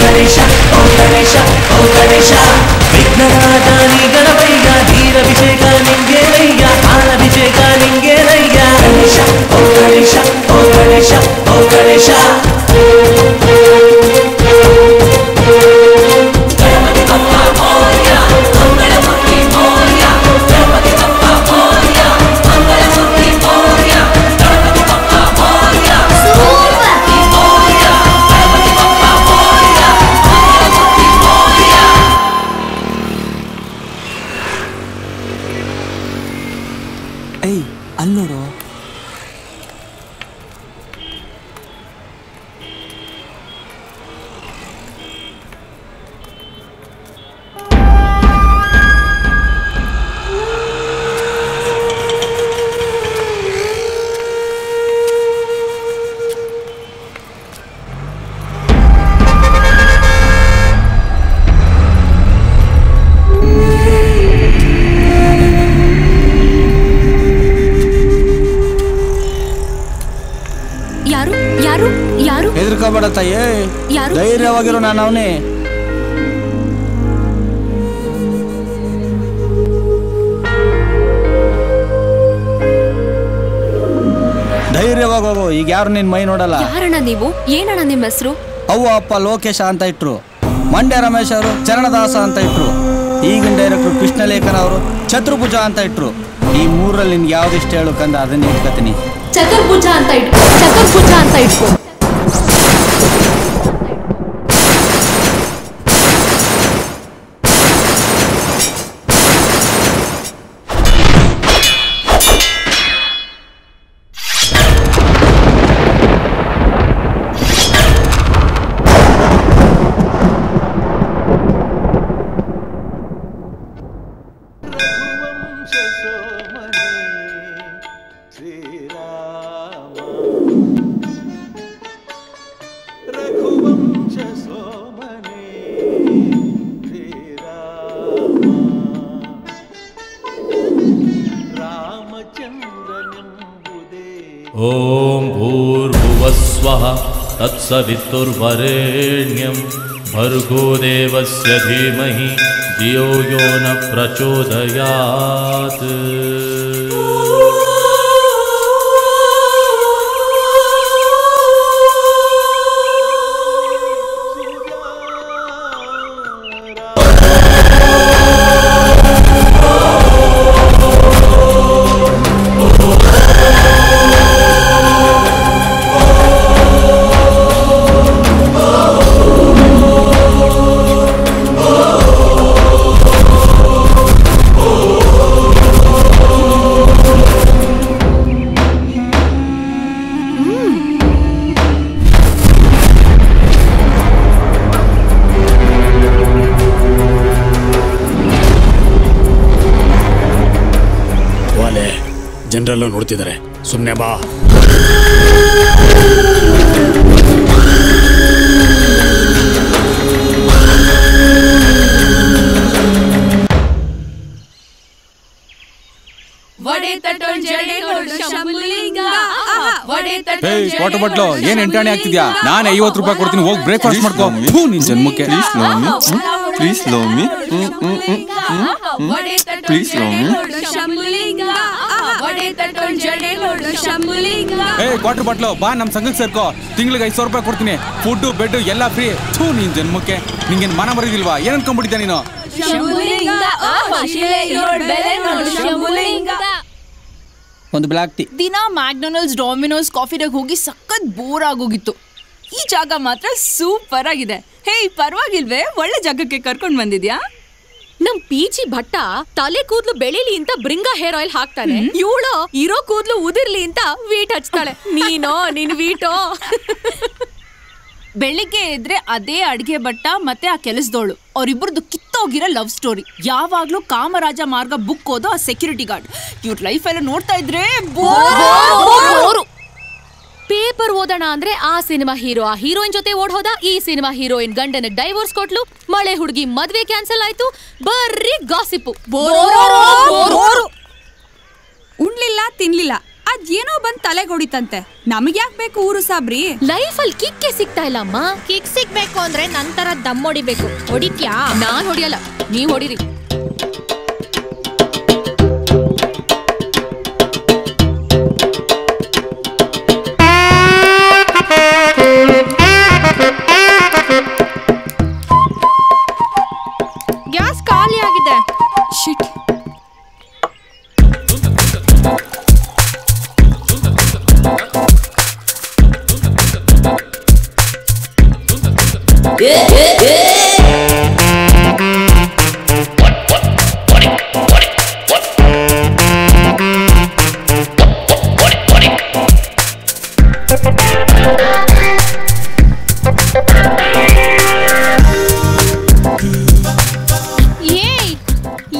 ಗಣೇಶ ಓ ಗಣೇಶ ಓ ಗಣೇಶ ವಿಘ್ನನಾದಾನಿ ಗಣಪಯ್ಯ ಧೀರಭಿಷೇಕ ನಿಂಗೇನಯ್ಯ ಹಾಲಭಿಷೇಕ ನಿಂಗೇನಯ್ಯ ಗಣೇಶ ಓ ಗಣೇಶ ಓ ಗಣೇಶ ಓ ಗಣೇಶ ಅಲ್ಲೋಡು ಹೆದರ್ಕೋಬೇಡ ತಾಯಿ, ಧೈರ್ಯವಾಗಿರೋ ನಾನು ಅವನೇ. ಧೈರ್ಯವಾಗಿ ಹೋಗು, ಈಗ ಯಾರು ನಿನ್ ಮೈ ನೋಡಲ್ಲ. ಯಾರಣ್ಣ ನೀವು? ಏನಣ್ಣ ನಿಮ್ಮ ಹೆಸರು? ಅವ್ವ ಅಪ್ಪ ಲೋಕೇಶ ಅಂತ ಇಟ್ರು, ಮಂಡ್ಯ ರಮೇಶ್ ಅವರು ಚರಣದಾಸ ಅಂತ ಇಟ್ರು, ಈಗಿನ ಡೈರೆಕ್ಟರ್ ಕೃಷ್ಣಲೇಖನ ಅವರು ಚತುರ್ಭುಜ ಅಂತ ಇಟ್ರು. ಈ ಮೂರಲ್ಲಿ ನಿನ್ಗೆ ಯಾವ್ದು ಇಷ್ಟ ಹೇಳು ಕಂದ, ಅದನ್ನ ಇಟ್ಕೊತೀನಿ. ಚತುರ್ಭುಜ ಅಂತ ಇಟ್ಕೋ, ಚತುರ್ಭುಜ ಅಂತ ಇಟ್ಕೋ. ಓಂ ಭೂರ್ಭುವಸ್ವಃ ತತ್ಸವಿತುರ್ವರೆಣ್ಯಂ ಭರ್ಗೋ ದೇವಸ್ಯ ಧೀಮಹಿ ಧಿಯೋ ಯೋ ನ ಪ್ರಚೋದಯಾತ್. ಜನರೆಲ್ಲ ನೋಡ್ತಿದ್ದಾರೆ, ಸುಮ್ಮನೆ ಬಾ. ವಾಟರ್ ಬಾಟ್ಲು ಏನ್ ಎಂಟಾಣಿ ಆಗ್ತಿದ್ಯಾ? ನಾನು 50 ರೂಪಾಯಿ ಕೊಡ್ತೀನಿ, ಹೋಗಿ ಬ್ರೇಕ್ಫಾಸ್ಟ್ ಮಾಡ್ಕೋ. ನಿನ್ ಜನ್ಮಕ್ಕೆ please love me please love me. Water bottle ಬಾ, ನಮ್ ಸಂಘಕ್ಕೆ ಸೇರ್ಕೋ. ತಿಂಗಳಿಗೆ 500 ರೂಪಾಯಿ ಕೊಡ್ತೀನಿ, ಫುಡ್ ಬೆಡ್ ಎಲ್ಲ ಫ್ರೀ. ನಿನ್ ಜನ್ಮಕ್ಕೆ ನಿಂಗೇನ್ ಮನ ಮರಿದಿಲ್ವಾ? ಏನ್ ಅನ್ಕೊಂಡ್ಬಿಟ್ಟಿದ್ಯಾ ನೀನು? ಒಂದು ಬ್ಲಾಕ್ ಟೀ. ದಿನ ಮ್ಯಾಕ್ಡೊನಾಲ್ಡ್ಸ್, ಡಾಮಿನೋಸ್, ಕಾಫಿ ಡಾಗ್ ಹೋಗಿ ಸಖತ್ ಬೋರ್ ಆಗೋಗಿತ್ತು. ಈ ಜಾಗ ಮಾತ್ರ ಸೂಪರ್ ಆಗಿದೆ. ಹೇ, ಪರವಾಗಿಲ್ವೇ? ಒಳ್ಳೆ ಜಾಗಕ್ಕೆ ಕರ್ಕೊಂಡ್ ಬಂದಿದ್ಯಾ? ನಮ್ ಪಿಜಿ ಭಟ್ಟ ತಲೆ ಕೂದ್ಲು ಬೆಳಿಲಿ ಅಂತ ಬ್ರಿಂಗಾ ಹೇರ್ ಆಯಿಲ್ ಹಾಕ್ತಾನೆ, ಇವಳು ಇರೋ ಕೂದ್ಲು ಉದಿರ್ಲಿ ಅಂತ ವೀಟ್ ಹಚ್ತಾಳೆ. ನೀನ್ ವೀಟೋ. ಬೆಳಿಗ್ಗೆ ಎದ್ರೆ ಅದೇ ಅಡ್ಗೆ ಭಟ್ಟ ಮತ್ತೆ ಆ ಕೆಲಸದೋಳು, ಅವ್ರಿಬ್ರದ್ದು ಕಿತ್ತೋಗಿರೋ ಲವ್ ಸ್ಟೋರಿ. ಯಾವಾಗ್ಲೂ ಕಾಮರಾಜ ಮಾರ್ಗ ಬುಕ್ ಓದೋ ಆ ಸೆಕ್ಯೂರಿಟಿ ಗಾರ್ಡ್. ಇವ್ರ ಲೈಫ್ ಎಲ್ಲ ನೋಡ್ತಾ ಇದ್ರೆ ಪೇಪರ್ ಓದೋಣ ಅಂದ್ರೆ ಆ ಸಿನಿಮಾ ಹೀರೋ ಆ ಹೀರೋಯಿನ್ ಜೊತೆ ಓಡ್ ಹೋದ, ಈ ಸಿನಿಮಾ ಹೀರೋಯಿನ್ ಗಂಡನ ಡೈವೋರ್ಸ್ ಕೊಟ್ಲು, ಮಳೆ ಹುಡುಗಿ ಮದ್ವೆ ಕ್ಯಾನ್ಸಲ್ ಆಯ್ತು, ಬರ್ರಿ ಗಾಸಿಪ್ಪು. ಉಣ್ಲಿಲ್ಲ ತಿನ್ಲಿಲ್ಲ, ಅದೇನೋ ಬಂದ್ ತಲೆಗೆ ಹೊಡಿತಂತೆ. ನಮಗ್ ಯಾಕೆ ಬೇಕು ಊರು ಸಾಬ್ರಿ? ಲೈಫ್ ಅಲ್ಲಿ ಕಿಕ್ಕೆ ಸಿಗ್ತಾ ಇಲ್ಲ ಅಮ್ಮ. ಕಿಕ್ ಸಿಗ್ಬೇಕು ಅಂದ್ರೆ ನಂತರ ದಮ್ ಹೊಡಿಬೇಕು. ಹೊಡಿತ್ಯಾ? ನಾನ್ ಹೊಡಿಯಲ್ಲ, ನೀವ್ ಹೊಡಿರಿ. ಗ್ಯಾಸ್ ಖಾಲಿ ಆಗಿದೆ. ಶಿಟ್.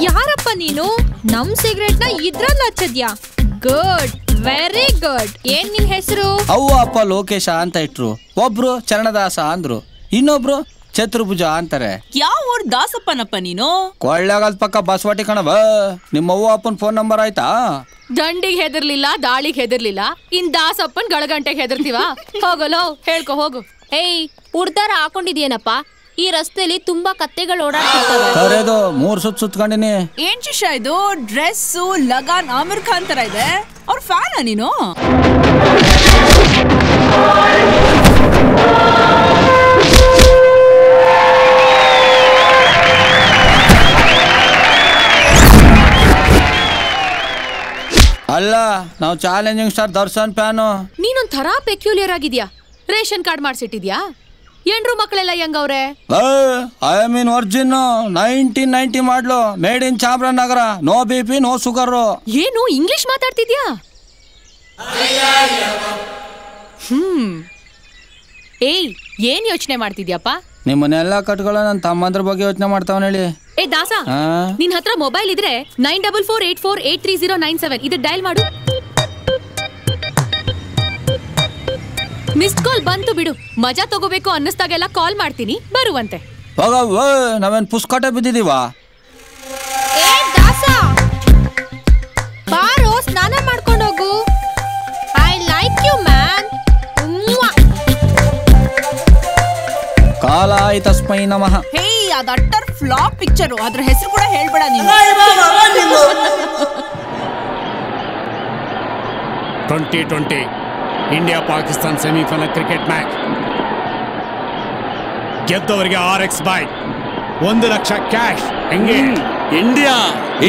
ಯಾರಪ್ಪ ನೀನು? ನಮ್ ಸಿಗರೇಟ್ ನ ಇದ್ರಲ್ಲಿ ಹಚ್ಚದ್ಯಾ? Good, very good. ಏನ್ ನಿನ್ ಹೆಸರು? ಅವ್ವ ಅಪ್ಪ ಲೋಕೇಶ ಅಂತ ಇಟ್ರು. ಒಬ್ರು ಚರಣದಾಸ ಅಂದ್ರು, ಇನ್ನೊಬ್ರು ಚತುರ್ಭುಜ ಅಂತಾರೆ. ಯಾವ ಊರ್ ದಾಸಪ್ಪನಪ್ಪ ನೀನು? ಕೊಳ್ಳೇಗಾಲ ಪಕ್ಕ ಬಸವಾಟಿ ಕಣವ. ನಿಮ್ಮ ಅವ್ವ ಅಪ್ಪನ ಫೋನ್ ನಂಬರ್ ಆಯ್ತಾ? ದಂಡಿಗೆ ಹೆದರ್ಲಿಲ್ಲ, ದಾಳಿಗೆ ಹೆದರ್ಲಿಲ್ಲ, ಇನ್ ದಾಸಪ್ಪನ್ ಗಳಗಂಟೆಗೆ ಹೆದರ್ತೀವ? ಹೋಗಲೋ, ಹೇಳ್ಕೊ ಹೋಗು. ಏಯ್, ಉಡ್ದಾರ ಹಾಕೊಂಡಿದ್ಯೇನಪ್ಪ? ಈ ರಸ್ತೆಲಿ ತುಂಬಾ ಕತ್ತೆಗಳು ಓಡಾಡ್ತಿರ್ತವೆ. ಸರಿದು 3 ಸುತ್ಕೊಂಡಿನಿ. ಏನ್ ಶಿಷ್ಯ ಇದು? ಡ್ರೆಸ್ಸು ಲಗಾನ್ ಆಮಿರ್ ಖಾನ್ ತರ ಇದೆ. ಅವ್ರ ಫ್ಯಾನ ನೀನು? ಅಲ್ಲ, ನಾವು ಚಾಲೆಂಜಿಂಗ್ ಸ್ಟಾರ್ ದರ್ಶನ್ ಫ್ಯಾನು. ನೀನೊಂದ್ ಥರ ಪೆಕ್ಯುಲಿಯರ್ ಆಗಿದ್ಯಾ. ರೇಷನ್ ಕಾರ್ಡ್ ಮಾಡ್ಸಿಟ್ಟಿದ್ಯಾ? ಎಂಡ್ರು ಮಕ್ಕಳೆಲ್ಲ ಹೆಂಗವ್ರೆ? ಐ ಮೀನ್ ವರ್ಜಿನ್ 1990 ಮಾಡ್ಲು, made in Chamarajanagar. No BP no sugar. ಏನು ಇಂಗ್ಲಿಷ್ ಮಾತಾಡ್ತಿದ್ಯಾ? ಏಯ್, ಏನ್ ಯೋಚನೆ ಮಾಡ್ತಿದ್ಯಪ್ಪ? ನಿಮ್ಮನ್ನೆಲ್ಲ ಕಟ್ಕೊಳ್ಳೋ ನನ್ನ ತಮ್ಮಂದ್ರ ಬಗ್ಗೆ ಯೋಚನೆ ಮಾಡ್ತಾವನ ಹೇಳಿ. ಏ ದಾಸ, ನಿನ್ ಹತ್ರ ಮೊಬೈಲ್ ಇದ್ರೆ 9448483097 ಇದಕ್ಕೆ ಡಯಲ್ ಮಾಡು. ಮಿಸ್ಡ್ ಕಾಲ್ ಬಂತು ಬಿಡು. ಮಜಾ ತಗೋಬೇಕು ಅನ್ನಿಸ್ದಾಗೆಲ್ಲ ಕಾಲ್ ಮಾಡ್ತೀನಿ, ಬರುವಂತೆ. ಹೋಗವ್ವ, ನಾವೇನ್ ಪುಸ್ಕಟೆ ಬಿದ್ದಿದೀವ? ಏ ದಾಸ, ಬಾರೋ ಸ್ನಾನ ಮಾಡ್ಕೊಂಡು ಹೋಗು. I like you man. ಕಾಲಾಯ ತಸ್ಮೈ ನಮಃ. ಹೇ, ಅದ್ ಅಟ್ಟರ್ ಫ್ಲಾಪ್ ಪಿಕ್ಚರು. ಅದ್ರ ಹೆಸರು ಕೂಡ ಹೇಳ್ಬೇಡ ನೀನು. 2020 India Pakistan semifinal cricket match. ಗೆದ್ದವರಿಗೆ RX ಬೈಕ್, 1 ಲಕ್ಷ ಕ್ಯಾಶ್. ಹೆಂಗೆ? India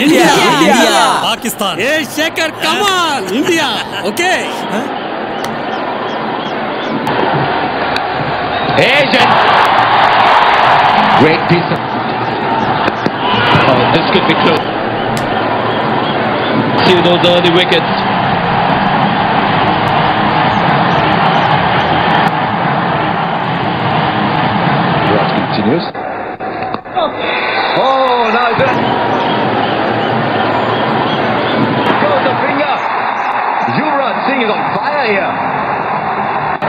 India India Pakistan. ಏ Shekhar, come on India. Okay. Great piece of... Oh, this could be close. See those early wickets. Virat continues. Oh, now that... Goes the finger. Yuvraj Singh is on fire here.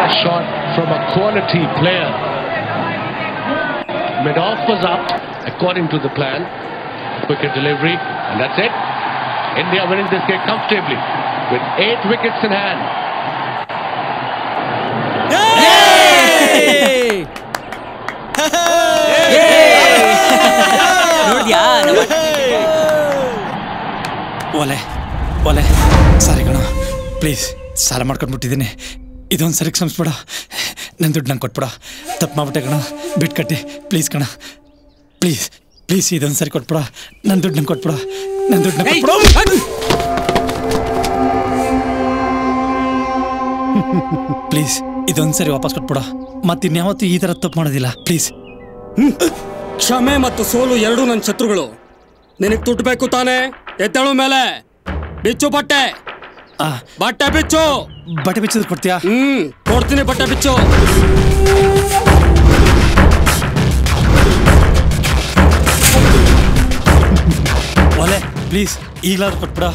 A shot from a quality player. Mid-off was up according to the plan. Wicket delivery, and that's it. India winning this game comfortably with 8 wickets in hand. ಒಲೆ ಒಲೆ ಸಾರಿ ಕಣ, please ಸಾಲ ಮಾಡ್ಕೊಂಡ್ಬಿಟ್ಟಿದ್ದೀನಿ. ಇದೊಂದು ಸರಿ ಕ್ಷಮಿಸ್ಬಿಡ. ನನ್ನ ದುಡ್ಡು ನಂಗೆ ಕೊಟ್ಬಿಡ. ತಪ್ಪು ಮಾಡ್ಬಿಟ್ಟೆ ಕಣ, ಬಿಟ್ಟು ಕಟ್ಟಿ ಪ್ಲೀಸ್ ಕಣ. ಪ್ಲೀಸ್ ಪ್ಲೀಸ್ ಇದೊಂದು ಸರಿ ಕೊಟ್ಬಿಡ. ನನ್ನ ದುಡ್ಡು ನಂಗೆ ಕೊಟ್ಬಿಡ. ನನ್ನ ದುಡ್ಡು ನಂಗೆ ಕೊಟ್ಬಿಡ. ಪ್ಲೀಸ್ ಇದೊಂದು ಸರಿ ವಾಪಸ್ ಕೊಟ್ಬಿಡ. ಮತ್ತಿನ್ಯಾವತ್ತೂ ಈ ಥರ ತಪ್ಪು ಮಾಡೋದಿಲ್ಲ ಪ್ಲೀಸ್. ಕ್ಷಮೆ ಮತ್ತು ಸೋಲು ಎರಡೂ ನನ್ನ ಶತ್ರುಗಳು. ನಿನಗೆ ದುಡ್ಡು ಬೇಕು ತಾನೆ? ಎತ್ತೇಳು ಮೇಲೆ ಬಿಚ್ಚು ಬಟ್ಟೆ. ಬಟ್ಟೆ ಬಿಚ್ಚು. ಬಟ್ಟೆ ಬಿಚ್ಚಿದ್ರೆ ಕೊಡ್ತೀಯಾ? ಕೊಡ್ತೀನಿ, ಬಟ್ಟೆ ಬಿಚ್ಚು. ಒಲೆ ಪ್ಲೀಸ್ ಈಗಲಾದ್ರು ಕೊಟ್ಬಿಡ.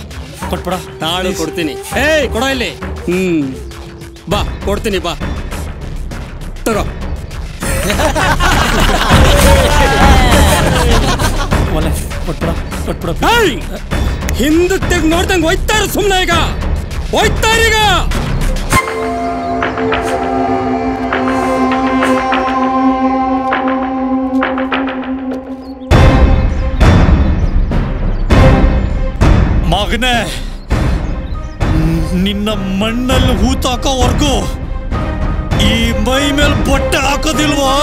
ಕೊಟ್ಬಿಡ. ನಾಳೆ ಕೊಡ್ತೀನಿ. ಏಯ್ ಕೊಡೋ ಇಲ್ಲಿ. ಬಾ ಕೊಡ್ತೀನಿ, ಬಾ ತಗೋ. ಒಲೆ ಕೊಟ್ಬಿಡ ಕೊಟ್ಬಿಡ. ಹಿಂದಕ್ಕೆ ನೋಡ್ದಂಗೆ ಹೋಯ್ತಾರ ಸುಮ್ಮನೆ. ಈಗ ಹೋಯ್ತಾರೀಗ. ಮಗನೇ, ನಿನ್ನ ಮಣ್ಣಲ್ಲಿ ಹೂತಾಕೋವರೆಗೂ ಈ ಮೈ ಮೇಲೆ ಬಟ್ಟೆ ಹಾಕೋದಿಲ್ವಾ?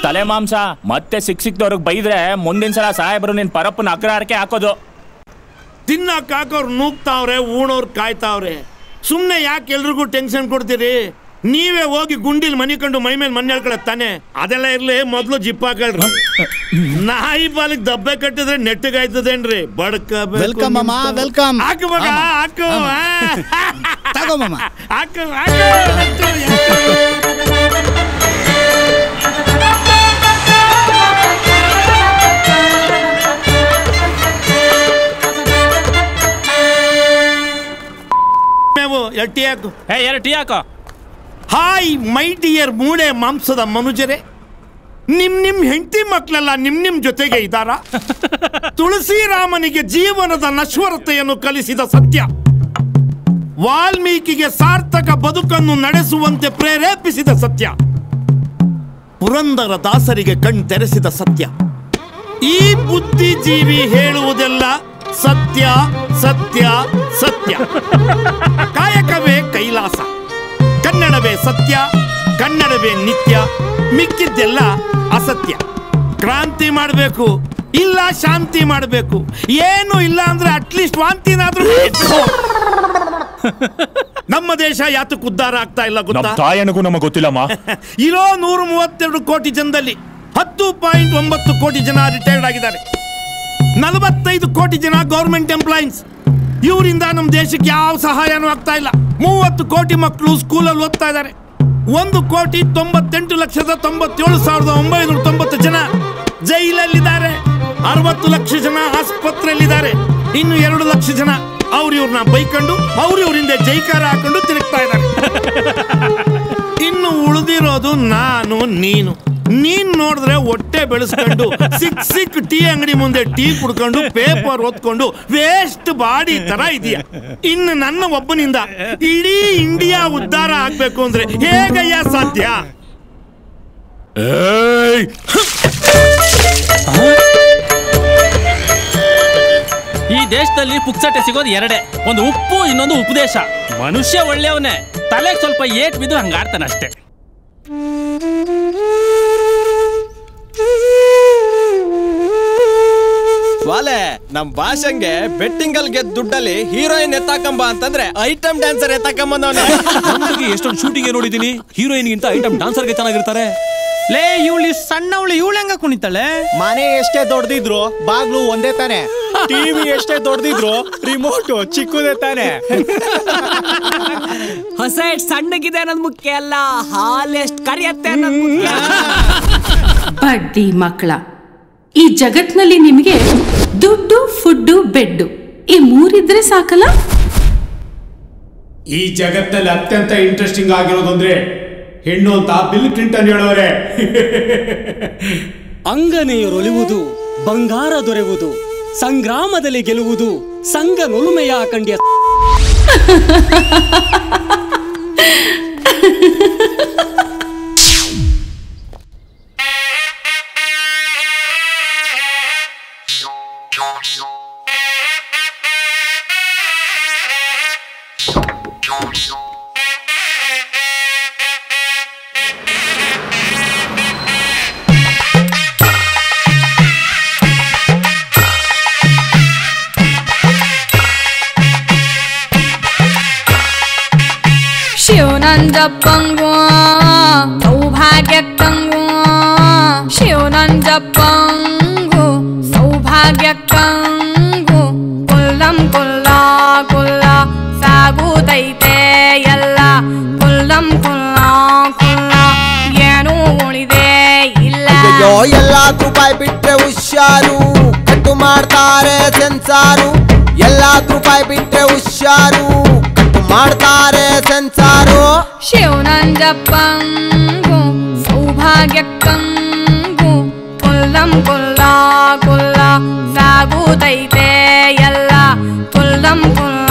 ತಲೆ ಮಾಂಸ ಮತ್ತೆ ಸಿಕ್ದವ್ರಿಗೆ ಬೈದ್ರೆ ಮುಂದಿನ ಸಲ ಸಾಹೇಬರು ನಿನ್ ಪರಪ್ಪನ ಅಗ್ರಹಾರಕ್ಕೆ ಹಾಕೋದು. ತಿನ್ನಕ್ ಹಾಕೋರು ನೂಗ್ತಾವ್ರೆ, ಊಣೋರು ಕಾಯ್ತಾವ್ರೆ. ಸುಮ್ನೆ ಯಾಕೆ ಎಲ್ರಿಗೂ ಟೆನ್ಷನ್ ಕೊಡ್ತೀರಿ? ನೀವೇ ಹೋಗಿ ಗುಂಡಿಲ್ ಮನಿ ಕಂಡು ಮೈ ಮೇಲೆ ಮಣ್ಣು ಹೇಳ್ಕೊಳತ್ತಾನೆ. ಅದೆಲ್ಲ ಇರ್ಲಿ, ಮೊದ್ಲು ಜಿಪ್ ಹಾಕಳ್ರಿ. ನಾಯಿ ಬಾಲಿಗೆ ದಬ್ಬೆ ಕಟ್ಟಿದ್ರೆ ನೆಟ್ಟಗಾಯ್ತದೇನ್ರಿ? ಬಡ್ಕ ವೆಲ್ಕಮ್ ಮಾಮ, ವೆಲ್ಕಮ್. ಹಾಕು ಮಗ, ಹಾಕು ತಗೋ ಮಾಮ, ಹಾಕು. ಟೀ ಹಾಕು. ಎರಡು ಟೀ ಹಾಕೋ. ಹಾಯ್ ಮೈ ಡಿಯರ್ ಮೂಳೆ ಮಾಂಸದ ಮನುಜರೇ, ನಿಮ್ ಹೆಂಡತಿ ಮಕ್ಕಳೆಲ್ಲ ನಿಮ್ ಜೊತೆಗೆ ಇದ್ದಾರಾ? ತುಳಸಿ ರಾಮನಿಗೆ ಜೀವನದ ನಶ್ವರತೆಯನ್ನು ಕಲಿಸಿದ ಸತ್ಯ, ವಾಲ್ಮೀಕಿಗೆ ಸಾರ್ಥಕ ಬದುಕನ್ನು ನಡೆಸುವಂತೆ ಪ್ರೇರೇಪಿಸಿದ ಸತ್ಯ, ಪುರಂದರ ದಾಸರಿಗೆ ಕಣ್ ತೆರೆಸಿದ ಸತ್ಯ. ಈ ಬುದ್ಧಿಜೀವಿ ಹೇಳುವುದೆಲ್ಲ ಸತ್ಯ ಸತ್ಯ ಸತ್ಯ. ಕಾಯಕವೇ ಕೈಲಾಸ, ಕನ್ನಡವೇ ಸತ್ಯ, ಕನ್ನಡವೇ ನಿತ್ಯ, ಮಿಕ್ಕಿದ್ದೆಲ್ಲ ಅಸತ್ಯ. ಕ್ರಾಂತಿ ಮಾಡಬೇಕು, ಇಲ್ಲ ಶಾಂತಿ ಮಾಡಬೇಕು. ಏನು ಇಲ್ಲ ಅಂದ್ರೆ ಅಟ್ಲೀಸ್ಟ್ ವಾಂತಿನಾದ್ರೂ. ನಮ್ಮ ದೇಶ ಯಾತಕ್ಕೆ ಉದ್ಧಾರ ಆಗ್ತಾ ಇಲ್ಲ ಗೊತ್ತಾ? ತಾಯನಿಗೂ ನಮಗೆ ಗೊತ್ತಿಲ್ಲಮ್ಮ. ಇರೋ 132 ಕೋಟಿ ಜನದಲ್ಲಿ 10.9 ಕೋಟಿ ಜನ ರಿಟೈರ್ಡ್ ಆಗಿದ್ದಾರೆ. 45 ಕೋಟಿ ಜನ ಗೌರ್ಮೆಂಟ್ ಎಂಪ್ಲಾಯೀಸ್. ಇವರಿಂದ ನಮ್ಮ ದೇಶಕ್ಕೆ ಯಾವ ಸಹಾಯನೂ ಆಗ್ತಾ ಇಲ್ಲ. 30 ಕೋಟಿ ಮಕ್ಕಳು ಸ್ಕೂಲಲ್ಲಿ ಓದ್ತಾ ಇದ್ದಾರೆ. 1,98,97,990 ಜನ ಜೈಲಲ್ಲಿದ್ದಾರೆ. 60 ಲಕ್ಷ ಜನ ಆಸ್ಪತ್ರೆಯಲ್ಲಿದ್ದಾರೆ. ಇನ್ನು 2 ಲಕ್ಷ ಜನ ಇವ್ರನ್ನ ಬೈಕೊಂಡು ಇವರಿಂದ ಜೈಕಾರ ಹಾಕೊಂಡು ತಿರುಗ್ತಾ ಇದ್ದಾರೆ. ಇನ್ನು ಉಳಿದಿರೋದು ನಾನು ನೀನು. ನೀನ್ ನೋಡಿದ್ರೆ ಹೊಟ್ಟೆ ಬೆಳೆಸ್ಕೊಂಡು ಸಿಕ್ ಟೀ ಅಂಗಡಿ ಮುಂದೆ ಟೀ ಕುಡ್ಕೊಂಡು ಪೇಪರ್ ಓದ್ಕೊಂಡು ವೇಸ್ಟ್ ಬಾಡಿ ತರ ಇದೆಯಾ. ಇನ್ನು ನನ್ನ ಒಬ್ಬನಿಂದ ಇಡೀ ಇಂಡಿಯಾ ಉದ್ಧಾರ ಆಗ್ಬೇಕು ಅಂದ್ರೆ ಹೇಗಯ್ಯ ಸಾಧ್ಯ? ಈ ದೇಶದಲ್ಲಿ ಪುಕ್ಸಟೆ ಸಿಗೋದು ಎರಡೇ, ಒಂದು ಉಪ್ಪು, ಇನ್ನೊಂದು ಉಪದೇಶ. ಮನುಷ್ಯ ಒಳ್ಳೆಯವನೇ, ತಲೆಗೆ ಸ್ವಲ್ಪ ಏಟ್ ಬಿದ್ದು ಹಂಗಾಡ್ತಾನೆ ಅಷ್ಟೇ. ವಾಲೆ ನಮ್ ಭಾಷಂಗೆ ಬೆಟ್ಟಿಂಗ್ ಅಲ್ಲಿ ಗೆದ್ದ ದುಡ್ಡಲ್ಲಿ ಹೀರೋಯಿನ್ ಎತ್ತಾಕಂಬ ಅಂತಂದ್ರೆ ಐಟಮ್ ಡ್ಯಾನ್ಸರ್ ಎತ್ತಾಕಂಬಂದವನೇ. ಎಷ್ಟೊಂದು ಶೂಟಿಂಗ್ ನೋಡಿದೀನಿ, ಹೀರೋಯಿನ್ ಗಿಂತ ಐಟಮ್ ಡ್ಯಾನ್ಸರ್ಗೆ ಚೆನ್ನಾಗಿರ್ತಾರೆ. ಲೇ ಇವಳು ಸಣ್ಣವಳು, ಇವಳು ಹೆಂಗ ಕುಣಿತಾಳೆ? ಮನೆ ಎಷ್ಟೇ ದೊಡ್ಡದಿದ್ರು ಬಾಗ್ಲು ಒಂದೇ ತಾನೆ, ಟಿವಿ ಎಷ್ಟೇ ದೊಡ್ಡದಿದ್ರು ರಿಮೋಟ್ ಚಿಕ್ಕದೇ ತಾನೆ. ಹೊಸ ಸಣ್ಣಗಿದೆ ಅನ್ನೋದು ಮುಖ್ಯ ಅಲ್ಲ, ಹಾಲ್ ಎಷ್ಟು ಕರಿಯತ್ತೆ ಅನ್ನೋದು ಮುಖ್ಯ. ಬಡ್ಡಿ ಮಕ್ಕಳ, ಈ ಜಗತ್ನಲ್ಲಿ ನಿಮಗೆ ದುಡ್ಡು, ಫುಡ್ಡು, ಬೆಡ್ಡು ಈ ಮೂರಿದ್ರೆ ಸಾಕಲ್ಲ? ಈ ಜಗತ್ತಲ್ಲಿ ಅತ್ಯಂತ ಇಂಟ್ರೆಸ್ಟಿಂಗ್ ಆಗಿರೋದು ಅಂದ್ರೆ ಹೆಣ್ಣು ಅಂತ ಬಿಲ್ ಕ್ಲಿಂಟನ್ ಹೇಳೋರೆ. ಅಂಗನೆಯರೊಲಿಯುವುದು, ಬಂಗಾರ ದೊರೆಯುವುದು, ಸಂಗ್ರಾಮದಲ್ಲಿ ಗೆಲ್ಲುವುದು ಸಂಘ ನೊಲುಮೆಯ ಕಂಡ್ಯ. ಶಿವನಂಜಪ್ಪಂಗೋ ಸೌಭಾಗ್ಯಕ್ಕಂಗೋ, ಶಿವನಂಜಪ್ಪಂಗೋ ಸೌಭಾಗ್ಯಕ್ಕಂಗೋ, ಕುಲ್ಲಂ ಕುಲ್ಲ ಕುಲ್ಲ ಸಾಗುತ್ತೈತೆ ಎಲ್ಲ, ಕುಲ್ಲಂ ಕುಲ್ಲ ಕುಲ್ಲ ಏನೂ ಉಳಿದೆ ಇಲ್ಲ. ಎಲ್ಲಾದ್ರೂ ಬಾಯ್ ಬಿಟ್ರೆ ಹುಷಾರು, ಕಟ್ಟು ಮಾಡ್ತಾರೆ ಸೆನ್ಸಾರು. ಎಲ್ಲಾದ್ರೂ ಬಾಯ್ ಬಿಟ್ರೆ ಹುಷಾರು, ಮಾಡ್ತಾರೆ ಸೆನ್ಸಾರು. ಶಿವನಂಜಪ್ಪಂಗೋ ಸೌಭಾಗ್ಯ ಸೌಭಾಗ್ಯಕ್ಕಂಗು ಕುಲ್ಲಂ ಕುಲ್ಲ ಕುಲ್ಲ ಸಾಗುತ್ತೈತೆ ಎಲ್ಲ ಕುಲ್ಲಂ ಕುಲ್ಲ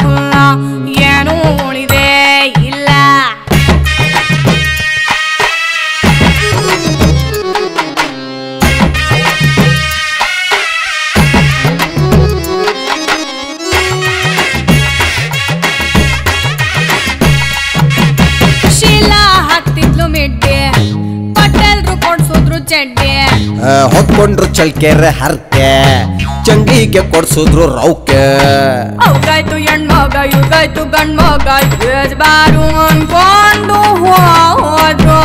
ಕುಲ್ಲ ಏನೂ ಉಳಿದೇ ಇಲ್ಲ. ಶೀಲಾ ಹಾಕ್ತಿದ್ಲು ಮಿಡ್ಡೆ, ಪಟೇಲ್ರು ಕೊಡ್ಸುದ್ರು ಚಡ್ಡೆ, ಹೊತ್ಕೊಂಡ್ರು ಚಳ್ಕೆರೆ ಹರ್ಕೆ, ಚಂಡಿಗೆ ಕೊಡ್ಸುದ್ರು ರೌಕೆ. ಅವ್ಗಾಯ್ತು ಹೆಣ್ಮಗ ಇವ್ಗಾಯ್ತು ಗಂಡ್ಮಗ ಯಜಬಾರು ಅನ್ಕೊಂಡು ಹೋದ್ರು.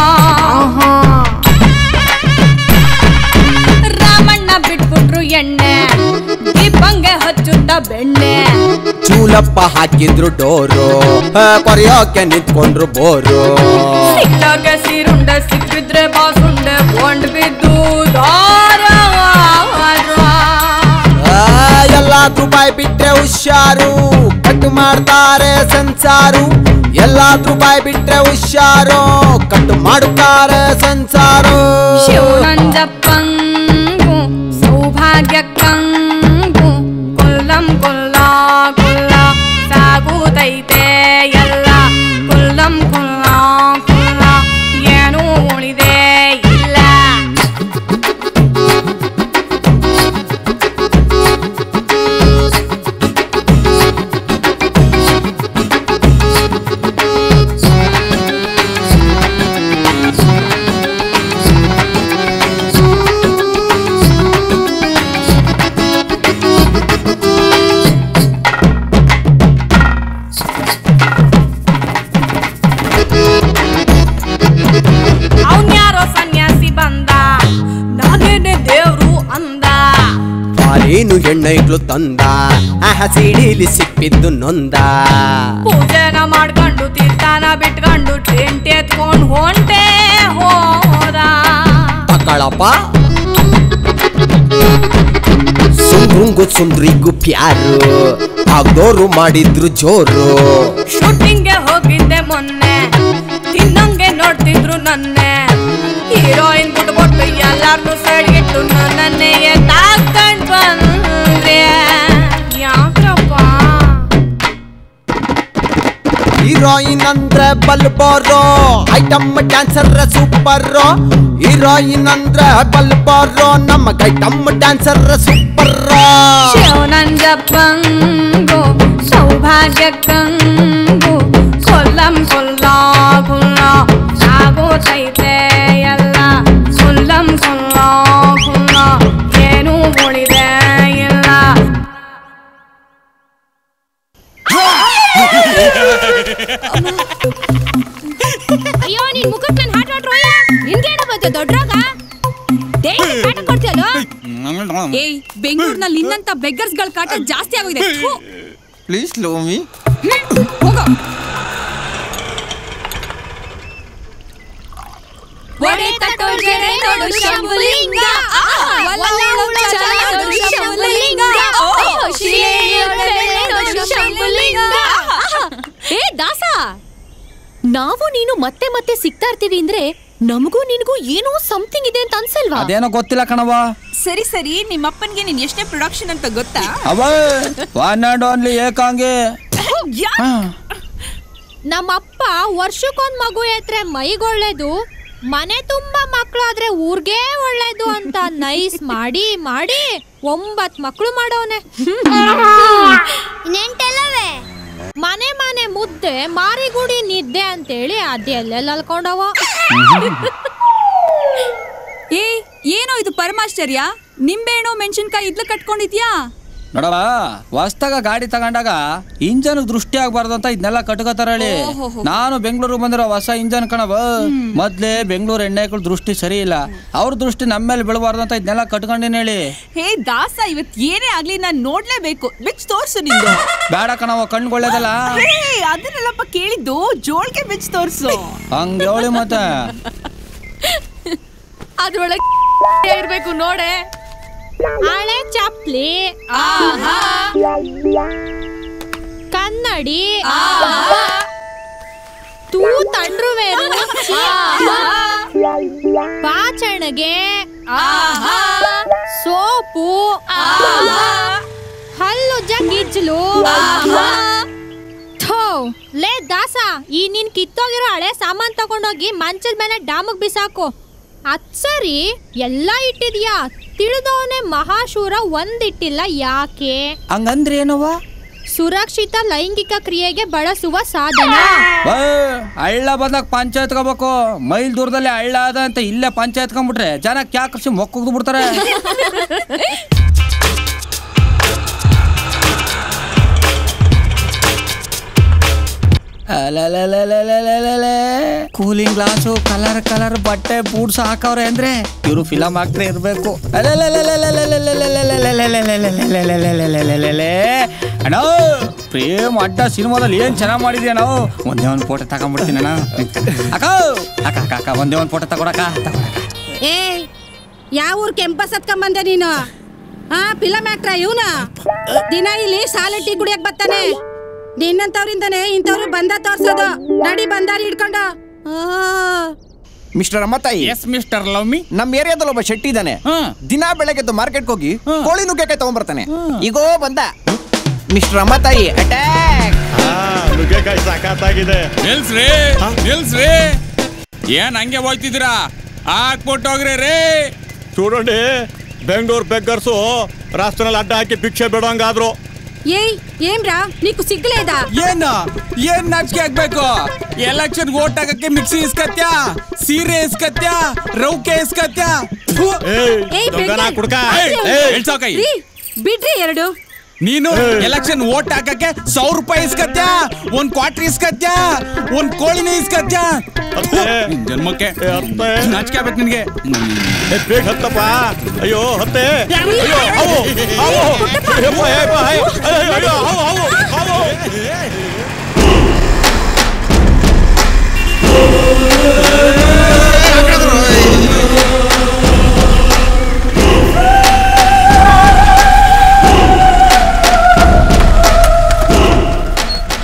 ರಾಮಣ್ಣ ಬಿಟ್ಬಿಟ್ರು ಎಣ್ಣೆ, ದೀಪಂಗೆ ಹಚ್ಚುತ್ತ ಬೆಣ್ಣೆ, ಚೂಲಪ್ಪ ಹಾಕಿದ್ರು ಡೋರು, ಕೊರಿಯೋಕೆ ನಿಂತ್ಕೊಂಡ್ರು ಬೋರು. ಸಿಕ್ಕಾಗ ಸೀರುಂಡೆ ಸಿಕ್ಕಿದ್ರೆ ಬಾಸುಂಡೆ ಕೊಂಡ್ ಬಿದ್ದು ದಾರ. ಎಲ್ಲಾದ್ರೂ ಬಾಯ್ ಬಿಟ್ರೆ ಹುಷಾರು, ಕಟ್ಟು ಮಾಡ್ತಾರೆ ಸಂಸಾರು. ಎಲ್ಲಾದ್ರೂ ಬಾಯ್ ಬಿಟ್ರೆ ಹುಷಾರು, ಕಟ್ಟು ಮಾಡುತ್ತಾರೆ ಸಂಸಾರು. ಶಿವನಂಜಪ್ಪಂಗು ಸೌಭಾಗ್ಯಕ್ಕಂಗು ಕುಲ್ಲಂ ಕುಲ್ಲ ಕುಲ್ಲ ಸಾಗುತ್ತೈತೆ ಎಲ್ಲ ಕುಲ್ಲಂ ಕುಲ್ಲ ಕುಲ್ಲ ಏನೂ ಉಳಿದೇ ಇಲ್ಲ. ಅವ್ನ್ಯಾರೋ ಸನ್ಯಾಸಿ ಬಂದ, ನಾನೇನೆ ದೇವ್ರು ಅಂದ. ಪಾಲೇನು ಹೆಣ್ಣೈಕ್ಳು ತಂದ, ಸಿಡಿಲಿ ಸಿಕ್ಕಿದ್ದು ನೊಂದ. ಪೂಜೆನ ಮಾಡ್ಕೊಂಡು ತೀರ್ಥನ ಬಿಟ್ಕೊಂಡು ಟೆಂಟ್ ಎತ್ಕೊಂಡ್ ಹೊಂಟೆ ಹೋದ. ತಕ್ಕಳಪ್ಪ ಸುಂದ್ರಂಗು ಸುಂದ್ರಿಗೂ ಪ್ಯಾರು, ಆಗ್ದೋರು ಮಾಡಿದ್ರು ಜೋರು. ಶೂಟಿಂಗ್ಗೆ ಹೋಗಿದ್ದೆ ಮೊನ್ನೆ, ತಿನ್ನಂಗೆ ನೋಡ್ತಿದ್ರು ನನ್ನೆ. ಹೀರೋಯಿನ್ ಬಿಟ್ಬಿಟ್ಟು ಎಲ್ಲಾರ್ನು ಸೈಡ್ಗಿಟ್ಟು ನನ್ನೇ ತಾಕೊಂಡ್ ಬಂದ್ರೆ ಯಾಕ್ರಪ್ಪ. ಹೀರೋಯಿನ್ ಅಂದ್ರೆ ಬಲ್ಬೋರೋ, ಐಟಮ್ ಡ್ಯಾನ್ಸರ್ ಸೂಪರ್. ಹೀರೋಯಿನ್ ಅಂದ್ರೆ ಬಲ್ಬೋರೋ, ನಮಗ ಐಟಮ್ ಡ್ಯಾನ್ಸರ್ ಸೂಪರ್. ಶಿವನಂಜಪ್ಪಂಗು ಸೌಭಾಗ್ಯಕ್ಕಂಗು ಕೊಲ್ಲಂ ಕೊಲ್ಲ ಕುಲ್ಲ ಸಾಗುತ್ತೈತೆ ಎಲ್ಲ ಕುಲ್ಲಂ ಕುಲ್ಲ ಕುಲ್ಲ ಏನೂ ಉಳಿದೇ ಇಲ್ಲ. ಅಯ್ಯೋ ನಿನ್ ಮುಖಕ್ಕೆ ನಾನು ಹಾಟ್ ವಾಟ್ರೋಯ ನಿನ್ಗೇನು ಬಂತು ದೊಡ್ಡ ರೋಗ ಡೈಲಿ ಕಾಟ ಕೊಡ್ತೀಯಲ್ಲ. ಏಯ್ ಬೆಂಗಳೂರಿನಲ್ಲಿ ನಿನ್ನಂತ ಬೆಗ್ಗರ್ಸ್ ಗಳ ಕಾಟ ಜಾಸ್ತಿ ಆಗಿದೆ. Please love me. ಹೋಗೋ. ಒಡೆ ತಟ್ಟೋಳ್ಗೆರೆ ನೋಡು ಶಂಭುಲಿಂಗ, ವಲ್ಲವಳು ಚಲ ನೋಡು ಶಂಭುಲಿಂಗ, ಶ್ರೀಯೊಡನೆ ನೋಡು ಶಂಭುಲಿಂಗ. ಏ ದಾಸ, ನಾವು ನೀನು ಮತ್ತೆ ಮತ್ತೆ ಸಿಗ್ತಾ ಇರ್ತೀವಿ ಅಂದ್ರೆ ನಮಗೂ ನಿನಗೂ ಏನೋ ಸಮಥಿಂಗ್ ಇದೆ ಅಂತ ಅನ್ಸಲ್ವಾ? ಅದೇನೋ ಗೊತ್ತಿಲ್ಲ ಕಣವ. ಸರಿ ಸರಿ, ನಿಮ್ಮಪ್ಪನ್ಗೆ ನೀನ್ ಎಷ್ಟೇ ಪ್ರೊಡಕ್ಷನ್ ಅಂತ ಗೊತ್ತಾ? ಅವೇ ಒನ್ ಅಂಡ್ ಓನ್ಲಿ ಏಕಾಂಗಿ. ನಮ್ಮಪ್ಪ ವರ್ಷಕ್ಕೊಂದ್ ಮಗು ಎತ್ರೆ ಮೈಗೊಳ್ಳೇದು, ಮನೆ ತುಂಬಾ ಮಕ್ಳು ಆದ್ರೆ ಊರ್ಗೆ ಒಳ್ಳೇದು ಅಂತ ನೈಸ್ ಮಾಡಿ ಮಾಡಿ 9 ಮಕ್ಳು ಮಾಡವನೆ. ನೆಂಟೆಲ್ಲವೇ ಮನೆ ಮನೆ ಮುದ್ದೆ ಮಾರಿಗುಡಿ ನಿದ್ದೆ ಅಂತೇಳಿ ಅದೆಲ್ಲೆಲ್ಲ ಅಲ್ಕೊಂಡವ. ಏ ಏನೋ ಇದು ಪರಮಾಶ್ಚರ್ಯ, ನಿಂಬೆಹಣ್ಣು ಮೆಣಸಿನ್ಕಾಯಿ ಇದ್ಲು ಕಟ್ಕೊಂಡಿದ್ಯಾ? ನೋಡವ, ಹೊಸ್ತಾಗ ಗಾಡಿ ತಗೊಂಡಾಗ ಇಂಜನ್ ದೃಷ್ಟಿ ಆಗ್ಬಾರ್ದು ಅಂತ ಇದನ್ನೆಲ್ಲ ಕಟ್ಕೋತಾರ ಹೇಳಿ. ನಾನು ಬೆಂಗಳೂರು ಬಂದಿರೋ ಹೊಸ ಇಂಜನ್ ಕಣವ. ಮೊದ್ಲೇ ಬೆಂಗಳೂರು ಎಣ್ಣೆಗಳು ದೃಷ್ಟಿ ಸರಿ ಇಲ್ಲ, ಅವ್ರ ದೃಷ್ಟಿ ನಮ್ಮ ಮೇಲೆ ಬೀಳಬಾರ್ದು ಅಂತ ಇದನ್ನೆಲ್ಲ ಕಟ್ಕೊಂಡಿನ ಹೇಳಿ. ಹೇ ದಾಸ, ಇವತ್ ಏನೇ ಆಗ್ಲಿ ನಾನ್ ನೋಡ್ಲೇಬೇಕು. ಬಿಚ್ ತೋರ್ಸು ನಿಂದು. ಬೇಡ ಕಣವ, ಕಣ್ಗೊಳ್ಳೇದಲ್ಲ. ಅದನ್ನೆಲ್ಲಪ್ಪ ಕೇಳಿದ್ದು, ಜೋಳ್ಗೆ ಬಿಚ್ ತೋರ್ಸು. ಹಂಗೇಳಿ ಮತ್ತೆ ಅದ್ರೊಳಗೆ ಇರ್ಬೇಕು ನೋಡೆ. ಹಳೆ ಚಪ್ಲಿ, ಕನ್ನಡಿ, ತೂ ತಂಡ್ರು ವೇರು, ಪಾಚಣಗೆ ಸೋಪು ಹಲ್ಲುಜ್ಜ ಗಿಜ್ಲು ಲೇ ದಾಸ, ಈ ನೀನ್ ಕಿತ್ತೋಗಿರೋ ಹಳೆ ಸಾಮಾನ್ ತಗೊಂಡೋಗಿ ಮಂಚದ ಮೇಲೆ ಡಾಮಗ್ ಬಿಸಾಕು. ಅದ್ ಸರಿ, ಎಲ್ಲ ಇಟ್ಟಿದ್ಯಾ? ತಿಳಿದವನೇ ಮಹಾಶೂರ ಒಂದಿಟ್ಟಿಲ್ಲ, ಯಾಕೆ? ಹಂಗಂದ್ರೆ ಏನವ? ಸುರಕ್ಷಿತ ಲೈಂಗಿಕ ಕ್ರಿಯೆಗೆ ಬಳಸುವ ಸಾಧನ. ಹಳ್ಳ ಬಂದಾಗ ಪಂಚಾಯತ್ಕೋಬೇಕು. ಮೈಲ್ ದೂರದಲ್ಲಿ ಹಳ್ಳ ಅದ ಅಂತ ಇಲ್ಲೇ ಪಂಚಾಯತ್ಕೊಂಡ್ಬಿಟ್ರೆ ಜನ ಕ್ಯಾಕರ್ಸಿ ಮೊಕ್ಕುಗ್ದು ಬಿಡ್ತಾರೆ. ಕೂಲಿಂಗ್ ಗ್ಲಾಸು, ಕಲರ್ ಕಲರ್ ಬಟ್ಟೆ, ಬೂಟ್ಸ್ ಹಾಕವ್ರೆ ಅಂದ್ರೆ ಇವರು ಫಿಲಮ್ ಹಾಕ್ರೆ ಇರ್ಬೇಕು. ಅಣ್ಣ ಪ್ರೇಮ್ ಅಡ್ಡ ಸಿನಿಮಾದಲ್ಲಿ ಏನ್ ಚೆನ್ನಾಗ್ ಮಾಡಿದ್ಯಾ? ನಾವು ಒಂದೇ ಒಂದು ಫೋಟೋ ತಗೊಂಡ್ಬಿಡ್ತೀನಿ ಅಣ್ಣ. ಅಕ್ಕ ಅಕ್ಕ ಅಕ್ಕ ಅಕ್ಕ ಒಂದೇ ಒಂದು ಫೋಟೋ ತಗೊಳಕ. ಏ ಯಾವ ಊರ್ ಕೆಂಪಸ್ ಹತ್ಕೊಂಬಂದೆ ನೀನು? ಫಿಲಮ್ ಆಕ್ಟ್ರ ಇವನ? ದಿನ ಇಲ್ಲಿ ಸಾಲ ಟೀ ಕುಡಿಯಕ್ ಬರ್ತಾನೆ. ನಿನ್ನಂತವ್ರಿಂದಾನೆ ಇಂಥವ್ರು ಬಂದ ತೋರ್ಸೋದು. ನಡಿ ಬಂದಾರಿ ಹಿಡ್ಕೊಂಡು. Mister Ammathayi. Yes mister love me. ನಮ್ ಏರಿಯಾದಲ್ಲಿ ಒಬ್ಬ ಶೆಟ್ಟಿ ಇದ್ದಾನೆ. ದಿನ ಬೆಳಗ್ಗೆ ಮಾರ್ಕೆಟ್ ಹೋಗಿ ಕೋಳಿ ನುಗ್ಗೆಕಾಯಿ ತಗೊಂಡ್ಬರ್ತಾನೆ. ಈಗೋ ಬಂದ ಮಿಸ್ಟರ್ ಅಮ್ಮತಾಯಿ ಅಟ್ಯಾಕ್. ನುಗ್ಗೆಕಾಯಿ ಸಾಕಾಗಿದೆ. ನಿಲ್ಸ್ರಿ ನಿಲ್ಸ್ರಿ, ಏನ್ ಹಂಗೆ ಹೋಗ್ತಿದ್ದೀರಾ? ಹಾಕ್ಬಿಟ್ಟೋಗ್ರಿ ರೇ. చూడండి ಬೆಂಗಳೂರು ಬೆಗ್ಗರ್ಸು ರಾಷ್ಟ್ರನಲ್ಲಿ ಅಡ್ಡ ಹಾಕಿ ಭಿಕ್ಷೆ ಬಿಡೋಂಗಾದ್ರು. ಏಯ್ ಏನ್ರಾ ನೀಕು ಸಿಗ್ಲೇದ? ಏನ್ ನಾಚಿಕೆ ಆಗ್ಬೇಕು? ಎಲೆಕ್ಷನ್ ಓಟ್ ಹಾಕಕ್ಕೆ ಮಿಕ್ಸಿ ಇಸ್ಕತ್ಯಾ, ಸೀರೆ ಇಸ್ಕತ್ಯಾ, ರೌಕೆ ಇಸ್ಕತ್ಯಾ? ಬಿಡ್ರಿ ಎರಡು. ನೀನು ಎಲೆಕ್ಷನ್ ಓಟ್ ಹಾಕಕ್ಕೆ 100 ರೂಪಾಯಿ ಇಸ್ಕತ್ಯಾ, 1 ಕ್ವಾರ್ಟರ್ ಇಸ್ಕತ್ಯಾ, 1 ಕೋಳಿನೇ ಇಸ್ಕತ್ಯಾ? ಜನ್ಮಕ್ಕೆ ನಾಚಿಕೆ ಆಗ್ಬೇಕು ನಿನ್ಗೆ. ಬೇಗ ಹತ್ತಪ್ಪ. ಅಯ್ಯೋ ಹತ್ತೆ.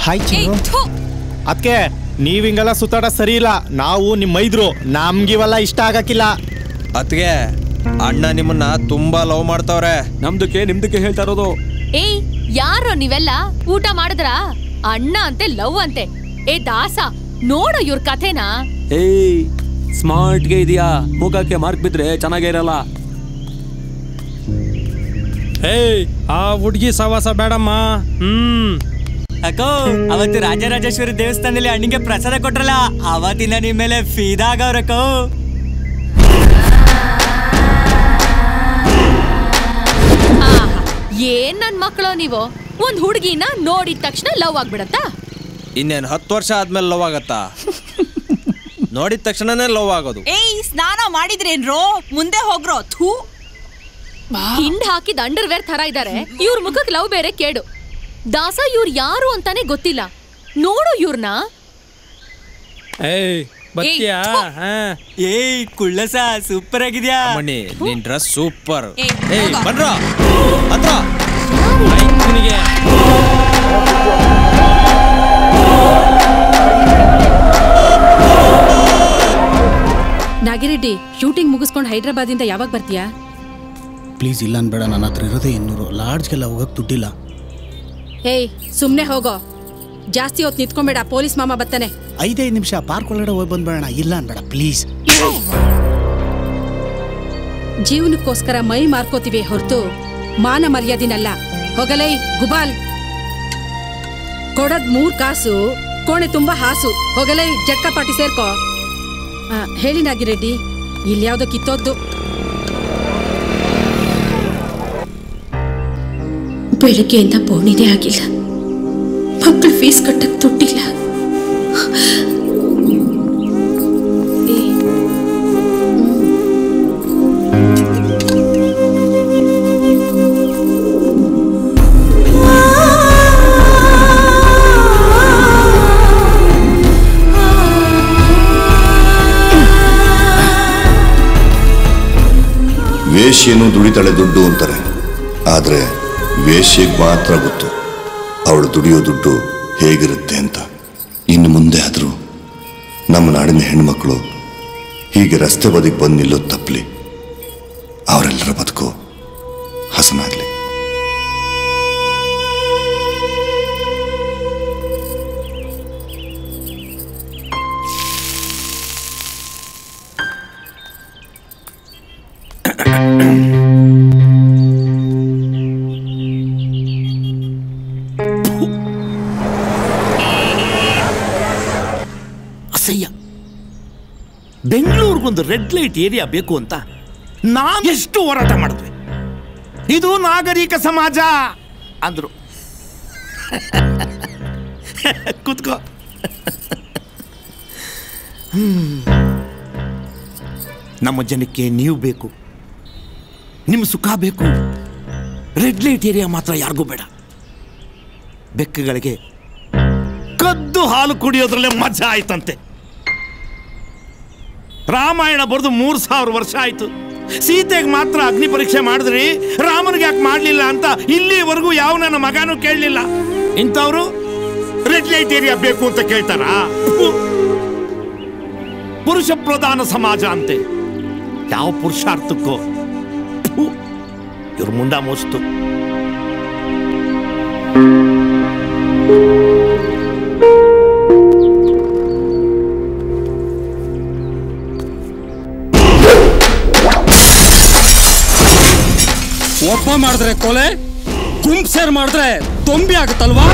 ಹಾಯ್ ಚಿನ್ನು. ಅದಕ್ಕೆ ನೀವ್ ಹಿಂಗೆಲ್ಲ ಸುತ್ತಾಡ ಸರಿ ಇಲ್ಲ. ನಾವು ನಿಮ್ಮ ಮೈದ್ರು, ನಮ್ಗಿವೆಲ್ಲ ಇಷ್ಟ ಆಗಕ್ಕಿಲ್ಲ. ಅತ್ಗೆ ಅಣ್ಣ ನಿಮ್ಮನ್ನ ತುಂಬಾ ಲವ್ ಮಾಡ್ತಾವ್ರೆ. ನಮ್ದಕ್ಕೆ ನಿಮ್ದಕ್ಕೆ ಹೇಳ್ತಾ ಇರೋದು. ಏಯ್ ಯಾರೋ ನೀವೆಲ್ಲ ಊಟ ಮಾಡಿದ್ರ? ಅಣ್ಣ ಅಂತೆ ಲವ್ ಅಂತೆ. ಏ ದಾಸ ನೋಡು ಇವ್ರ ಕಥೆನಾ. ಏಯ್ ಸ್ಮಾರ್ಟ್ಗೆ ಇದೆಯಾ? ಮುಖಕ್ಕೆ ಮಾರ್ಕ್ ಬಿದ್ರೆ ಚೆನ್ನಾಗೇ ಇರಲ್ಲ. ಏಯ್ ಆ ಹುಡ್ಗಿ ಸವಾಸ ಬೇಡಮ್ಮ. ಅಕ್ಕೋ ಅವತ್ತು ರಾಜರಾಜೇಶ್ವರಿ ದೇವಸ್ಥಾನದಲ್ಲಿ ಅಣ್ಣಿಗೆ ಪ್ರಸಾದ ಕೊಟ್ರಲ್ಲ, ಅವತ್ತಿನ ನಿಮ್ ಮೇಲೆ ಫೀದಾ ಆಗವ್ರಕ್ಕೋ. ಏನ್ ನನ್ ಮಕ್ಕಳು ನೀವು? ಒಂದ್ ಹುಡುಗಿನ ನೋಡಿದ ತಕ್ಷಣ ಲವ್ ಆಗ್ಬಿಡತ್ತಾ? ಇನ್ನೇನ್ 10 ವರ್ಷ ಆದ್ಮೇಲೆ ಲವ್ ಆಗತ್ತಾ? ನೋಡಿದ ತಕ್ಷಣನೇ ಲವ್ ಆಗೋದು. ಏಯ್ ಸ್ನಾನ ಮಾಡಿದ್ರೇನ್ರೋ? ಮುಂದೆ ಹೋಗ್ರೋ. ಥೂ, ಹಿಂಡ್ ಹಾಕಿದ ಅಂಡರ್ವೇರ್ ತರ ಇದಾರೆ. ಇವ್ರ ಮುಖಕ್ಕೆ ಲವ್ ಬೇರೆ ಕೇಡು. ದಾಸ ಇವ್ರು ಯಾರು ಅಂತಾನೆ ಗೊತ್ತಿಲ್ಲ. ನೋಡು ಇವ್ರನ್ನ. ಏಯ್ ಬತ್ತೀಯಾ? ಏಯ್ ಕುಳ್ಳಸ ಸೂಪರ್ ಆಗಿದ್ಯಾ. ಮಣ್ಣಿ ನಿನ್ ಡ್ರೆಸ್ ಸೂಪರ್. ಏಯ್ ಬನ್ರೋ ಹತ್ರ. ನಾಗಿರೆಡ್ಡಿ, ಶೂಟಿಂಗ್ ಮುಗಿಸ್ಕೊಂಡು ಹೈದ್ರಾಬಾದಿಂದ ಯಾವಾಗ ಬರ್ತೀಯಾ? ಪ್ಲೀಸ್ ಇಲ್ಲ ಅನ್ಬೇಡ, ನನ್ನ ಹತ್ರ ಇರೋದೇ 200. ಲಾಡ್ಜ್ಗೆಲ್ಲ ಹೋಗಕ್ ದುಡ್ಡಿಲ್ಲ. ಏಯ್ ಸುಮ್ನೆ ಹೋಗೋ. ಜಾಸ್ತಿ ಹೊತ್ತು ನಿಂತ್ಕೊಂಬೇಡ, ಪೊಲೀಸ್ ಮಾಮ ಬರ್ತಾನೆ. 5 ನಿಮಿಷ ಪಾರ್ಕ್ ಒಳಗಡೆ ಹೋಗಿ ಬಂದ್ಬೇಡ. ಇಲ್ಲ ಅನ್ಬೇಡ ಪ್ಲೀಸ್. ಜೀವನಕ್ಕೋಸ್ಕರ ಮೈ ಮಾರ್ಕೋತೀವಿ ಹೊರತು ಮಾನ ಮರ್ಯಾದಿನಲ್ಲ. ಹೋಗಲೈ ಗುಬಾಲ್. ಕೊಡದ್ 3 ಕಾಸು, ಕೋಣೆ ತುಂಬಾ ಹಾಸು. ಹೋಗಲೈ ಜಟ್ಕಾ ಪಾಟಿ ಸೇರ್ಕೋ. ಹೇಳಿ ನಾಗಿರೆಡ್ಡಿ, ಇಲ್ಲಿ ಯಾವ್ದೋ ಕಿತ್ತೋದ್ದು. ಬೆಳಗ್ಗೆಯಿಂದ ಬೋಣಿನೇ ಆಗಿಲ್ಲ. ಮಕ್ಕಳು ಫೀಸ್ ಕಟ್ಟಕ್ ದುಡ್ಡಿಲ್ಲ. ವೇಶ್ಯನು ದುಡಿತಾಳೆ ದುಡ್ಡು ಅಂತಾರೆ, ಆದರೆ ವೇಶ್ಯೆಗೆ ಮಾತ್ರ ಗೊತ್ತು ಅವಳು ದುಡಿಯೋ ದುಡ್ಡು ಹೇಗಿರುತ್ತೆ ಅಂತ. ಇನ್ನು ಮುಂದೆ ಆದರೂ ನಮ್ಮ ನಾಡಿನ ಹೆಣ್ಮಕ್ಳು ಹೀಗೆ ರಸ್ತೆ ಬದಿಗೆ ಬಂದು ನಿಲ್ಲೋದು ತಪ್ಪಲಿ, ಅವರೆಲ್ಲರ ಬದುಕು ಹಸನಾಗ್ಲಿ. ಅಸಹ್ಯ. ಬೆಂಗಳೂರಿಗೊಂದು ರೆಡ್ ಲೈಟ್ ಏರಿಯಾ ಬೇಕು ಅಂತ ನಾವು ಎಷ್ಟು ಹೋರಾಟ ಮಾಡಿದ್ವಿ. ಇದು ನಾಗರಿಕ ಸಮಾಜ ಅಂದ್ರು. ಕೂತ್ಕೋ. ನಮ್ಮ ಜನಕ್ಕೆ ನೀವು ಬೇಕು, ನಿಮ್ಮ ಸುಖ ಬೇಕು. ರೆಡ್ ಲೈಟ್ ಏರಿಯಾ ಮಾತ್ರ ಯಾರಿಗೂ ಬೇಡ. ಬೆಕ್ಕಗಳಿಗೆ ಕದ್ದು ಹಾಲು ಕುಡಿಯೋದ್ರಲ್ಲೇ ಮಜಾ ಆಯ್ತಂತೆ. ರಾಮಾಯಣ ಬರೆದು 3000 ವರ್ಷ ಆಯ್ತು. ಸೀತೆಗೆ ಮಾತ್ರ ಅಗ್ನಿ ಪರೀಕ್ಷೆ ಮಾಡಿದ್ರಿ, ರಾಮನಿಗೆ ಯಾಕೆ ಮಾಡಲಿಲ್ಲ ಅಂತ ಇಲ್ಲಿವರೆಗೂ ಯಾವ ನನ್ನ ಮಗನೂ ಕೇಳಲಿಲ್ಲ. ಇಂಥವ್ರು ರೆಡ್ ಲೈಟ್ ಏರಿಯಾ ಬೇಕು ಅಂತ ಕೇಳ್ತಾರ? ಪುರುಷ ಪ್ರಧಾನ ಸಮಾಜ ಅಂತೆ. ಯಾವ ಪುರುಷಾರ್ಥಕ್ಕೋ ಇವ್ರ ಮುಂಡ ಮೋಸ್ತು. ಒಬ್ಬ ಮಾಡಿದ್ರೆ ಕೊಲೆ, ಗುಂಪು ಸೇರ್ ಮಾಡಿದ್ರೆ ತೊಂಬಿ ಆಗುತ್ತಲ್ವಾ?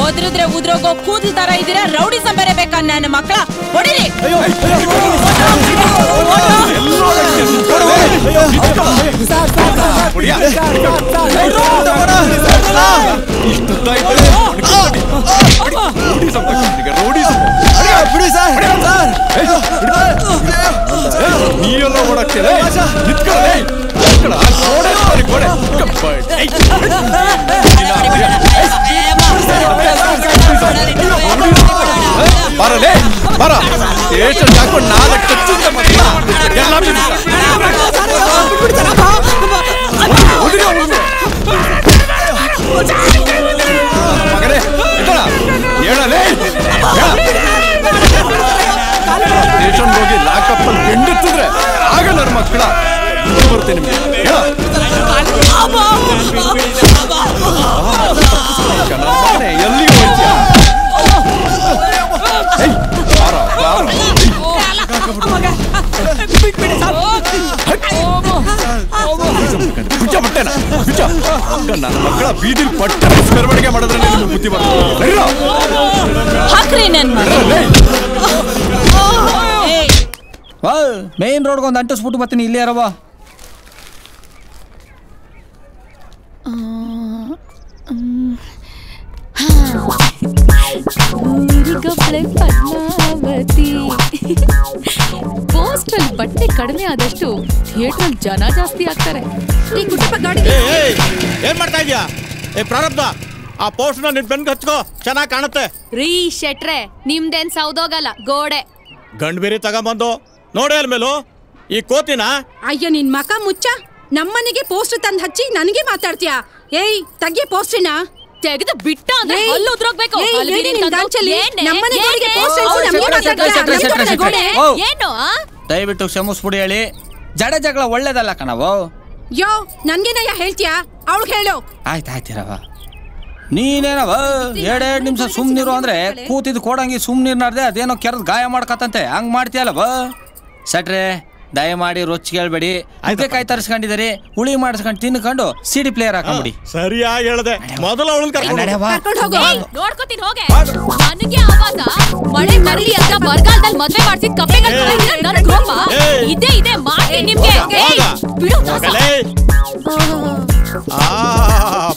ಓದ್ರಿದ್ರೆ ಉದ್ರೋಗೋ ಕೂದಲು ತರ ಇದ್ದೀರಾ, ರೌಡಿ ಸಂಬೇರೆ ಬೇಕಾ ನನ್ನ ಮಕ್ಕಳ? ಹೊಡಿರಿ. ನೀರೆಲ್ಲ ಓಡಾಕ್ತಿದೆ. ಬರಲೇ ಬರ ಸ್ಟೇಷನ್ ಹಾಕೊಂಡು 4 ಕಚ್ಚಿಂದ ಎಲ್ಲ ಮಗನೇ ಹೇಳಲೇ. ಸ್ಟೇಷನ್ ಹೋಗಿ ಲಾಕಪ್ ಅಲ್ಲಿ ಬೆಂಡೆತ್ತಿದ್ರೆ ಆಗ ನನ್ನ ಮಕ್ಕಳ ಬರ್ತೀನಿ ನಿಮ್ಗೆ. ಎಲ್ಲಿ ಹೋಗ್ತೀಯಾ? ನನ್ನ ಮಕ್ಕಳ ಬೀದಿಲ್ ಪಟ್ಟ ಮೆರವಣಿಗೆ ಮಾಡಿದ್ರೆ ಬುದ್ಧಿ ಬರ್ತದೆ. ಮೇನ್ ರೋಡ್ಗೆ ಒಂದು ಅಂಟಿಸ್ಬಿಟ್ಟು ಬರ್ತೀನಿ. ಇಲ್ಲಿ ಯಾರವ? ಪೋಸ್ಟಲ್ ಬಟ್ಟೆ ಕಡಿಮೆ ಆದಷ್ಟು ಥಿಯೇಟರ್ ಜನ ಜಾಸ್ತಿ ಆಗ್ತಾರೆ. ಏನ್ ಮಾಡ್ತಾ ಇದೀಯಾ? ಪ್ರಾರಬ್ಧ, ಆ ಪೋಸ್ಟರ್ನ ನಿನ್ ಬೆನ್ಗೆ ಹಚ್ಕೋ, ಚೆನ್ನಾಗಿ ಕಾಣುತ್ತೆ. ರೀ ಶೆಟ್ರೆ, ನಿಮ್ದೇನ್ ಸೌದೋಗಲ್ಲ, ಗೋಡೆ. ಗಂಡ್ ಬೇರೆ ತಗೊಂಬಂದು ನೋಡೇ ಅಲ್ಮೇಲು ಈ ಕೋತಿನ. ಅಯ್ಯೋ ನಿನ್ ಮಕ ಮುಚ್ಚ. ನಮ್ಮನೆಗೆ ಪೋಸ್ಟರ್ ತಂದು ಹಚ್ಚಿ ನನಗೆ ಮಾತಾಡ್ತೀಯಾ? ಏಯ್ ತೆಗಿ ಪೋಸ್ಟರ್ನ. ತೆಗೆದು ಬಿಟ್ಟ ಅಂದ್ರೆ ಹಲ್ಲು ಉದ್ರೋಗ್ಬೇಕು. ದಯವಿಟ್ಟು ಕ್ಷಮಿಸ್ಬಿಡಿ ಹೇಳಿ. ಜಡ ಜಗಳ ಒಳ್ಳೇದಲ್ಲ ಕಣವು. ಯೋ ನನ್ಗೇನಯ್ಯ ಹೇಳ್ತೀಯಾ? ಅವಳು ಹೇಳು. ಆಯ್ತಾಯ್ತಿರವ. ನೀನೇನವ 2 ನಿಮಿಷ ಸುಮ್ನಿರು ಅಂದ್ರೆ ಕೂತಿದ್ ಕೊಡಂಗಿ ಸುಮ್ನಿರ್ನಾರ್ದೆ ಅದೇನೋ ಕೆರೆದ್ ಗಾಯ ಮಾಡ್ಕತ್ತಂತೆ ಹಂಗ್ ಮಾಡ್ತೀಯಲ್ಲವ. ಸಟ್ರೆ ದಯಮಾಡಿ ರೊಚ್ಚಿ ಹೇಳ್ಬೇಡಿ. ಕಾಯಿ ತರಿಸ್ಕೊಂಡಿದ್ದೀರಿ, ಹುಳಿ ಮಾಡಿಸ್ಕೊಂಡು ತಿನ್ಕೊಂಡು ಸಿಡಿ ಪ್ಲೇಯರ್ ಹಾಕೊಂಬಿಡಿ. ಸರಿಯಾಗಿ ಹೇಳ್ದೆ. ಮೊದಲು ಅವಳನ್ನ ನೋಡ್ಕೊತೀನಿ ಹೋಗೆ. ನನಗೆ ಆವಾಸ ಮಳೆ ಬರಲಿ ಅಂತ ಬರಗಾಲದಲ್ಲಿ ಮದ್ವೆ ಮಾಡ್ಸಿದ್ ಕಪ್ಪೆಗಳು ನನಗೆ ಕೋಪ. ಇದೆ ಮಾಡಿ ನಿಮ್ಗೆ ಬಿಡು ದಾಸ.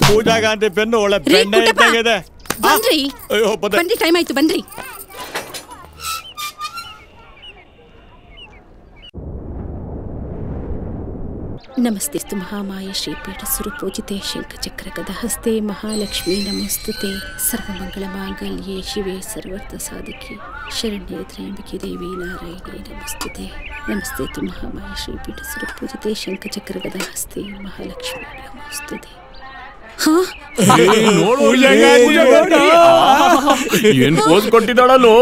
ಪೂಜಾ ಗಾಂಧಿ ಬೆನ್ನು ಒಳ್ಳೆ ಬೆಣ್ಣೆ ಇದ್ದಾಗಿದೆ. ಬನ್ರಿ ಟೈಮ್ ಆಯ್ತು ಬನ್ರಿ. ನಮಸ್ತೆಸ್ತು ಮಹಾಮಾಯ ಶ್ರೀಪೀಠ ಸುರಪೂಜಿತೆ ಶಂಖಚಕ್ರ ಗದಹಸ್ತೆ ಮಹಾಲಕ್ಷ್ಮೀ ನಮಸ್ತುತೆ ಸರ್ವಮಂಗಳ ಮಾಂಗಲ್ಯೆ ಶಿವೆ ಸರ್ವರ್ಥ ಸಾಧಿಕೆ ಶರಣ್ಯೇ ತ್ರ್ಯಂಬಕೆ ದೇವಿ ನಾರಾಯಣೇ ನಮಸ್ತುತೆ. ನಮಸ್ತೆಸ್ತು ಮಹಾಮಾಯ ಶ್ರೀಪೀಠ ಸುರಪೂಜಿತೆ ಶಂಖಚಕ್ರ ಗದಹಸ್ತೆ ಮಹಾಲಕ್ಷ್ಮೀ ನಮಸ್ತುತೆ. ಏನ್ ಪೋಸ್ ಕೊಟ್ಟಿದ್ದಾಳಲ್ಲೋ.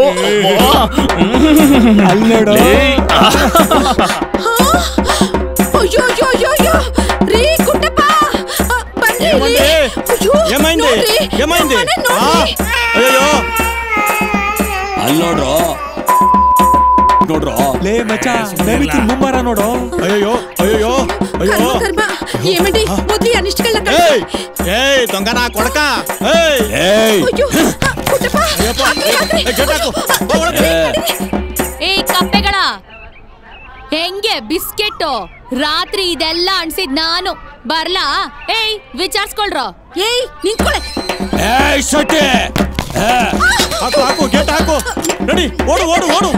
ನೋಡ್ರೋ ಲೇ ಮಚ್ಚ ನವಿತಿ ಮುಂಬಾರ ನೋಡು. ಅಯ್ಯೋ ಅಯ್ಯೋ ಅಯ್ಯೋ ಏಯ್ ದೊಂಗನ ಕೊಡಕ. ಏಯ್ ಕಪ್ಪೆಗಳ ಹೆಂಗೆ ಬಿಸ್ಕೆಟ್ ರಾತ್ರಿ ಇದೆಲ್ಲ ಅನ್ಸಿದ್ ನಾನು ಬರ್ಲಾ? ಏಯ್ ವಿಚಾರಿಸ್ಕೊಳ್ರೋ. ಏಯ್ ನಿಂತ್ಕೊಳ್ಳೆ. ಏಯ್ ಶಟೆ ಹಾಕು ಹಾಕು ಗೇಟ್ ಹಾಕು. ನಡಿ ಓಡು ಓಡು ಓಡು.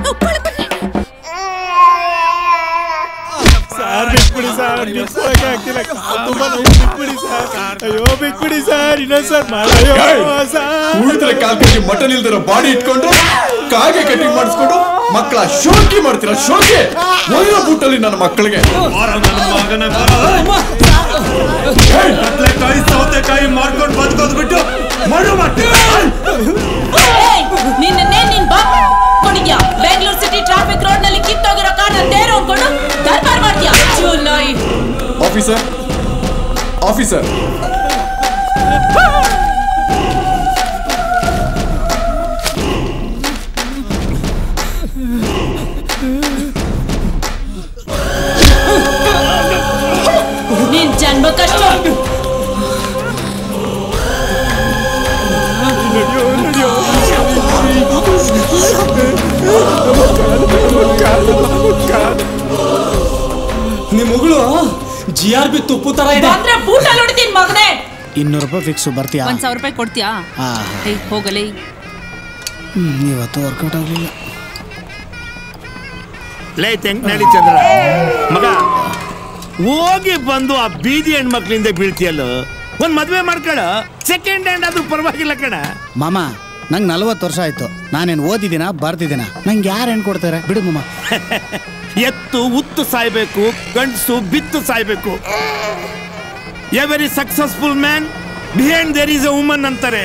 ಸರ್ ಬಿಟ್ಬಿಡಿ ಸರ್, ನಿಂತ್ಕೊಳ್ಳಕ್ಕೆ ಆಗ್ತಿಲ್ಲ. ತುಂಬಾ ಬಿಟ್ಬಿಡಿ ಸರ್. ಅಯ್ಯೋ ಬಿಟ್ಬಿಡಿ ಸರ್, ಇನ್ನೊಂದ್ ಸರ್ ಉಳಿದ್ರೆ ಕಾಲ್ ಕೆಜಿ ಮಟನ್ ಇಲ್ದಿರೋ ಬಾಡಿ ಇಟ್ಕೊಂಡು ಕಾಗೆ ಕಟಿಂಗ್ ಮಾಡಿಸ್ಕೊಂಡು ಮಕ್ಕಳ ಶೋಕಿ ಮಾಡ್ತೀರ. ಶೋಕಿ ಒಯ್ಯೋ ಬುಟ್ಟಲ್ಲಿ ನನ್ನ ಮಕ್ಕಳಿಗೆ ಕಟ್ಲೆಕಾಯಿ ಸೌತೆಕಾಯಿ ಮಾಡ್ಕೊಂಡು ಬದುಕೋದ್ ಬಿಟ್ಟು ಮಡು ನಿನ್ನೆ ನೀನ್ ಬಾಡಿದ್ಯಾ ಬೆಂಗಳೂರು ಸಿಟಿ ಟ್ರಾಫಿಕ್ ರೋಡ್ ನಲ್ಲಿ ಕಿತ್ತೋಗಿರೋ ಕಾರಣ ತೇರು ಹೋಗ್ಕೊಂಡು ದರ್ಬಾರ್ ಮಾಡ್ತೀಯಾ? ಆಫೀಸರ್ ಆಫೀಸರ್ ನಿನ್ ಜನ್ಮ ಕಷ್ಟ. ನಿಮ್ ಮಗಳು GRB ತುಪ್ಪು ತರ ಇದೆ. ಅಂದ್ರೆ ಬೂಟ ನೋಡ್ತೀನಿ ಮಗನೇ. 200 ರೂಪಾಯಿ ಫಿಕ್ಸ್ ಬರ್ತೀಯಾ? 1000 ರೂಪಾಯಿ ಕೊಡ್ತೀಯಾ? ಹೋಗಲೇ. ಇವತ್ತು ವರ್ಕೌಟ್ ಆಗಲಿಲ್ಲ. ಲೇ ತೆಂಕ್ ನಡಿ ಚಂದ್ರ ಮಗ, ಹೋಗಿ ಬಂದು ಆ ಬೀದಿ ಹೆಣ್ಮಕ್ಳಿಂದ ಬೀಳ್ತಿಯಲ್ಲ. ಒಂದ್ ಮದ್ವೆ ಮಾಡ್ಕೊಳ, ಸೆಕೆಂಡ್ ಹ್ಯಾಂಡ್ ಆದ್ರೂ ಪರವಾಗಿಲ್ಲ ಕಣ. ಮಾಮ ನಂಗೆ 40 ವರ್ಷ ಆಯ್ತು. ನಾನೇನು ಓದಿದ್ದೀನ ಬರ್ತಿದ್ದೀನ? ನಂಗೆ ಯಾರು ಹೆಣ್ಣು ಕೊಡ್ತಾರೆ ಬಿಡು ಮಾಮ. ಎತ್ತು ಉತ್ತು ಸಾಯ್ಬೇಕು, ಗಂಡಸು ಬಿತ್ತು ಸಾಯ್ಬೇಕು. Every successful man behind there is a woman ಅಂತಾರೆ.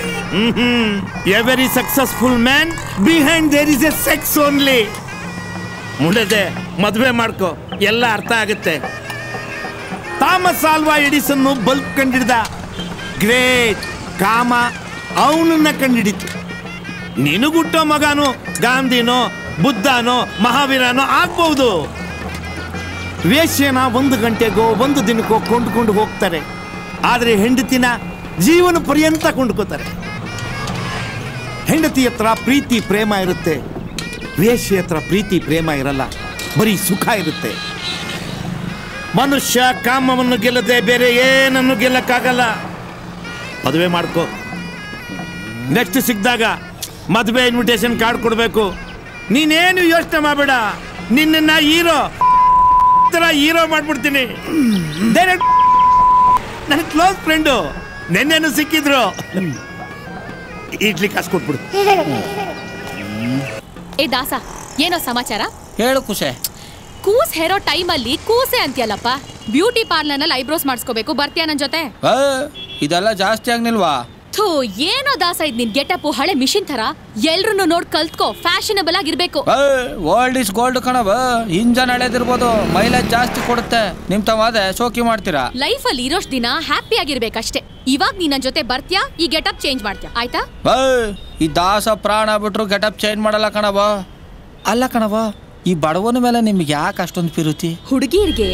Every successful man behind there is a sex only. ಮುಂದೆ ಮದುವೆ ಮಾಡ್ಕೋ, ಎಲ್ಲ ಅರ್ಥ ಆಗುತ್ತೆ. ಥಾಮಸ್ ಆಲ್ವಾ ಎಡಿಸನ್ ಬಲ್ಬ್ ಕಂಡಿಡ್ದ. ಗ್ರೇಟ್ ಕಾಮ ಅವನನ್ನ ಕಂಡಿಡಿತು. ನಿನಗುಟ್ಟೋ ಮಗನು ಗಾಂಧಿನೋ ಬುದ್ಧನೋ ಮಹಾವೀರನೋ ಆಗ್ಬಹುದು. ವೇಶ್ಯನ 1 ಗಂಟೆಗೋ 1 ದಿನಕ್ಕೋ ಕೊಂಡ್ಕೊಂಡು ಹೋಗ್ತಾರೆ. ಆದರೆ ಹೆಂಡತಿನ ಜೀವನ ಪರ್ಯಂತ ಕೊಂಡ್ಕೋತಾರೆ. ಹೆಂಡತಿ ಹತ್ರ ಪ್ರೀತಿ ಪ್ರೇಮ ಇರುತ್ತೆ, ವೇಶ್ಯ ಹತ್ರ ಪ್ರೀತಿ ಪ್ರೇಮ ಇರಲ್ಲ, ಬರೀ ಸುಖ ಇರುತ್ತೆ. ಮನುಷ್ಯ ಕಾಮವನ್ನು ಗೆಲ್ಲದೆ ಬೇರೆ ಏನನ್ನು ಗೆಲ್ಲಕ್ಕಾಗಲ್ಲ. ಮದುವೆ ಮಾಡ್ಕೋ. ನೆಕ್ಸ್ಟ್ ಸಿಕ್ಕಿದಾಗ ಮದುವೆ ಇನ್ವಿಟೇಷನ್ ಕಾರ್ಡ್ ಕೊಡಬೇಕು. ನೀನೇನು ಯೋಚನೆ ಮಾಡಬೇಡ, ನಿನ್ನ ಹೀರೋ ಮಾಡ್ಬಿಡ್ತೀನಿ. ನನ್ನ ಕ್ಲೋಸ್ ಫ್ರೆಂಡು ನೆನ್ನೆನು ಸಿಕ್ಕಿದ್ರು. ಇಡ್ಲಿ ಕಾಸು ಕೊಟ್ಬಿಡು. ಏ ದಾಸ, ಏನೋ ಸಮಾಚಾರ ಹೇಳು ಖುಷೆ. ಕೂಸ್ ಹೇರೋ ಟೈಮಲ್ಲಿ ಕೂಸೆ ಅಂತೀಯಲ್ಲಪ್ಪ. ಬ್ಯೂಟಿ ಪಾರ್ಲರ್ನಲ್ಲಿ ಐಬ್ರೋಸ್ ಮಾಡಿಸ್ಕೋಬೇಕು, ಬರ್ತೀಯ ನನ್ನ ಜೊತೆ? ಇದೆಲ್ಲ ಜಾಸ್ತಿ ಆಗ್ನಿಲ್ವಾ? ಥೂ, ಏನೋ ದಾಸ ಇದ್ ನಿನ್ ಗೆಟಪ್ ಹಳೆ ಮಿಷಿನ್ ತರ. ಎಲ್ರು ನೋಡ್ ಕಲ್ತ್ಕೋ, ಫ್ಯಾಷನಬಲ್ ಆಗಿರ್ಬೇಕು. ಓಲ್ಡ್ ಇಸ್ ಗೋಲ್ಡ್ ಕಣವ. ಇಂಜನ್ ಹಳೇದಿರ್ಬೋದು, ಮೈಲೇಜ್ ಜಾಸ್ತಿ ಕೊಡುತ್ತೆ. ನಿಮ್ ತವಾದೆ ಶೋಕಿ ಮಾಡ್ತೀರಾ? ಲೈಫ್ ಅಲ್ಲಿ ಇರೋಷ್ಟು ದಿನ ಹ್ಯಾಪಿ ಆಗಿರ್ಬೇಕಷ್ಟೇ. ಇವಾಗ ನೀನ್ ನನ್ ಜೊತೆ ಬರ್ತೀಯಾ, ಈ ಗೆಟಪ್ ಚೇಂಜ್ ಮಾಡ್ತೀಯಾ, ಆಯ್ತಾ? ಈ ದಾಸ ಪ್ರಾಣ ಬಿಟ್ರು ಗೆಟಪ್ ಚೇಂಜ್ ಮಾಡಲ್ಲ ಕಣವ. ಅಲ್ಲ ಕಣವ, ಈ ಬಡವನ ಮೇಲೆ ನಿಮ್ಗೆ ಯಾಕೆ ಅಷ್ಟೊಂದು ಪಿರುತಿ? ಹುಡುಗಿರ್ಗೆ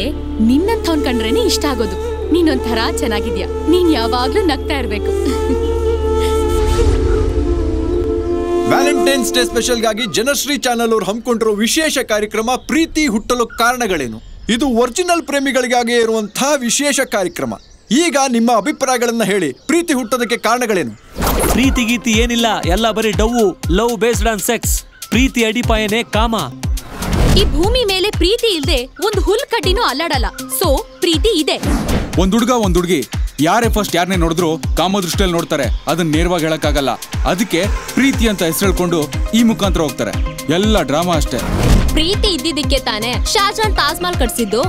ನಿನ್ನಂಥವ್ನ್ ಕಂಡ್ರೇನೆ ಇಷ್ಟ ಆಗೋದು. ನೀನೊಂಥರ ಚೆನ್ನಾಗಿದ್ಯಾ, ನೀನ್ ಯಾವಾಗ್ಲೂ ನಗ್ತಾ ಇರ್ಬೇಕು. ವ್ಯಾಲೆಂಟೈನ್ಸ್ ಡೇ ಸ್ಪೆಷಲ್ ಗಾಗಿ ಜನಶ್ರೀ ಚಾನಲ್ ಅವರು ಹಮ್ಮಿಕೊಂಡಿರೋ ವಿಶೇಷ ಕಾರ್ಯಕ್ರಮ ಪ್ರೀತಿ ಹುಟ್ಟಲು ಕಾರಣಗಳೇನು. ಇದು ಒರಿಜಿನಲ್ ಪ್ರೇಮಿಗಳಿಗಾಗಿ ಇರುವಂತಹ ವಿಶೇಷ ಕಾರ್ಯಕ್ರಮ. ಈಗ ನಿಮ್ಮ ಅಭಿಪ್ರಾಯಗಳನ್ನ ಹೇಳಿ. ಪ್ರೀತಿ ಹುಟ್ಟೋದಕ್ಕೆ ಕಾರಣಗಳೇನು? ಪ್ರೀತಿ ಗೀತಿ ಏನಿಲ್ಲ, ಎಲ್ಲ ಬರೀ ಡವ್ವು. Love based on sex. ಪ್ರೀತಿ ಅಡಿಪಾಯನೇ ಕಾಮ. ಈ ಭೂಮಿ ಮೇಲೆ ಪ್ರೀತಿ ಇಲ್ದೆ ಒಂದು ಹುಲ್ ಕಡ್ಡಿನೂ ಅಲ್ಲಾಡಲ್ಲ. ಸೊ ಪ್ರೀತಿ ಇದೆ. ಒಂದ್ ಹುಡುಗ ಒಂದ್ ಹುಡುಗಿ ಯಾರೇ ಫಸ್ಟ್ ಯಾರನ್ನೇ ನೋಡಿದ್ರು ಕಾಮ ದೃಷ್ಟಿಯಲ್ಲಿ ನೋಡ್ತಾರೆ. ಅದನ್ನ ನೇರವಾಗಿ ಹೇಳಕ್ಕಾಗಲ್ಲ. ಅದಕ್ಕೆ ಪ್ರೀತಿ ಅಂತ ಹೆಸರು ಹೇಳ್ಕೊಂಡು ಈ ಮುಖಾಂತರ ಹೋಗ್ತಾರೆ. ಎಲ್ಲ ಡ್ರಾಮಾ ಅಷ್ಟೇ. ಪ್ರೀತಿ ಇದ್ದಿದ್ದಕ್ಕೆ ತಾನೇ ಶಾಜಾನ್ ತಾಜ್ ಮಹಲ್ ಕಟ್ಸಿದ್ದು.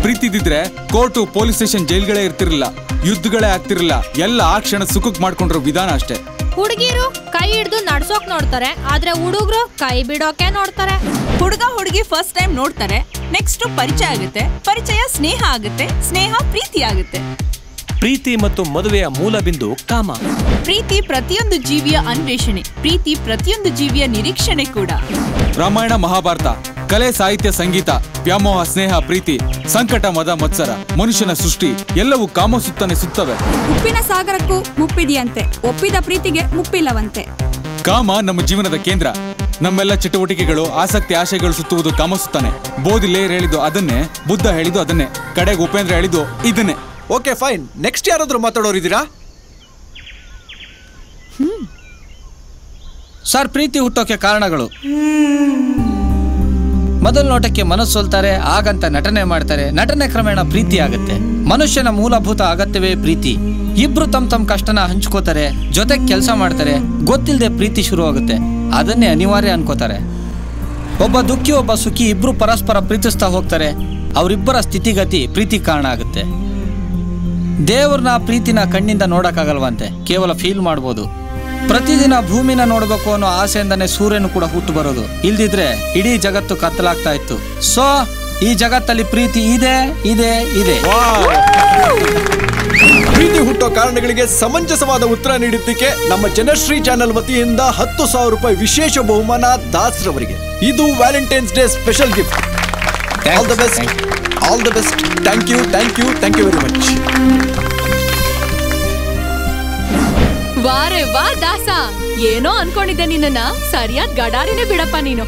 ಪ್ರೀತಿ ಇದ್ದಿದ್ರೆ ಕೋರ್ಟು, ಪೊಲೀಸ್ ಸ್ಟೇಷನ್, ಜೈಲ್ಗಳೇ ಇರ್ತಿರ್ಲಿಲ್ಲ, ಯುದ್ಧಗಳೇ ಆಗ್ತಿರ್ಲಿಲ್ಲ. ಎಲ್ಲ ಆ ಕ್ಷಣ ಸುಖಕ್ಕೆ ಮಾಡ್ಕೊಂಡಿರೋ ವಿಧಾನ ಅಷ್ಟೇ. ಹುಡುಗಿರು ಕೈ ಹಿಡಿದು ನಡ್ಸೋಕ್ ನೋಡ್ತಾರೆ, ಆದ್ರೆ ಹುಡುಗರು ಕೈ ಬಿಡೋಕೆ ನೋಡ್ತಾರೆ. ಹುಡುಗ ಹುಡುಗಿ ಫಸ್ಟ್ ಟೈಮ್ ನೋಡ್ತಾರೆ, ನೆಕ್ಸ್ಟ್ ಪರಿಚಯ ಆಗುತ್ತೆ, ಪರಿಚಯ ಸ್ನೇಹ ಆಗುತ್ತೆ, ಸ್ನೇಹ ಪ್ರೀತಿ ಆಗುತ್ತೆ. ಪ್ರೀತಿ ಮತ್ತು ಮದುವೆಯ ಮೂಲ ಬಿಂದು ಕಾಮ. ಪ್ರೀತಿ ಪ್ರತಿಯೊಂದು ಜೀವಿಯ ಅನ್ವೇಷಣೆ, ಪ್ರೀತಿ ಪ್ರತಿಯೊಂದು ಜೀವಿಯ ನಿರೀಕ್ಷಣೆ ಕೂಡ. ರಾಮಾಯಣ, ಮಹಾಭಾರತ, ಕಲೆ, ಸಾಹಿತ್ಯ, ಸಂಗೀತ, ವ್ಯಾಮೋಹ, ಸ್ನೇಹ, ಪ್ರೀತಿ, ಸಂಕಟ, ಮದ, ಮತ್ಸರ, ಮನುಷ್ಯನ ಸೃಷ್ಟಿ ಎಲ್ಲವೂ ಕಾಮ ಸುತ್ತನೆ ಸುತ್ತವೆ. ಉಪ್ಪಿನ ಸಾಗರಕ್ಕೂ ಮುಪ್ಪಿದೆಯಂತೆ, ಒಪ್ಪಿದ ಪ್ರೀತಿಗೆ ಮುಪ್ಪಿಲ್ಲವಂತೆ. ಕಾಮ ನಮ್ಮ ಜೀವನದ ಕೇಂದ್ರ. ನಮ್ಮೆಲ್ಲ ಚಟುವಟಿಕೆಗಳು, ಆಸಕ್ತಿ, ಆಶಯಗಳು ಸುತ್ತುವುದು ಕಾಮ ಸುತ್ತಾನೆ. ಬೋಧಿಲೇರ್ ಹೇಳಿದ್ದು ಅದನ್ನೇ, ಬುದ್ಧ ಹೇಳಿದ್ದು ಅದನ್ನೇ, ಕಡೆಗೆ ಉಪೇಂದ್ರ ಹೇಳಿದ್ದು ಇದನ್ನೇ. Okay fine. ನೆಕ್ಸ್ಟ್ ಯಾರಾದ್ರೂ ಮಾತಾಡೋರಿದ್ದೀರಾ? ಸರ್, ಪ್ರೀತಿ ಹುಟ್ಟೋಕೆ ಕಾರಣಗಳು. ಮೊದಲ ನೋಟಕ್ಕೆ ಮನಸ್ಸು ಸೋಲ್ತಾರೆ, ಆಗಂತ ನಟನೆ ಮಾಡ್ತಾರೆ. ನಟನೆ ಕ್ರಮೇಣ ಪ್ರೀತಿ ಆಗುತ್ತೆ. ಮನುಷ್ಯನ ಮೂಲಭೂತ ಅಗತ್ಯವೇ ಪ್ರೀತಿ. ಇಬ್ರು ತಮ್ಮ ಕಷ್ಟನ ಹಂಚ್ಕೋತಾರೆ, ಜೊತೆಗೆ ಕೆಲಸ ಮಾಡ್ತಾರೆ. ಗೊತ್ತಿಲ್ಲದೆ ಪ್ರೀತಿ ಶುರು ಆಗುತ್ತೆ. ಅದನ್ನೇ ಅನಿವಾರ್ಯ ಅನ್ಕೋತಾರೆ. ಒಬ್ಬ ದುಃಖಿ, ಒಬ್ಬ ಸುಖಿ, ಇಬ್ರು ಪರಸ್ಪರ ಪ್ರೀತಿಸ್ತಾ ಹೋಗ್ತಾರೆ. ಅವರಿಬ್ಬರ ಸ್ಥಿತಿಗತಿ ಪ್ರೀತಿ ಕಾರಣ ಆಗುತ್ತೆ. ದೇವ್ರನ್ನ ಪ್ರೀತಿನ ಕಣ್ಣಿಂದ ನೋಡಕ್ಕಾಗಲ್ವಂತೆ, ಕೇವಲ ಫೀಲ್ ಮಾಡ್ಬೋದು. ಪ್ರತಿದಿನ ಭೂಮಿನ ನೋಡ್ಬೇಕು ಅನ್ನೋ ಆಸೆಯಿಂದನೇ ಸೂರ್ಯನು ಕೂಡ ಹುಟ್ಟು ಬರೋದು. ಇಲ್ದಿದ್ರೆ ಇಡೀ ಜಗತ್ತು ಕತ್ತಲಾಗ್ತಾ ಇತ್ತು. ಸೊ ಈ ಜಗತ್ತಲ್ಲಿ ಪ್ರೀತಿ ಇದೆ ಇದೆ ಇದೆ. ಪ್ರೀತಿ ಹುಟ್ಟೋ ಕಾರಣಗಳಿಗೆ ಸಮಂಜಸವಾದ ಉತ್ತರ ನೀಡಿದ್ದಕ್ಕೆ ನಮ್ಮ ಜನಶ್ರೀ ಚಾನೆಲ್ ವತಿಯಿಂದ 10,000 ರೂಪಾಯಿ ವಿಶೇಷ ಬಹುಮಾನ ದಾಸ್ರವರಿಗೆ. ಇದು Valentine's day special gift. All the best, all the best. Thank you, thank you, thank you very much. ವಾರೆ ವಾ ದಾಸ, ಏನೋ ಅನ್ಕೊಂಡಿದ್ದೆ ನಿನ್ನ. ಸರಿಯಾದ ಗಡಾರಿನೇ ಬಿಡಪ್ಪ ನೀನು.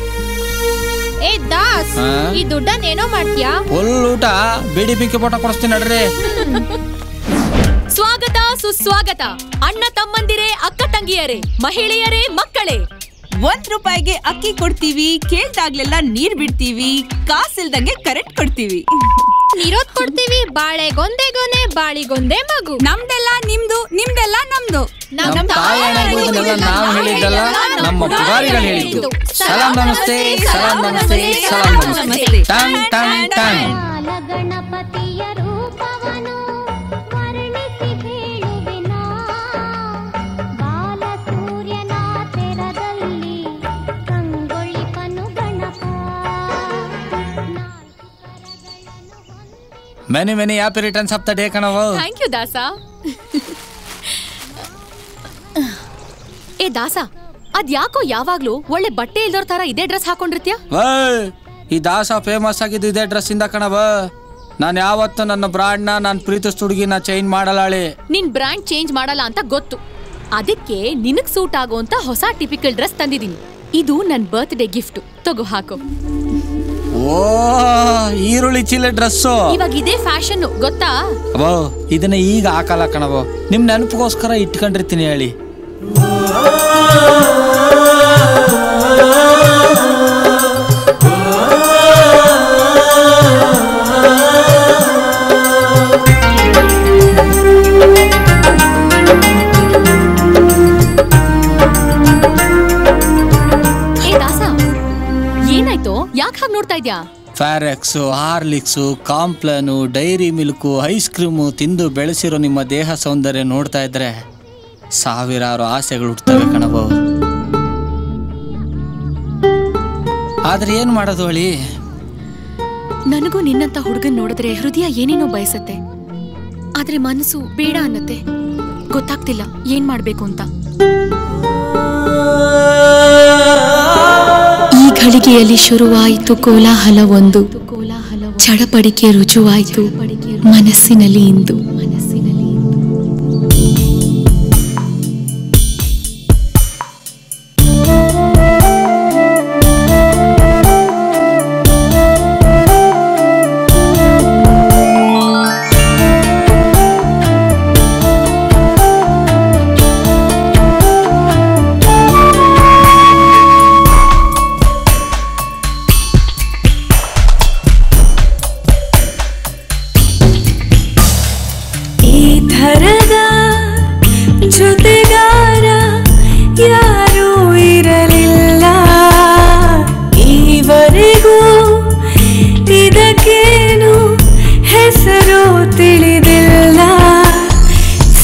ಏ ದಾಸ್, ಈ ದುಡ್ಡನ್ನ ಏನೋ ಮಾಡ್ತೀಯಾ? ಫುಲ್ ಊಟ, ಬೇಡಿ ಬಿಂಕಿ ಪೋಟ ಕೊಡಿಸ್ತೀನಿ ನಡ್ರಿ. ಸ್ವಾಗತ ಸುಸ್ವಾಗತ ಅಣ್ಣ ತಮ್ಮಂದಿರೇ, ಅಕ್ಕ ತಂಗಿಯರೇ, ಮಹಿಳೆಯರೇ, ಮಕ್ಕಳೇ. ₹1 ಅಕ್ಕಿ ಕೊಡ್ತೀವಿ, ಕೇಳ್ದಾಗ್ಲೆಲ್ಲ ನೀರ್ ಬಿಡ್ತೀವಿ, ಕಾಸಿಲ್ದಂಗೆ ಕರೆಂಟ್ ಕೊಡ್ತೀವಿ, ನೀರೋದ್ ಕೊಡ್ತೀವಿ, ಬಾಳೆಗೊಂದೆಗೊನೆ, ಬಾಳಿಗೊಂದೆ ಮಗು. ನಮ್ದೆಲ್ಲ ನಿಮ್ದು, ನಿಮ್ದೆಲ್ಲ ನಮ್ದು. ನಮ್ಮ ನಾವು ಹೇಳಿದ್ದಲ್ಲ, ನಮ್ಮ ಪುಗಾರಿಗಳು ಹೇಳಿದ್ದು. ಸಲಾಂ ನಮಸ್ತೆ, ಸಲಾಂ ನಮಸ್ತೆ, ಸಲಾಂ ನಮಸ್ತೆ. ಟಂಗ್ ಟಂಗ್ ಟಂಗ್. ಗಣಪತಿಯ ರೂಪವನು ವರ್ಣಿಸಿ ಹೇಳುವೆನ, ಬಾಲ ಸೂರ್ಯನ ತೆರದಲ್ಲಿ ಕಂಗೊಳಿಪನು Ganapa. Many many happy returns of the day ಕಣವ. Thank you Dasa. ಏ ದಾಸ, ಅದ್ಯಾಕೋ ಯಾವಾಗ್ಲೂ ಒಳ್ಳೆ ಬಟ್ಟೆ ಇಲ್ದೋರ್ ತರ ಇದೇ ಡ್ರೆಸ್ ಹಾಕೊಂಡಿರ್ತೀಯ? ಈ ದಾಸ ಫೇಮಸ್ ಆಗಿದ್ದು ಇದೇ ಡ್ರೆಸ್ ಇಂದ ಕಣವ. ನಾನು ಯಾವತ್ತು ನನ್ನ ಬ್ರಾಂಡ್ ನಾನು ಪ್ರೀತಿಸ್ ಹುಡುಗಿನ ಚೇಂಜ್ ಮಾಡಲಾಳೆ. ನಿನ್ ಬ್ರ್ಯಾಂಡ್ ಚೇಂಜ್ ಮಾಡಲ್ಲ ಅಂತ ಗೊತ್ತು. ಅದಕ್ಕೆ ನಿನಗ್ ಸೂಟ್ ಆಗೋಂತ ಹೊಸ ಟಿಪಿಕಲ್ ಡ್ರೆಸ್ ತಂದಿದ್ದೀನಿ. ಇದು ನನ್ ಬರ್ತ್ಡೇ ಗಿಫ್ಟ್. ತಗೋ ಹಾಕೋ. ಓ, ಈರುಳ್ಳಿ ಚೀಲ ಡ್ರೆಸ್ಸು. ಇವಾಗ ಇದೇ ಫ್ಯಾಷನ್ ಗೊತ್ತಾ? ಇದನ್ನ ಈಗ ಹಾಕಲ್ಲ ಕಣವ, ನಿಮ್ ನೆನಪಿಗೋಸ್ಕರ ಇಟ್ಕೊಂಡಿರ್ತೀನಿ ಹೇಳಿ. ಏನಾಯ್ತು? ಯಾಕೆ ಹಾಗೆ ನೋಡ್ತಾ ಇದ್ಯಾ? Farex, Horlicks, Complan, Dairy Milk, ice cream ತಿಂದು ಬೆಳೆಸಿರೋ ನಿಮ್ಮ ದೇಹ ಸೌಂದರ್ಯ ನೋಡ್ತಾ ಇದ್ರೆ ಸಾವಿರಾರು ಆಸೆಗಳು ಹುಟ್ಟುತ್ತವೆ ಕಣವು. ಆದ್ರೆ ಏನ್ ಮಾಡೋದು ಅಳಿ? ನನಗೂ ನಿನ್ನಂತ ಹುಡುಗನ್ ನೋಡಿದ್ರೆ ಹೃದಯ ಏನೇನೋ ಬಯಸತ್ತೆ, ಆದ್ರೆ ಮನಸ್ಸು ಬೇಡ ಅನ್ನತ್ತೆ. ಗೊತ್ತಾಗ್ತಿಲ್ಲ ಏನ್ ಮಾಡ್ಬೇಕು ಅಂತ. ಈ ಘಳಿಗೆಯಲ್ಲಿ ಶುರುವಾಯಿತು ಕೋಲಾಹಲ ಒಂದು, ಚಡಪಡಿಕೆ ರುಜುವಾಯಿತು ಮನಸ್ಸಿನಲ್ಲಿ ಇಂದು. ಜೊತೆಗಾರ ಯಾರೂ ಇರಲಿಲ್ಲ ಈವರೆಗೂ, ಇದಕ್ಕೇನು ಹೆಸರು ತಿಳಿದಿಲ್ಲ.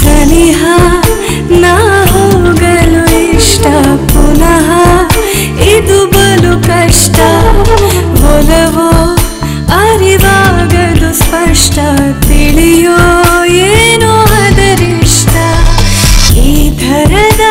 ಸನಿಹ ನಾ ಹೋಗಲು ಇಷ್ಟ, ಪುನಃ ಇದು ಬಲು ಕಷ್ಟ. ಒಲವೋ ಅರಿವಾಗದು ಸ್ಪಷ್ಟ, ತಿಳಿಯೋ ಏನೋ ಅದರಿಷ್ಟ. ಈ ಥರದ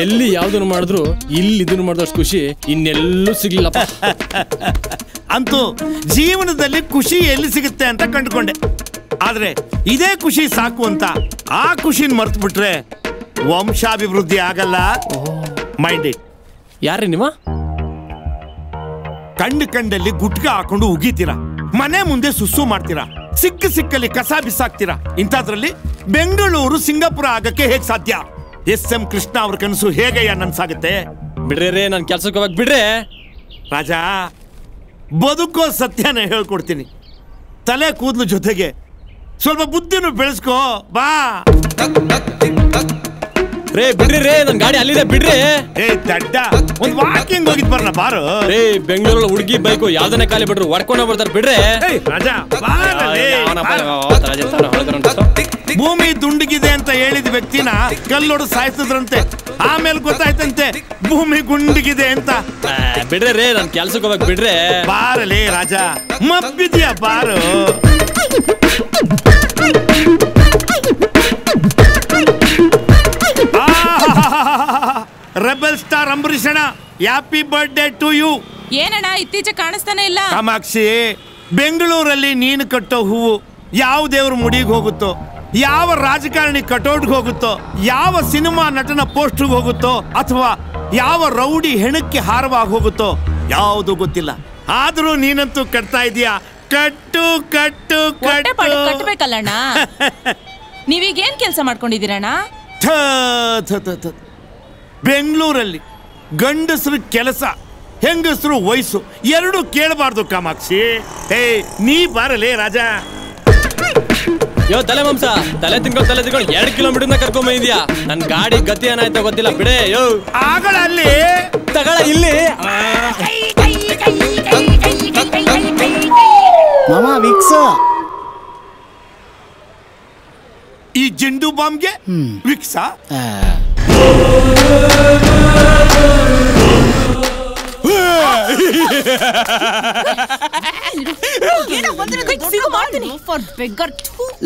ಎಲ್ಲಿ ಯಾವ್ದನ್ನು ಮಾಡಿದ್ರು ಇಲ್ಲಿ ಇದನ್ನು ಮಾಡಿದಷ್ಟು ಖುಷಿ ಇನ್ನೆಲ್ಲೂ ಸಿಗ್ಲಿಲ್ಲಪ್ಪ. ಅಂತೂ ಜೀವನದಲ್ಲಿ ಖುಷಿ ಎಲ್ಲಿ ಸಿಗುತ್ತೆ ಅಂತ ಕಂಡುಕೊಂಡೆ. ಆದ್ರೆ ಇದೇ ಖುಷಿ ಸಾಕು ಅಂತ ಆ ಖುಷಿನ ಮರ್ತು ಬಿಟ್ರೆ ವಂಶಾಭಿವೃದ್ಧಿ ಆಗಲ್ಲ. Mind it. ಯಾರೇ ನಿಮ್ಮ ಕಂಡಲ್ಲಿ ಗುಟ್ಕ ಹಾಕೊಂಡು ಉಗಿತೀರಾ, ಮನೆ ಮುಂದೆ ಸುಸ್ಸು ಮಾಡ್ತೀರಾ, ಸಿಕ್ಕಲ್ಲಿ ಕಸ ಬಿಸಾಕ್ತೀರಾ. ಇಂಥದ್ರಲ್ಲಿ ಬೆಂಗಳೂರು ಸಿಂಗಾಪುರ ಆಗಕ್ಕೆ ಹೇಗ್ ಸಾಧ್ಯ? SM ಕೃಷ್ಣ ಅವ್ರ ಕನಸು ಹೇಗಯ್ಯ ನನ್ಸಾಗುತ್ತೆ? ಬಿಡ್ರೇ, ನನ್ ಕೆಲ್ಸಕ್ಕೆ ಹೋಗಕ್ ಬಿಡ್ರೆ. ರಾಜಾ, ಬದುಕೋ ಸತ್ಯನ ಹೇಳ್ಕೊಡ್ತೀನಿ. ತಲೆ ಕೂದಲು ಜೊತೆಗೆ ಸ್ವಲ್ಪ ಬುದ್ಧಿನೂ ಬೆಳೆಸ್ಕೋ ಬಾ. ರೇ ಬಿಡ್ರಿ ರೇ, ನನ್ ಗಾಡಿ ಅಲ್ಲಿದೆ ಬಿಡ್ರಿ. ಏ ದಡ್ಡ, ಒಂದ್ ವಾಕಿಂಗ್ ಹೋಗಿದ್ ಬರಲ್ಲ ಬಾರು. ರೇ ಬೆಂಗಳೂರಲ್ಲಿ ಹುಡುಗಿ ಬೈಕು ಯಾವ್ದನ್ನೇ ಖಾಲಿ ಬಿಡ್ರು ಹೊಡ್ಕೊಂಡ ಬರ್ತಾರೆ ಬಿಡ್ರೆ. ರಾಜಾ, ಭೂಮಿ ದುಂಡಗಿದೆ ಅಂತ ಹೇಳಿದ ವ್ಯಕ್ತಿನ ಕಲ್ಲೊಡು ಸಾಯಿಸಿದ್ರಂತೆ. ಆಮೇಲೆ ಗೊತ್ತಾಯ್ತಂತೆ ಭೂಮಿ ಗುಂಡಿಗಿದೆ ಅಂತ. ಬಿಡ್ರೆ ರೇ, ನನ್ ಕೆಲ್ಸಕ್ಕೆ ಹೋಗಕ್ ಬಿಡ್ರೆ. ಬಾರಲೇ ರಾಜಾ, ಮಬ್ಬಿದ್ಯಾ ಬಾರು. ರೆಬೆಲ್ ಸ್ಟಾರ್ ಅಂಬರೀಷಣ, ಹ್ಯಾಪಿ ಬರ್ತ್ಡೇ ಟು ಯು. ಏನಣ್ಣ ಇತ್ತೀಚೆಗೆ ಕಾಣಿಸ್ತಾನೆ ಇಲ್ಲ? ಕಾಮಾಕ್ಷಿ, ಬೆಂಗಳೂರಲ್ಲಿ ನೀನು ಕಟ್ಟೋ ಹೂವು ಯಾವ ದೇವ್ರ ಮುಡಿಗೆ ಹೋಗುತ್ತೋ, ಯಾವ ರಾಜಕಾರಣಿ ಕಟೌಟ್ಗೆ ಹೋಗುತ್ತೋ, ಯಾವ ಸಿನಿಮಾ ನಟನ ಪೋಸ್ಟ್ಗೆ ಹೋಗುತ್ತೋ, ಅಥವಾ ಯಾವ ರೌಡಿ ಹೆಣಕ್ಕೆ ಹಾರವಾಗಿ ಹೋಗುತ್ತೋ ಯಾವುದು ಗೊತ್ತಿಲ್ಲ. ಆದ್ರೂ ನೀನಂತೂ ಕಟ್ತಾ ಇದೀಯಾ. ಕಟ್ಟು ಕಟ್ಟು ಕಟ್ಟಬೇಕಲ್ಲಣ್ಣ. ನೀವೀಗೇನ್ ಕೆಲಸ ಮಾಡ್ಕೊಂಡಿದ್ದೀರಣ್ಣ? ಬೆಂಗಳೂರಲ್ಲಿ ಗಂಡಸರು ಕೆಲಸ, ಹೆಂಗಸರು ವಯಸ್ಸು ಎರಡು ಕೇಳಬಾರ್ದು ಕಾಮಾಕ್ಷಿ. ಹೇ, ನೀ ಬಾರಲೇ ರಾಜಾ. ಯೋ ತಲೆ ಮಾಂಸ, ತಲೆ ತಿನ್ಕೊಂಡು 2 ಕಿಲೋಮೀಟರ್ ಕರ್ಕೊಂಡ್ ಬಂದಿದ್ಯಾ. ನನ್ ಗಾಡಿ ಗತಿ ಏನಾಯ್ತೋ ಗೊತ್ತಿಲ್ಲ ಬಿಡೆ. ಯೋ ಆಗಳ ಅಲ್ಲಿ ತಗಳ ಇಲ್ಲಿ ಮಾಮ ವಿಕ್ಸ್. ಈ ಜೆಂಡು ಬಾಂಬ್ಗೆ ವಿಕ್ಸಾ?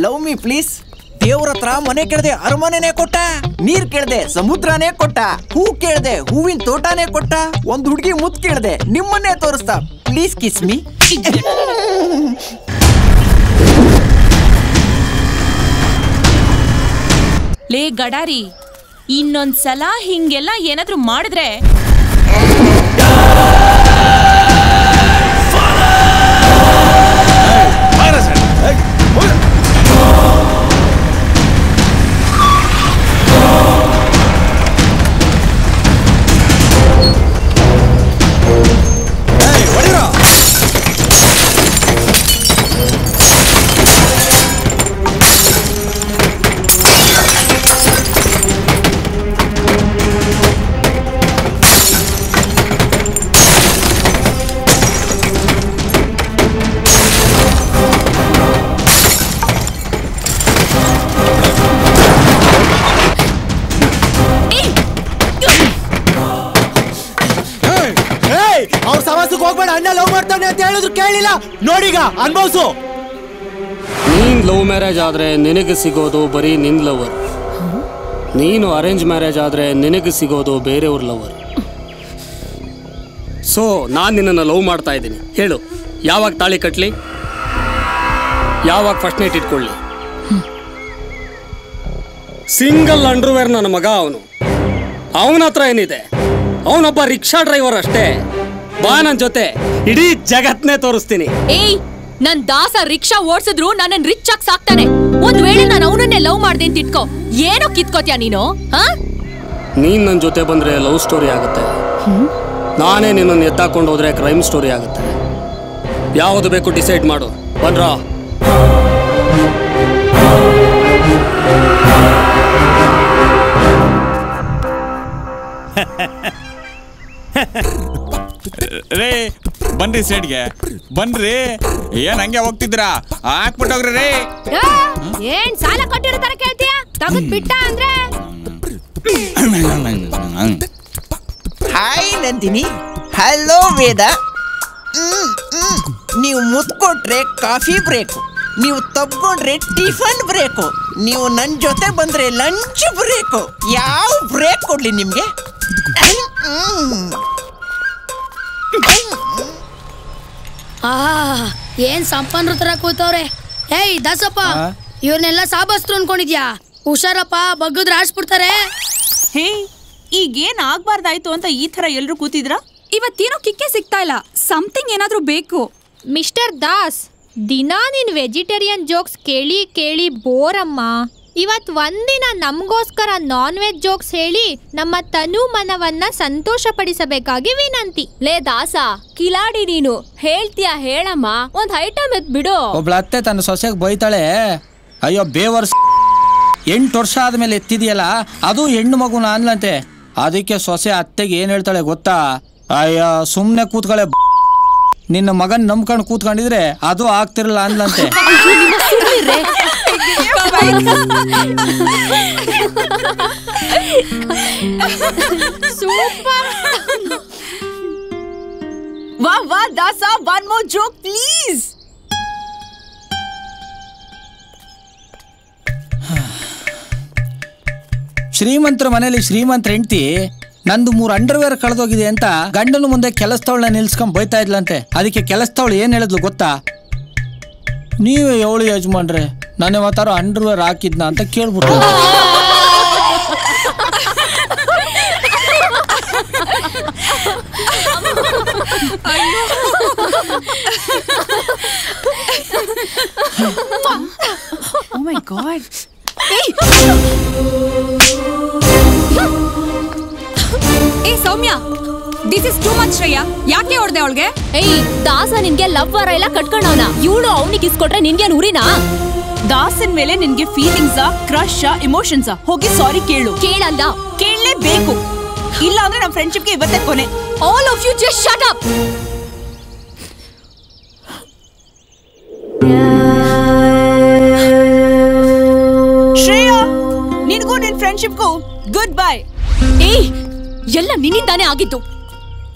Love me please. ದೇವ್ರ ಹತ್ರ ಮನೆ ಕೇಳ್ದೆ ಅರಮನೆನೇ ಕೊಟ್ಟ, ನೀರ್ ಕೇಳ್ದೆ ಸಮುದ್ರನೇ ಕೊಟ್ಟ, ಹೂ ಕೇಳ್ದೆ ಹೂವಿನ ತೋಟನೇ ಕೊಟ್ಟ, ಒಂದ್ ಹುಡುಗಿ ಮುತ್ ಕೇಳ್ದೆ ನಿಮ್ಮನ್ನೇ ತೋರಿಸ್ತಾ. Please kiss me. ಲೇ ಗಡಾರಿ, ಇನ್ನೊಂದ್ಸಲ ಹಿಂಗೆಲ್ಲ ಏನಾದ್ರೂ ಮಾಡಿದ್ರೆ ಅವ್ರ ಸವಾಸಕ್ಕೆ ಹೋಗ್ಬೇಡ, ಅಣ್ಣ ಲವ್ ಮಾಡ್ತಾನೆ ಅಂತ ಹೇಳಿದ್ರು ಕೇಳಿಲ್ಲ. ನೋಡೀಗ ಅನ್ಭವ್ಸು. ನೀನ್ ಲವ್ ಮ್ಯಾರೇಜ್ ಆದ್ರೆ ನಿನಗೆ ಸಿಗೋದು ಬರೀ ನಿನ್ ಲವರ್. ನೀನು ಅರೇಂಜ್ ಮ್ಯಾರೇಜ್ ಆದ್ರೆ ನಿನಗೆ ಸಿಗೋದು ಬೇರೆಯವ್ರ ಲವರ್. ಸೊ ನಾನು ನಿನ್ನನ್ನು ಲವ್ ಮಾಡ್ತಾ ಇದ್ದೀನಿ. ಹೇಳು, ಯಾವಾಗ ತಾಳಿ ಕಟ್ಲಿ, ಯಾವಾಗ ಫಸ್ಟ್ ನೈಟ್ ಇಟ್ಕೊಳ್ಳಿ? ಸಿಂಗಲ್ ಅಂಡರ್ವೇರ್ ನನ್ನ ಮಗ ಅವನು. ಅವನ ಹತ್ರ ಏನಿದೆ, ಅವನೊಬ್ಬ ರಿಕ್ಷಾ ಡ್ರೈವರ್ ಅಷ್ಟೇ. ಬಾ ನನ್ ಜೊತೆ, ಇಡೀ ಜಗತ್ನೇ ತೋರಿಸ್ತೀನಿ. ಏಯ್, ನನ್ ದಾಸ ರಿಕ್ಷಾ ಓಡಿಸಿದ್ರು ನನ್ನ ರಿಚ್ ಆಗಿ ಸಾಕ್ತಾನೆ. ಒಂದ್ ವೇಳೆ ನಾನು ಅವನನ್ನೇ ಲವ್ ಮಾಡ್ದೆ ಅಂತ ಇಟ್ಕೋ, ಏನೋ ಕಿತ್ಕೋತ್ಯಾ ನೀನು? ನೀನ್ ನನ್ ಜೊತೆ ಬಂದ್ರೆ ಲವ್ ಸ್ಟೋರಿ ಆಗುತ್ತೆ, ನಾನೇ ನಿನ್ನನ್ನು ಎತ್ತಾಕೊಂಡು ಹೋದ್ರೆ ಕ್ರೈಮ್ ಸ್ಟೋರಿ ಆಗುತ್ತೆ. ಯಾವುದು ಬೇಕು ಡಿಸೈಡ್ ಮಾಡು. ಬನ್ರಾ. ರೇ ಬನ್ರಿ ಸೈಡ್ಗೆ ಬನ್ರಿ. ಏನ್ ಹಂಗೆ ಹೋಗ್ತಿದ್ದೀರಾ? ಹಾಕ್ಬಿಟ್ಟೋಗ್ರಿ ರೇ. ಏನ್ ಸಾಲ ಕೊಟ್ಟಿರೋ ತರ ಕೇಳ್ತೀಯ? ತಗದ್ ಬಿಟ್ಟ ಅಂದ್ರೆ ಹಾಯ್ ನಂದಿನಿ. ಹಲೋ ವೇದ. ನೀವು ಮುತ್ಕೊಟ್ರೆ ಕಾಫಿ ಬ್ರೇಕು, ನೀವು ತಪ್ಕೊಂಡ್ರೆ ಟಿಫನ್ ಬ್ರೇಕು, ನೀವು ನನ್ನ ಜೊತೆ ಬಂದ್ರೆ ಲಂಚ್ ಬ್ರೇಕು. ಯಾವ ಬ್ರೇಕ್ ಕೊಡ್ಲಿ ನಿಮ್ಗೆ? ಏನ್ ಸಂಪನ್ರ ತರ ಕೂತವ್ರೆ. ಏಯ್ ದಾಸಪ್ಪ, ಇವ್ರನ್ನೆಲ್ಲ ಸಾಬಸ್ತ್ರು ಅನ್ಕೊಂಡಿದ್ಯಾ? ಹುಷಾರಪ್ಪ, ಬಗ್ಗದ್ರ ಆಡ್ಸ್ಬಿಡ್ತಾರೆ. ಹೇ, ಈಗೇನ್ ಆಗ್ಬಾರ್ದಾಯ್ತು ಅಂತ ಈ ತರ ಎಲ್ರು ಕೂತಿದ್ರ? ಇವತ್ತೇನೋ ಕಿಕ್ಕೆ ಸಿಗ್ತಾ ಇಲ್ಲ. ಸಮಥಿಂಗ್ ಏನಾದ್ರೂ ಬೇಕು. ಮಿಸ್ಟರ್ ದಾಸ್, ದಿನಾ ನೀನ್ ವೆಜಿಟೇರಿಯನ್ ಜೋಕ್ಸ್ ಕೇಳಿ ಕೇಳಿ ಬೋರಮ್ಮ. ಇವತ್ ಒಂದಿನ ನಮಗೋಸ್ಕರ ನಾನ್ ವೆಜ್ ಜೋಕ್ಸ್ ಹೇಳಿ ನಮ್ಮ ತನು ಮನವನ್ನ ಸಂತೋಷ ಪಡಿಸಬೇಕಾಗಿ ವಿನಂತಿ. ಲೇ ದಾಸ, ಕಿಲಾಡಿ ನೀನು. ಹೇಳ್ತೀಯ ಹೇಳಮ್ಮ, ಒಂದ್ ಐಟಮ್ ಎತ್ ಬಿಡು. ಒಬ್ಳ ಅತ್ತೆ ತನ್ನ ಸೊಸೆಗೆ ಬೈತಾಳೆ, ಅಯ್ಯೋ ಬೇವರ್ಸ್ 8 ವರ್ಷ ಆದ್ಮೇಲೆ ಎತ್ತಿದೆಯಲ್ಲ ಅದು ಹೆಣ್ಣು ಮಗುನ ಅನ್ಲಂತೆ. ಅದಕ್ಕೆ ಸೊಸೆ ಅತ್ತೆಗೆ ಏನ್ ಹೇಳ್ತಾಳೆ ಗೊತ್ತಾ? ಅಯ್ಯ ಸುಮ್ನೆ ಕೂತ್ಕೊಳ್ಳೆ, ನಿನ್ನ ಮಗನ್ ನಂಬ್ಕೊಂಡು ಕೂತ್ಕೊಂಡಿದ್ರೆ ಅದು ಆಗ್ತಿರಲ್ಲ ಅನ್ಲಂತೆ. ಸೂಪರ್. ವಾ ದಾಸ, ಒನ್ ಮೋರ್ ಜೋಕ್ ಪ್ಲೀಸ್. ಶ್ರೀಮಂತರ ಮನೇಲಿ ಶ್ರೀಮಂತರ ಹೆಂಡತಿ ನಂದು 3 ಅಂಡರ್ವೇರ್ ಕಳೆದೋಗಿದೆ ಅಂತ ಗಂಡನ ಮುಂದೆ ಕೆಲಸದವಳನ್ನ ನಿಲ್ಸ್ಕೊಂಡ್ ಬೈತಾ ಇದ್ಲಂತೆ. ಅದಕ್ಕೆ ಕೆಲಸದವಳು ಏನ್ ಹೇಳಿದ್ಲು ಗೊತ್ತಾ? ನೀವೇ ಅವಳು ಯಜಮಾನ್ರೆ, ನಾನು ಯಾವತ್ತಾರು ಅಂಡರ್ವೇರ್ ಹಾಕಿದ್ನ ಅಂತ ಕೇಳ್ಬಿಟ್ಟು. Oh my God. ಏ Soumya, this is too much Shreya. ಯಾಕೆ ಹೊಡೆದೆ ಅವಳಿಗೆ? ಏಯ್ ದಾಸ, ನಿನ್ಗೆ ಲವ್ ವರ ಎಲ್ಲ ಕಟ್ಕೊಂಡವನ. ಇವಳು ಅವನಿಗೆ ಇಸ್ಕೊಟ್ರೆ ನಿನ್ಗೆ ಉರಿನಾ? ದಾಸನ್ ಮೇಲೆ ನಿನ್ಗೆ ಫೀಲಿಂಗ್ಸ್, ಕ್ರಶ್, ಇಮೋಷನ್ಸ್? ಹೋಗಿ ಸಾರಿ ಕೇಳು. ಕೇಳಲ್ಲ, ಕೇಳಲೇಬೇಕು. ಇಲ್ಲ ಅಂದ್ರೆ ನಮ್ಮ ಫ್ರೆಂಡ್ಶಿಪ್ಗೆ ಇವತ್ತೇ ಕೊನೆ. All of you just shut up. Shreya, ನಿನ್ಗೂ ನಿನ್ ಫ್ರೆಂಡ್ಶಿಪ್ಗೂ ಗುಡ್ ಬೈ. ಏಯ್, ಎಲ್ಲ ನಿನ್ನಿಂದಾನೇ ಆಗಿದ್ದು.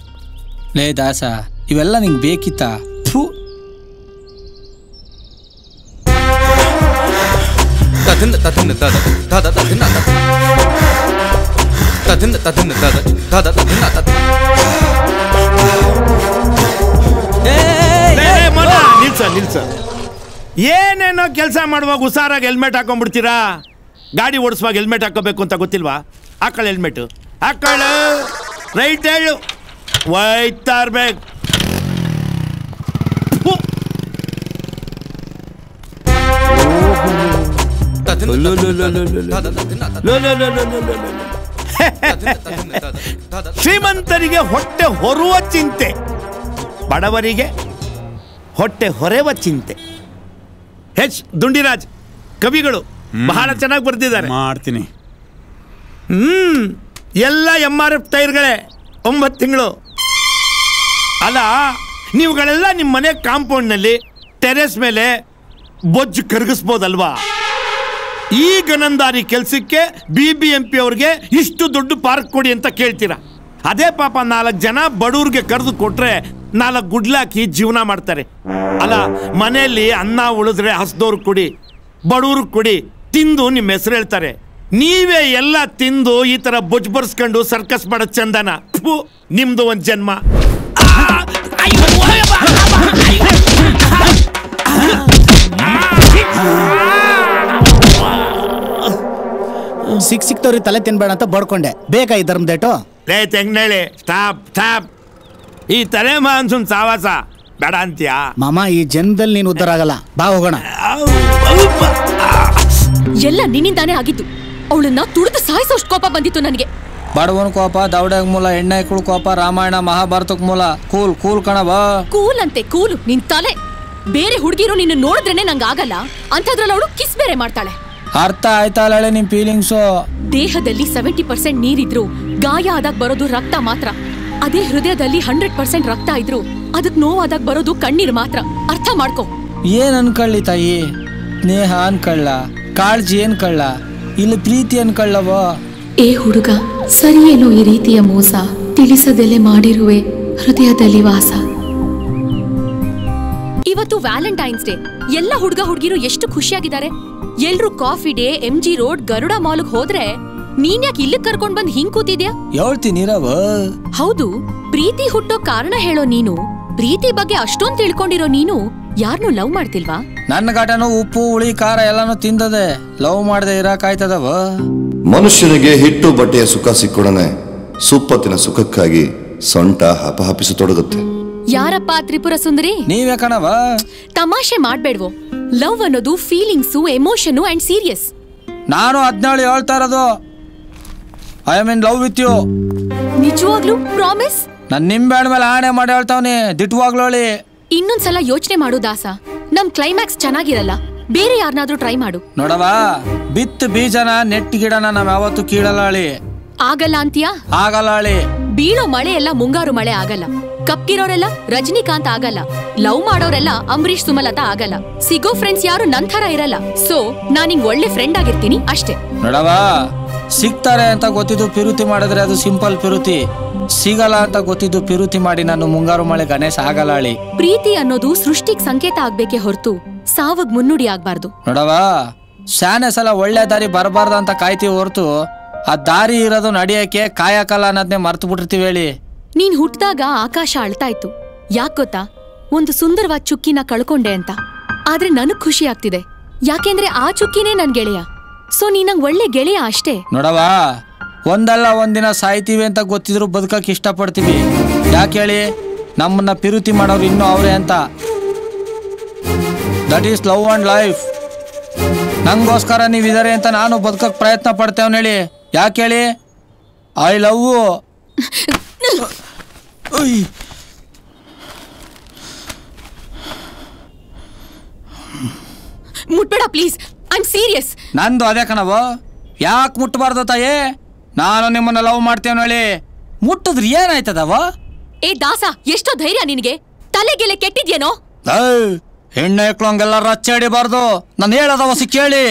ಲೇ ದಾಸ, ಇವೆಲ್ಲ ನಿಂಗೆ ಬೇಕಿತ್ತಾ? ನಿಲ್ಸ. ಏನೇನೋ ಕೆಲಸ ಮಾಡುವಾಗ ಹುಷಾರಾಗಿ ಹೆಲ್ಮೆಟ್ ಹಾಕೊಂಡ್ಬಿಡ್ತೀರಾ? ಗಾಡಿ ಓಡಿಸುವಾಗ ಹೆಲ್ಮೆಟ್ ಹಾಕೋಬೇಕು ಅಂತ ಗೊತ್ತಿಲ್ವಾ? ಹಾಕೊಳ್ಳ ಹೆಲ್ಮೆಟ್, ಹಾಕೊಳ್ಳ. ರೈಟ್ ಹೇಳು, ಒಯ್ತಾ ಇರ್ಬೇಕು. ಶ್ರೀಮಂತರಿಗೆ ಹೊಟ್ಟೆ ಹೊರುವ ಚಿಂತೆ, ಬಡವರಿಗೆ ಹೊಟ್ಟೆ ಹೊರೆವ ಚಿಂತೆ. ಎಚ್ ದುಂಡಿರಾಜ್ ಕವಿಗಳು ಬಹಳ ಚೆನ್ನಾಗಿ ಬರ್ತಿದ್ದಾರೆ. ಮಾಡ್ತೀನಿ. ಎಲ್ಲ MRF ಟೈರ್ಗಳೇ, 9 ತಿಂಗಳು. ಅಲ್ಲ, ನೀವುಗಳೆಲ್ಲ ನಿಮ್ಮ ಮನೆ ಕಾಂಪೌಂಡ್ನಲ್ಲಿ ಟೆರೆಸ್ ಮೇಲೆ ಬೊಜ್ಜು ಕರಗಿಸ್ಬೋದಲ್ವಾ? ಈ ಗನಂದಾರಿ ಕೆಲಸಕ್ಕೆ BBMP ಅವ್ರಿಗೆ ಇಷ್ಟು ದೊಡ್ಡ ಪಾರ್ಕ್ ಕೊಡಿ ಅಂತ ಕೇಳ್ತೀರಾ? ಅದೇ ಪಾಪ 4 ಜನ ಬಡವ್ರಿಗೆ ಕರೆದು ಕೊಟ್ರೆ 4 ಗುಡ್ಲಾಕಿ ಜೀವನ ಮಾಡ್ತಾರೆ. ಅಲ್ಲ, ಮನೆಯಲ್ಲಿ ಅನ್ನ ಉಳಿದ್ರೆ ಹಸ್ದವ್ರು ಕೊಡಿ, ಬಡವ್ರಿಗೆ ಕೊಡಿ, ತಿಂದು ನಿಮ್ಮ ಹೆಸರು ಹೇಳ್ತಾರೆ. ನೀವೇ ಎಲ್ಲ ತಿಂದು ಈ ತರ ಬೊಜ್ಜು ಬರ್ಸ್ಕೊಂಡು ಸರ್ಕಸ್ ಮಾಡೋದು ಚಂದನ? ನಿಮ್ದು ಒಂದು ಜನ್ಮ. ಸಿಕ್ತವ್ರಿಗೆ ತಲೆ ತಿನ್ಬೇಡ ಅಂತ ಬಡ್ಕೊಂಡೆ. ಬೇಕಾ ಈ ಧರ್ಮದೇಟು? ಲೇ ತೆಂಗ್ನೇಳಿ, ಸ್ಟಾಪ್. ಈ ತಲೆ ಮಾನ್ಸೂನ್ ಸಾವಾಸ ಬೇಡ ಅಂತೀಯಾ? ಮಾಮ, ಈ ಜನ್ಮದಲ್ಲಿ ನೀನು ಉದ್ಧಾರ ಆಗಲ್ಲ. ಬಾ ಹೋಗೋಣ. ಎಲ್ಲ ನಿನ್ನಿಂದಾನೇ ಆಗಿದ್ದು. ಅವಳನ್ನ ತುಳಿದು ಸಾಯಿಸೋಷ್ಟು ಕೋಪ ಬಂದಿತ್ತು ನನಗೆ. ಬಡವನ ಕೋಪ ದೌಡಗ್ ಮೂಲ, ಹೆಣ್ಣೈಕ್ಳು ಕೋಪ ರಾಮಾಯಣ ಮಹಾಭಾರತಕ್ ಮೂಲ. ಕೂಲ್ ಕಣವ. ಕೂಲ್ ಅಂತೆ ಕೂಲು ನಿನ್ ತಲೆ. ಬೇರೆ ಹುಡುಗಿರು ನಿನ್ನ ನೋಡಿದ್ರೇನೆ ನಂಗೆ ಆಗಲ್ಲ, ಅಂಥದ್ರಲ್ಲಿ ಅವಳು ಕಿಸ್ ಬೇರೆ ಮಾಡ್ತಾಳೆ. ಅರ್ಥ ಆಯ್ತಲ್ಲ ನಿಮ್ ಫೀಲಿಂಗ್ಸು? ದೇಹದಲ್ಲಿ 70% ನೀರಿದ್ರು ಗಾಯ ಆದಾಗ ಬರೋದು ರಕ್ತ ಮಾತ್ರ. ಅದೇ ಹೃದಯದಲ್ಲಿ 100% ರಕ್ತ ಇದ್ರು ಅದಕ್ ನೋವಾದಾಗ ಬರೋದು ಕಣ್ಣೀರ್ ಮಾತ್ರ. ಅರ್ಥ ಮಾಡ್ಕೊ. ಏನ್ ಅನ್ಕೊಳ್ಳಿ ತಾಯಿ? ಸ್ನೇಹ ಅನ್ಕೊಳ್ಳ, ಕಾಳಜಿ ಅನ್ಕೊಳ್ಳ, ಇಲ್ಲಿ ಪ್ರೀತಿ ಅನ್ಕೊಳ್ಳವ? ಏ ಹುಡುಗ, ಸರಿಯೇನೋ ಈ ರೀತಿಯ ಮೋಸ, ತಿಳಿಸದೆಲೆ ಮಾಡಿರುವೆ ಹೃದಯದಲ್ಲಿ ವಾಸ. ಇವತ್ತು ವ್ಯಾಲೆಂಟೈನ್ಸ್ ಡೇ. ಎಲ್ಲ ಹುಡುಗ ಹುಡುಗಿರು ಎಷ್ಟು ಖುಷಿಯಾಗಿದ್ದಾರೆ. ಎಲ್ರು Coffee Day, MG road, Garuda ಮಾಲ್ಗ್ ಹೋದ್ರೆ ನೀನ್ ಯಾಕೆ ಇಲ್ಲಿ ಕರ್ಕೊಂಡ್ ಬಂದ್ ಹಿಂಗ್ ಕೂತಿದ್ಯಾ? ಹೇಳ್ತೀನಿ ಹೌದು, ಪ್ರೀತಿ ಹುಟ್ಟೋ ಕಾರಣ ಹೇಳೋ ನೀನು, ಪ್ರೀತಿ ಬಗ್ಗೆ ಅಷ್ಟೊಂದ್ ತಿಳ್ಕೊಂಡಿರೋ ನೀನು ಯಾರನ್ನೂ ಲವ್ ಮಾಡ್ತಿಲ್ವಾ? ನನ್ನ ಘಟನು ಉಪ್ಪು ಹುಳಿ ಖಾರ ಎಲ್ಲಾನು ತಿಂದದೆ, ಲವ್ ಮಾಡದೆ ಇರಕಾಯ್ತದವ. ಮನುಷ್ಯನಿಗೆ ಹಿಟ್ಟು ಬಟ್ಟೆಯ ಸುಖ ಸಿಕ್ಕೊಡನೆ ಸುಪ್ಪತ್ತಿನ ಸುಖಕ್ಕಾಗಿ ಸೊಂಟ ಹಪಹಪಿಸತೊಡಗುತ್ತೆ. ಯಾರಪ್ಪ ತ್ರಿಪುರ ಸುಂದರಿ? ನೀವೇ ಕಣವ. ತಮಾಷೆ ಮಾಡ್ಬೇಡ್ವೋ. ಲವ್ ಅನ್ನೋದು ಫೀಲಿಂಗ್ಸು, ಎಮೋಷನ್ ಅಂಡ್ ಸೀರಿಯಸ್. ನಾನು 17 ಹೇಳ್ತಾ ಇರೋದು. I am in love with you. ನಿಜವಾಗ್ಲೂ? ಪ್ರಾಮಿಸ್? ನನ್ ನಿಂಬೆಹಣ್ಣು ಮೇಲೆ ಆಣೆ ಮಾಡಿ ಹೇಳ್ತಾವನಿ, ದಿಟ್ವಾಗ್ಲೋಳಿ. ಇನ್ನೊಂದ್ಸಲ ಯೋಚನೆ ಮಾಡು ದಾಸ. ನಮ್ ಕ್ಲೈಮ್ಯಾಕ್ಸ್ ಚೆನ್ನಾಗಿರಲ್ಲ, ಬೇರೆ ಯಾರನ್ನಾದ್ರೂ ಟ್ರೈ ಮಾಡು. ನೋಡವ, ಬಿತ್ತು ಬೀಜನ ನೆಟ್ಟಿ ಗಿಡನ ನಾವ್ ಯಾವತ್ತು ಕೀಳಲಾಳಿ. ಆಗಲ್ಲ ಅಂತೀಯಾ? ಆಗಲಾಳಿ. ಬೀಳೋ ಮಳೆ ಎಲ್ಲ ಮುಂಗಾರು ಮಳೆ ಆಗಲ್ಲ. ಕಪ್ಪಿರೋರೆಲ್ಲ ರಜನಿಕಾಂತ್ ಆಗಲ್ಲ. ಲವ್ ಮಾಡೋರೆಲ್ಲ ಅಂಬರೀಶ್ ಸುಮಲತಾ ಆಗಲ್ಲ. ಸಿಗೋ ಫ್ರೆಂಡ್ಸ್ ಯಾರು ನನ್ ಥರ ಇರಲ್ಲ. ಸೊ ನಾನಿಂಗ್ ಒಳ್ಳೆ ಫ್ರೆಂಡ್ ಆಗಿರ್ತೀನಿ ಅಷ್ಟೇ. ನೋಡವ, ಸಿಗ್ತಾರೆ ಅಂತ ಗೊತ್ತಿದ್ದು ಪಿರುತಿ ಮಾಡಿದ್ರೆ ಅದು ಸಿಂಪಲ್ ಪಿರುತಿ. ಸಿಗಲ್ಲ ಅಂತ ಗೊತ್ತಿದ್ದು ಪಿರುತಿ ಮಾಡಿ ನಾನು ಮುಂಗಾರು ಮಳೆ ಗಣೇಶ ಆಗಲಾಳಿ. ಪ್ರೀತಿ ಅನ್ನೋದು ಸೃಷ್ಟಿಗ್ ಸಂಕೇತ ಆಗ್ಬೇಕೆ ಹೊರತು ಸಾವಗ್ ಮುನ್ನುಡಿ ಆಗ್ಬಾರ್ದು. ನೋಡವ, ಶಾನೆ ಸಲ ಒಳ್ಳೆ ದಾರಿ ಬರಬಾರ್ದು ಅಂತ ಕಾಯ್ತೀವಿ ಹೊರತು ಆ ದಾರಿ ಇರೋದು ನಡಿಯಕ್ಕೆ ಕಾಯಕಲ್ಲ ಅನ್ನೋದನ್ನೇ ಮರ್ತು ಬಿಟ್ಟಿರ್ತೀವಿ. ಹೇಳಿ, ನೀನ್ ಹುಟ್ಟಿದಾಗ ಆಕಾಶ ಅಳ್ತಾ ಇತ್ತು. ಯಾಕ್ ಗೊತ್ತಾ? ಒಂದು ಸುಂದರವಾದ ಚುಕ್ಕಿನ ಕಳ್ಕೊಂಡೆ ಅಂತ. ಆದ್ರೆ ನನಗ್ ಖುಷಿ ಆಗ್ತಿದೆ, ಯಾಕೆಂದ್ರೆ ಆ ಚುಕ್ಕಿನೇ ನನ್ ಗೆಳೆಯ. ಸೊ ನೀನಂಗ್ ಒಳ್ಳೆ ಗೆಳೆಯ ಅಷ್ಟೇ. ನೋಡವ, ಒಂದಲ್ಲ ಒಂದಿನ ಸಾಯ್ತೀವಿ ಅಂತ ಗೊತ್ತಿದ್ರು ಬದುಕಕ್ ಇಷ್ಟಪಡ್ತೀವಿ. ಯಾಕೆ ಹೇಳಿ? ನಮ್ಮನ್ನ ಪಿರುತಿ ಮಾಡೋರು ಇನ್ನೂ ಅವ್ರೆ ಅಂತ. That is love and life. ನಂಗೋಸ್ಕರ ನೀವಿದಾರೆ ಅಂತ ನಾನು ಬದುಕಕ್ ಪ್ರಯತ್ನ ಪಡ್ತೇವನ್ ಹೇಳಿ. ಯಾಕೆ ಹೇಳಿ? I love you. ಮುಟ್ಬೇಡ ಪ್ಲೀಸ್, ಐ ಆಮ್ ಸೀರಿಯಸ್. ನಂದು ಅದೇ ಕಣವ. ಯಾಕೆ ಮುಟ್ಟಬಾರ್ದು ತಾಯೇ? ನಾನು ನಿಮ್ಮನ್ನ ಲವ್ ಮಾಡ್ತೇವನ್ ಹೇಳಿ. ಮುಟ್ಟಿದ್ರೆ ಏನಾಯ್ತದವ? ಏ ದಾಸ, ಎಷ್ಟೋ ಧೈರ್ಯ ನಿನಗೆ? ತಲೆಗೆಲೆ ಕೆಟ್ಟಿದ್ಯೇನೋ? ಹೆಣ್ಣು ಹಂಗೆಲ್ಲ ರಚ್ಚಾಡಿಬಾರ್ದು. ನಾನು ಹೇಳದವ ಕೇಳಿ.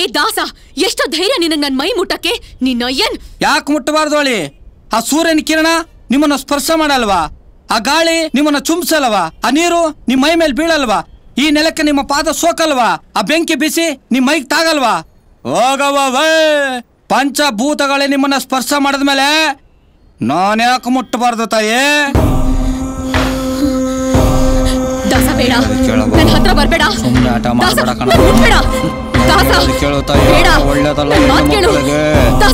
ಏ ದಾಸ, ಎಷ್ಟೋ ಧೈರ್ಯ ನಿನಗ್ ನನ್ ಮೈ ಮುಟ್ಟಕ್ಕೆ? ನಿನ್ನ ಏನ್ ಯಾಕೆ ಮುಟ್ಟಬಾರ್ದು ಹೇಳಿ? ಆ ಸೂರ್ಯನ ಕಿರಣ ನಿಮ್ಮನ್ನ ಸ್ಪರ್ಶ ಮಾಡಲ್ವಾ? ಆ ಗಾಳಿ ನಿಮ್ಮನ್ನ ಚುಂಬಿಸಲ್ವಾ? ಆ ನೀರು ನಿಮ್ಮ ಮೈ ಮೇಲೆ ಬೀಳಲ್ವಾ? ಈ ನೆಲಕ್ಕೆ ನಿಮ್ಮ ಪಾದ ಸೋಕಲ್ವಾ? ಆ ಬೆಂಕಿ ಬಿಸಿ ನಿಮ್ ಮೈಗೆ ತಾಗಲ್ವಾ? ಹೋಗವ, ಪಂಚಭೂತಗಳೇ ನಿಮ್ಮನ್ನ ಸ್ಪರ್ಶ ಮಾಡಿದ್ಮೇಲೆ ನಾನ್ಯಾಕೆ ಮುಟ್ಟಬಾರ್ದು ತಾಯೇ? ದಾಸ ಬೇಡ, ನನ್ನ ಹತ್ರ ಬರ್ಬೇಡ. ಸುಮ್ಮನೆ ಆಟ ಮಾಡಬೇಡ ಕಣ. ಕೇಳು ತಾಯಿ, ಒಳ್ಳೇದಲ್ಲ ಮಕ್ಕಳಿಗೆ.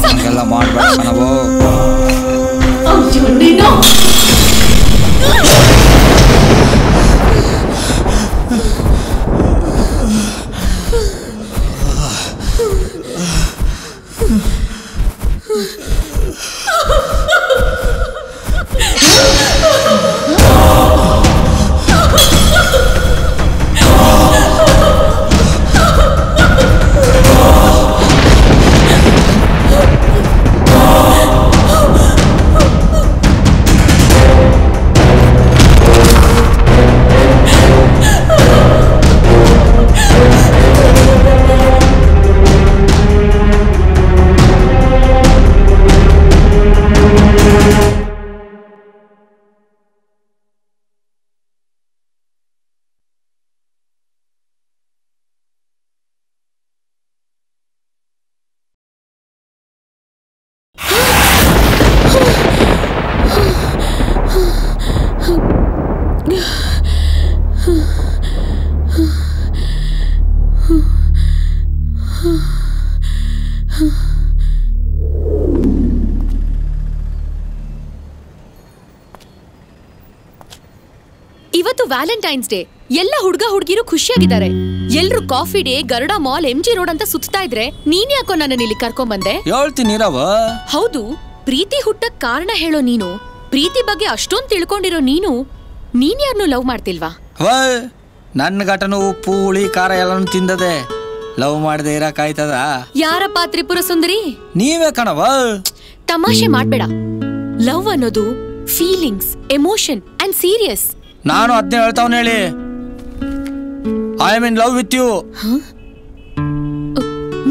ಹಂಗೆಲ್ಲ ಮಾಡ್ಬೇಡ ಕಣವು. ಇವತ್ತು ವ್ಯಾಲೆಂಟೈನ್ಸ್ ಡೇ. ಎಲ್ಲ ಹುಡುಗ ಹುಡುಗಿರು ಖುಷಿಯಾಗಿದ್ದಾರೆ. ಎಲ್ರು Coffee day, Garuda mall, MG road ಅಂತ ಸುತ್ತಾ ಇದ್ರೆ ನೀನ್ ಯಾಕೋ ನನ್ನ ಇಲ್ಲಿ ಕರ್ಕೊಂಡ್ ಬಂದೆ? ಹೇಳ್ತೀನಿ. ಹೌದು, ಪ್ರೀತಿ ಹುಟ್ಟಕ್ ಕಾರಣ ಹೇಳೋ ನೀನು, ಪ್ರೀತಿ ಬಗ್ಗೆ ಅಷ್ಟೊಂದ್ ತಿಳ್ಕೊಂಡಿರೋ ನೀನು, ನೀನ್ ಯಾರನ್ನು ಲವ್ ಮಾಡ್ತಿಲ್ವಾ? ನನ್ನ ಘಟನು ಉಪ್ಪು ಹುಳಿ ಖಾರ ಎಲ್ಲಾನು ತಿಂದದೆ, ಲವ್ ಮಾಡದೆ ಇರಕಾಯ್ತದ? ಯಾರಪ್ಪ ತ್ರಿಪುರ ಸುಂದರಿ? ನೀವೇ ಕಣವ. ತಮಾಷೆ ಮಾಡ್ಬೇಡ. ಲವ್ ಅನ್ನೋದು ಫೀಲಿಂಗ್ಸ್, ಎಮೋಷನ್ ಅಂಡ್ ಸೀರಿಯಸ್. ನಾನು ಅದನ್ನೇ ಹೇಳ್ತಾವನ್ ಹೇಳಿ. I am in love with you.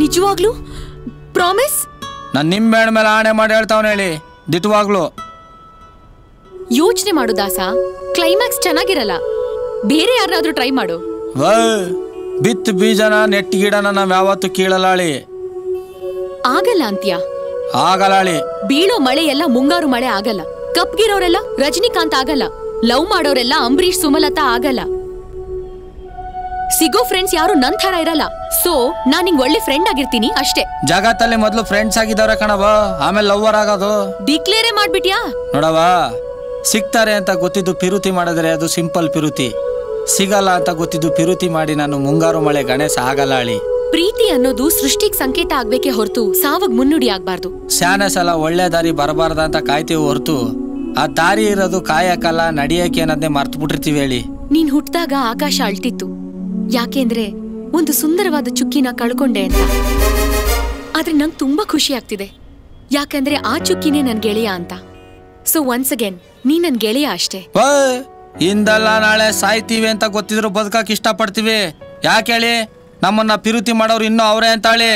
ನಿಜವಾಗ್ಲೂ? ಪ್ರಾಮಿಸ್? ನಾನು ನಿಂಬೆಹಣ್ಣು ಮೇಲೆ ಆಣೆ ಮಾಡಿ ಹೇಳ್ತಾವನ್ ಹೇಳಿ, ದಿಟ್ವಾಗ್ಲು. ಯೋಚನೆ ಮಾಡು ದಾಸ, ಕ್ಲೈಮ್ಯಾಕ್ಸ್ ಚೆನ್ನಾಗಿರಲ್ಲ, ಬೇರೆ ಯಾರನ್ನಾದ್ರೂ ಟ್ರೈ ಮಾಡು. ಬಿತ್ ಬೀಜನ ನೆಟ್ ಗಿಡನ ನಾವ್ ಯಾವತ್ತು ಕೀಳಲಾಳಿ. ಆಗಲ್ಲ ಅಂತ್ಯ. ಆಗಲಾಳಿ. ಬೀಳೋ ಮಳೆ ಎಲ್ಲ ಮುಂಗಾರು ಮಳೆ ಆಗಲ್ಲ. ಕಪ್ಗಿರೋರೆಲ್ಲ ರಜನಿಕಾಂತ್ ಆಗಲ್ಲ. ಲವ್ ಮಾಡೋರೆಲ್ಲ ಅಂಬರೀಶ್ ಸುಮಲತಾ ಆಗಲ್ಲ. ಸಿಗೋ ಫ್ರೆಂಡ್ಸ್ ಯಾರು ನನ್ ತರ ಇರಲ್ಲ. ಸೊ ನಾನ್ ನಿಂಗ್ ಒಳ್ಳೆ ಫ್ರೆಂಡ್ ಆಗಿರ್ತೀನಿ ಅಷ್ಟೇ. ಜಗತ್ತಲ್ಲಿ ಮೊದ್ಲು ಫ್ರೆಂಡ್ಸ್ ಆಗಿದ್ದವ್ರೆ ಕಣವ, ಆಮೇಲೆ ಲವ್ವರ್ ಆಗೋದು. ಡಿಕ್ಲೇರೇ ಮಾಡ್ಬಿಟ್ಯಾ? ನೋಡವ, ಸಿಗ್ತಾರೆ ಅಂತ ಗೊತ್ತಿದ್ದು ಪಿರುತಿ ಮಾಡಿದ್ರೆ ಅದು ಸಿಂಪಲ್ ಪಿರುತಿ. ಸಿಗಲ್ಲ ಅಂತ ಗೊತ್ತಿದ್ದು ಪಿರುತಿ ಮಾಡಿ ನಾನು ಮುಂಗಾರು ಮಳೆ ಗಣೇಶ ಆಗಲಾಳಿ. ಪ್ರೀತಿ ಅನ್ನೋದು ಸೃಷ್ಟಿಗ್ ಸಂಕೇತ ಆಗ್ಬೇಕೆ ಹೊರತು ಸಾವಗ್ ಮುನ್ನುಡಿ ಆಗ್ಬಾರ್ದು. ಶಾನೆ ಸಲ ಒಳ್ಳೆ ದಾರಿ ಬರಬಾರ್ದ ಅಂತ ಕಾಯ್ತೀವಿ ಹೊರತು ಆ ದಾರಿ ಇರೋದು ಕಾಯಕಲ್ಲ ನಡಿಯಕ್ಕೆ ಅನ್ನೋದನ್ನೇ ಮರ್ತು ಬಿಟ್ಟಿರ್ತೀವಿ. ಹೇಳಿ, ನೀನ್ ಹುಟ್ಟಿದಾಗ ಆಕಾಶ ಅಳ್ತಿತ್ತು. ಯಾಕೆಂದ್ರೆ ಒಂದು ಸುಂದರವಾದ ಚುಕ್ಕಿನ ಕಳ್ಕೊಂಡೆ ಅಂತ. ಆದ್ರೆ ನಂಗೆ ತುಂಬಾ ಖುಷಿ ಆಗ್ತಿದೆ, ಯಾಕಂದ್ರೆ ಆ ಚುಕ್ಕಿನೇ ನನ್ ಗೆಳೆಯ ಅಂತ. ಸೊ ಒನ್ಸ್ ಅಗೇನ್ ನೀ ನನ್ ಗೆಳೆಯ ಅಷ್ಟೇ. ಇಂದಲ್ಲ ನಾಳೆ ಸಾಯ್ತೀವಿ ಅಂತ ಗೊತ್ತಿದ್ರು ಬದುಕಕ್ ಇಷ್ಟ ಪಡ್ತೀವಿ. ಯಾಕೆ ಹೇಳಿ? ನಮ್ಮನ್ನ ಪಿರುತಿ ಮಾಡೋರು ಇನ್ನೂ ಅವರೇ ಅಂತಾಳಿ.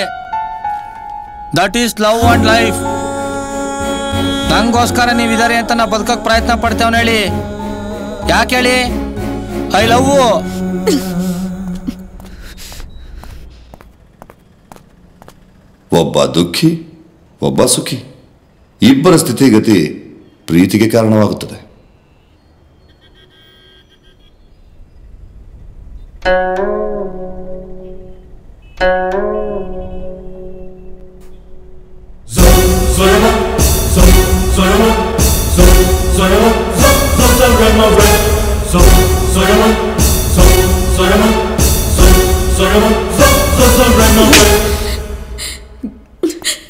That is love and life. ನಂಗೋಸ್ಕರ ನೀವಿದಾರೆ ಅಂತ ನಾ ಬದುಕಕ್ ಪ್ರಯತ್ನ ಪಡ್ತೇವನ್ ಹೇಳಿ. ಯಾಕೆ ಹೇಳಿ? I love. ಒಬ್ಬ ದುಃಖಿ, ಒಬ್ಬ ಸುಖಿ, ಇಬ್ಬರ ಸ್ಥಿತಿಗತಿ ಪ್ರೀತಿಗೆ ಕಾರಣವಾಗುತ್ತದೆ.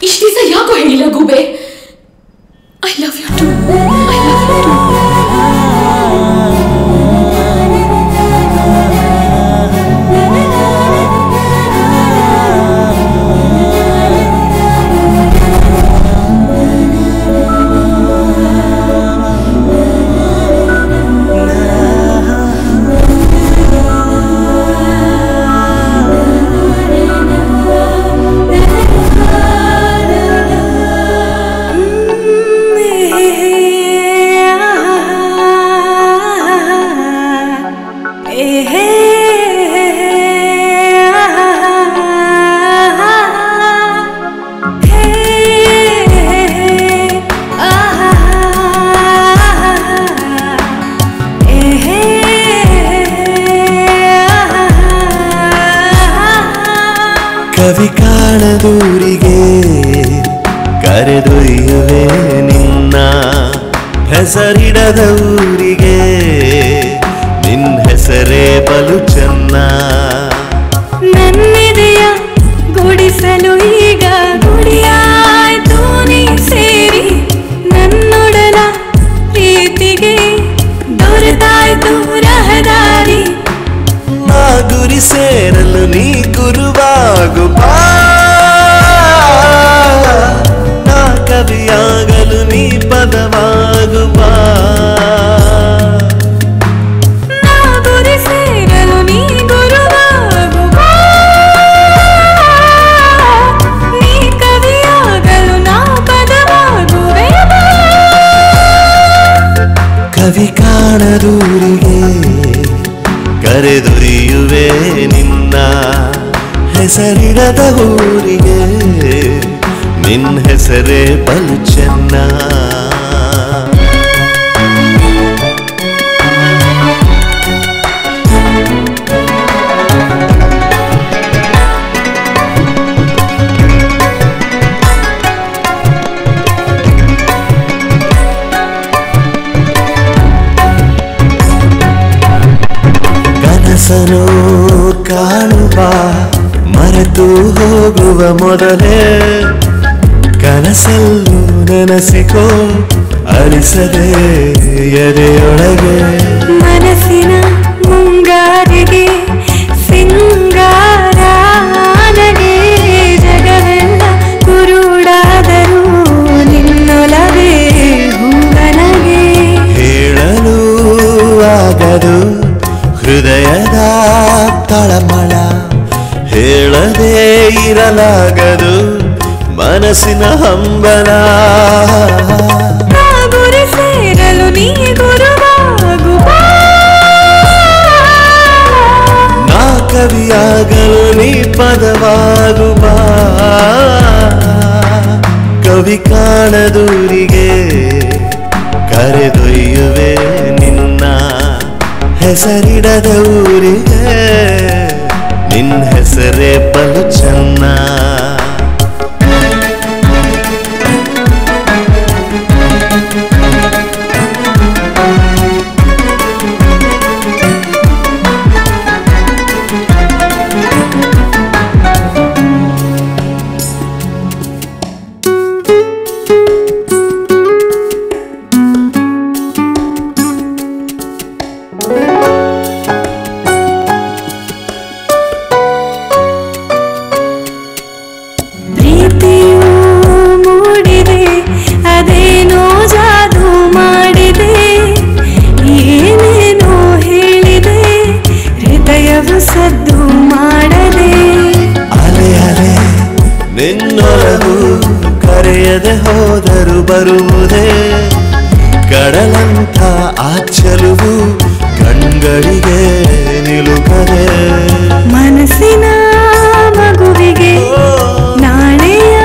ಇಷ್ಟ ದಿವಸ ಯಾಕೋ ಹೇಳಿಲ್ಲ ಗೂಬೆ? I love you too. I love you too. ಕವಿ ಕಾಣದೂರಿಗೆ ಕರೆದೊಯ್ಯುವೆ ನಿನ್ನ, ಹೆಸರಿಡದ ಊರಿಗೆ ನಿನ್ನ ಹೆಸರೇ ಬಲು ಚೆನ್ನ. ನನ್ನೆದೆಯ ಗುಡಿಸಲು ಈಗ ಗುಡಿಯಾಯ್ತು ನೀ ಸೇರಿ, ನನ್ನೊಡಲ ಪ್ರೀತಿಗೆ ದೊರೆತಾಯ್ತು ರಹದಾರಿ. ನಾ ಗುರಿ ಸೇರಲು ನೀ ಗುರುವಾಗು ಬಾ, ನಾ ಕವಿಯಾಗಲು ನೀ ಪದವಾಗು ಬಾ. ನಾ ಗುರಿ ಸೇರಲು ನೀ ಗುರುವಾಗು ಬಾ, ನೀ ಕವಿಯಾಗಲು ನಾ ಪದವಾಗುವೆ ಬಾ. ಕವಿ ಕಾಣದೂರಿಗೆ ಕರೆದೊಯ್ಯುವೆ ನಿನ್ನ, ಹೆಸರಿಡದ ಊರಿಗೆ ನಿನ್ನ ಹೆಸರೇ ಬಲು ಚೆನ್ನ. ಕನಸನು ಕಾಣುವ ಮರೆತು ಹೋಗುವ ಮೊದಲೇ, ಕನಸಲ್ಲೂ ನೆನಸಿಕೋ ಅಳಿಸದೆ ಎದೆಯೊಳಗೆ. ಮನಸ್ಸಿನ ಮುಂಗಾರಿಗೆ ಸಿಂಗಾರ ನನಗೆ, ಜಗವೆಲ್ಲ ಕುರುಡಾದರೂ ನಿನ್ನೊಲವೇ ಹೂವನಗೆ. ಹೇಳಲು ಆಗದು ಹೃದಯದ ತಳಮಳ, ಹೇಳದೇ ಇರಲಾಗದು ಮನಸ್ಸಿನ ಹಂಬಲ. ಗುರಿ ಸೇರಲು ನೀ ಗುರುವಾಗು ಬಾ, ಪದವಾಗು ಬಾ ಕವಿ ಕಾಣದೂರಿಗೆ ಕರೆದೊಯ್ಯುವೆ ನಿನ್ನ ಹೆಸರಿಡದ ಊರಿಗೆ ನಿನ್ನ ಹೆಸರೇ ಬಲು ಚೆನ್ನ ನಿನ್ನೊಳಗು ಕರೆಯದೆ ಹೋದರು ಬರುವುದೇ ಕಡಲಂಥ ಆ ಚೆಲುವು ಕಣ್ಗಳಿಗೆ ನಿಲುಕದೆ ಮನಸ್ಸಿನ ಮಗುವಿಗೆ ನಾಳೆಯ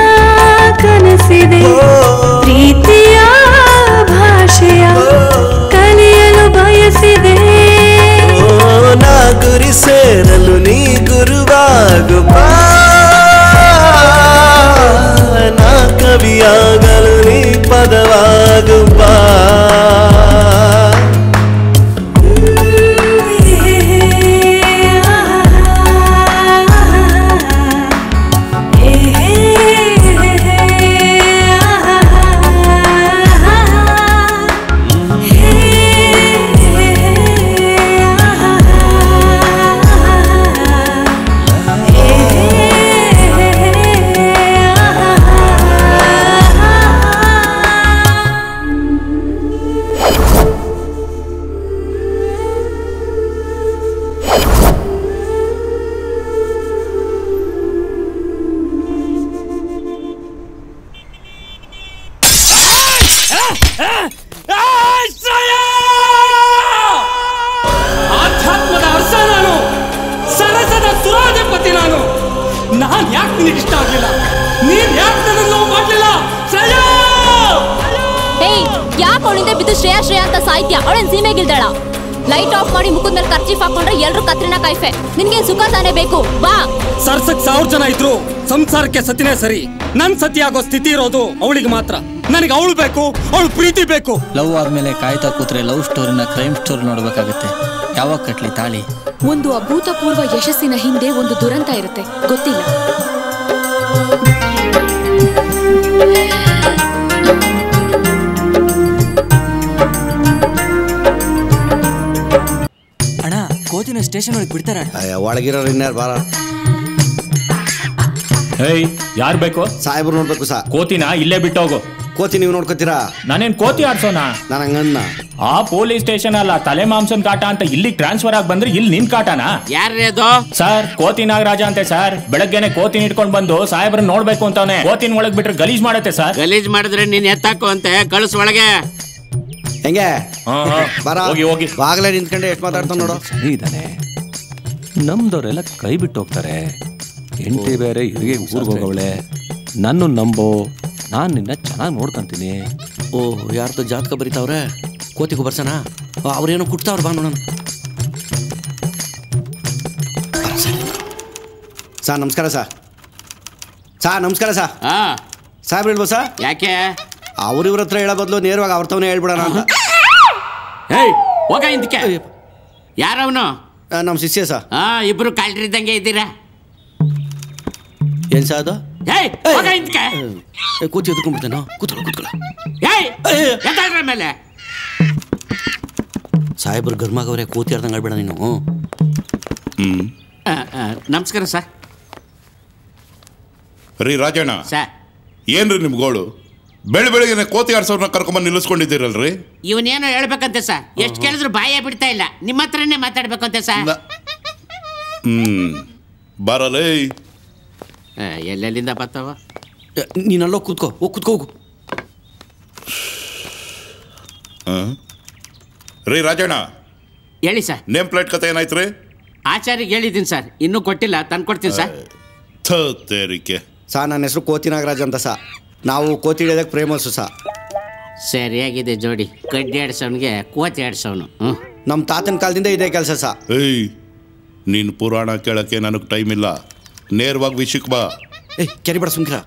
ಕನಸಿದೆ ಪ್ರೀತಿಯ ಭಾಷೆಯ ಕಲಿಯಲು ಬಯಸಿದೆ ನಾ ಗುರಿ ಸೇರಲು ನೀ ಗುರುವಾಗು ಬಾ ನಾ ಕವಿಯಾಗಲು ನೀ ಪದವಾಗು ಬಾ ಆಧ್ಯಾತ್ಮದ ಅರ್ಥ ನಾನು, ಸರಸದ ಸುರಾಧಿಪತಿ ನಾನು. ನಾನ್ ಯಾಕೆ ನಿನಗೆ ಇಷ್ಟ ಆಗ್ಲಿಲ್ಲ? ನೀನ್ ಯಾಕೆ ನನ್ನನ್ನು ಮಾಡ್ಲಿಲ್ಲ? ಶ್ರೇಯಾ! ಏಯ್, ಯಾಕೆ ಅವಳಿಂದ ಬಿದ್ದು ಶ್ರೇಯಾ ಶ್ರೇಯಾ ಅಂತ ಸಾಹಿತ್ಯ? ಅವಳೇನ್ ಸೀಮೆಗಿಲ್ದಾಳ? ಲೈಟ್ ಆಫ್ ಮಾಡಿ ಮುಖದ ಮೇಲೆ ಕರ್ಚೀಫ್ ಹಾಕೊಂಡ್ರೆ ಎಲ್ರು ಕತ್ರಿನ ಕೈಫೆ. ನಿನ್ಗೆ ಸುಖ ತಾನೇ ಬೇಕು, ಬಾ. ಸರ್ಸಕ್ 1000 ಜನ ಇದ್ರು ಸಂಸಾರಕ್ಕೆ ಸತಿನೇ ಸರಿ. ನನ್ ಸತಿ ಆಗೋ ಸ್ಥಿತಿ ಇರೋದು ಅವಳಿಗೆ ಮಾತ್ರ. ನನಗೆ ಅವಳು ಬೇಕು, ಅವಳು ಪ್ರೀತಿ ಬೇಕು. ಲವ್ ಆದ್ಮೇಲೆ ಕಾಯ್ತಾ ಕೂತ್ರೆ ಲವ್ ಸ್ಟೋರಿನ ಕ್ರೈಮ್ ಸ್ಟೋರಿ ನೋಡ್ಬೇಕಾಗತ್ತೆ. ಯಾವಾಗ ಕಟ್ಲಿ ತಾಳಿ? ಒಂದು ಅಭೂತಪೂರ್ವ ಯಶಸ್ಸಿನ ಹಿಂದೆ ಒಂದು ದುರಂತ ಇರುತ್ತೆ, ಗೊತ್ತಿಲ್ಲ. ಅಣ್ಣ, ಕೋತಿನ ಸ್ಟೇಷನ್ ಒಳಗೆ ಬಿಡ್ತಾರ? ಒಳಗಿರೋ ಇನ್ಯಾರು ಬಾರ. ಹೇಯ್, ಯಾರು ಬೇಕು? ಸಾಹೇಬ್ರು ನೋಡ್ಬೇಕು ಸಾ. ಕೋತಿನ ಇಲ್ಲೇ ಬಿಟ್ಟೋಗು. ಕೋತಿ ನೀವು ನೋಡ್ಕೋತೀರಾ? ನಾನೇನ್ ಕೋತಿ ಆಡ್ಸೋಣ? ನಾನು ಹಂಗನ್ನ. ಆ ಪೊಲೀಸ್ ಸ್ಟೇಷನ್ ಅಲ್ಲ, ತಲೆ ಮಾಂಸನ್ ಕಾಟ ಅಂತ ಇಲ್ಲಿ ಟ್ರಾನ್ಸ್ಫರ್ ಆಗಿ ಬಂದ್ರೆ ಇಲ್ಲಿ ನಿನ್ ಕಾಟನಾ? ಯಾರ್ರೀ ಅದು? ಸರ್, ಕೋತಿ ನಾಗರಾಜ ಅಂತೆ ಸರ್. ಬೆಳಗ್ಗೆನೆ ಕೋತಿನ ಇಟ್ಕೊಂಡ್ ಬಂದು ಸಾಹೇಬ್ರನ್ನ ನೋಡ್ಬೇಕು ಅಂತಾನೆ. ಕೋತಿನ ಒಳಗ್ ಬಿಟ್ರೆ ಗಲೀಜ್ ಮಾಡತ್ತೆ ಸರ್. ಗಲೀಜ್ ಮಾಡಿದ್ರೆ ನೀನ್ ಎತ್ತಾಕು ಅಂತೆ, ಕಳ್ಸ ಒಳಗೆ. ಹೆಂಗೆ ಬರ ಹೋಗಿ ಹೋಗಿ. ಬಾಗ್ಲೇ ನಿಂತ್ಕೊಂಡೆ ಎಷ್ಟು ಮಾತಾಡ್ತಾವ ನೋಡು. ಸರಿ ಇದ್ದಾನೆ. ನಮ್ದವ್ರೆಲ್ಲ ಕೈ ಬಿಟ್ಟು ಹೋಗ್ತಾರೆ. ಹೆಂಡತಿ ಬೇರೆ ಇವರಿಗೆ ಊರ್ಗೆ ಹೋಗವಳೆ. ನನ್ನ ನಂಬೋ, ನಾನು ನಿನ್ನ ಚೆನ್ನಾಗಿ ನೋಡ್ಕೊಂತೀನಿ. ಓ, ಯಾರ್ದು ಜಾತಕ ಬರೀತಾವ್ರೆ? ಕೋತಿಗೂ ಬರ್ಸಣ? ಅವ್ರೇನೋ ಕುಟ್ತಾವ್ರ, ಬಾ ನೋಡೋಣ. ಸಾ ನಮಸ್ಕಾರ ಸಾ. ಸಾ ನಮಸ್ಕಾರ ಸಾ. ಸಾಹೇಬ್ರು ಹೇಳ್ಬೋದು ಸಾ? ಯಾಕೆ? ಅವ್ರಿವ್ರ ಹತ್ರ ಹೇಳೋ ಬದಲು ನೇರವಾಗಿ ಅವ್ರ ತವನೇ ಹೇಳ್ಬಿಡೋಣ ಅಂತ. ಹೇಯ್, ಹೋಗ ಇಂದಕ್ಕೆ. ಯಾರವನು? ನಮ್ಮ ಶಿಷ್ಯ ಸಾ. ಇಬ್ರು ಕಾಲ್ರಿದ್ದಂಗೆ ಇದ್ದೀರಾ? ಏನ್ ಸಾ ಅದು? ಕೂತಿ ಎದ್ಕೊಂಡ್ಬಿಡ್ತೇನೋ. ಕೂತ್ಕೊಳ್ಳ. ಮೇಲೆ ಸಾಹೇಬ್ರು ಗರ್ಮಾಗವ್ರೆ, ಕೂತಿ ಆಡ್ದಂಗೆ ಆಡ್ಬೇಡ ನೀನು. ನಮಸ್ಕಾರ ಸರ್. ರೀ ರಾಜಣ್ಣ, ಏನ್ರಿ ನಿಮ್ ಗೋಳು? ಬೆಳಿಗ್ಗೆ ಕೋತಿ ಆಡ್ಸೋರ್ನ ಕರ್ಕೊಂಬಂದು ನಿಲ್ಲಿಸ್ಕೊಂಡಿದ್ದೀರಲ್ರಿ? ಇವನೇನೋ ಹೇಳ್ಬೇಕಂತೆ ಸರ್. ಎಷ್ಟು ಕೇಳಿದ್ರು ಬಾಯೇ ಬಿಡ್ತಾ ಇಲ್ಲ. ನಿಮ್ಮ ಹತ್ರನೇ ಮಾತಾಡ್ಬೇಕಂತೆ ಸರ್. ಬರಲೇ. ಎಲ್ಲೆಲ್ಲಿಂದ ಬರ್ತಾವ? ನೀನಲ್ಲೋ ಕೂತ್ಕೋ, ಹೋಗು. ರೀ ರಾಜಣ್ಣ, ಹೇಳಿ ಸರ್. ನೇಮ್ ಪ್ಲೇಟ್ ಕತೆ ಏನಾಯ್ತು ರೀ? ಆಚಾರ್ಯಗೆ ಹೇಳಿದ್ದೀನಿ ಸರ್, ಇನ್ನೂ ಕೊಟ್ಟಿಲ್ಲ, ತಂದ್ಕೊಡ್ತೀನಿ ಸರ್. ತೇರಿಕೆ ಸಾ ನನ್ನ ಹೆಸರು ಕೋತಿ ನಾಗರಾಜ್ ಅಂತ ಸಾ. ನಾವು ಕೋತಿ ಹಿಡಿಯೋದಕ್ಕೆ ಪ್ರೇಮಸು ಸಾ. ಸರಿಯಾಗಿದೆ ಜೋಡಿ. ಕಡ್ಡಿ ಆಡ್ಸೋನ್ಗೆ ಕೋತಿ ಆಡ್ಸೋನು. ನಮ್ಮ ತಾತನ ಕಾಲದಿಂದ ಇದೇ ಕೆಲಸ ಸಾ. ಏಯ್ ನೀನು ಪುರಾಣ ಕೇಳಕ್ಕೆ ನನಗೆ ಟೈಮ್ ಇಲ್ಲ, ನೇರವಾಗಿ ವಿಷಯಕ್ಕೆ ಬಾ. ಕೆರಿಬೇಡ ಸುಮ್ಕಿರ.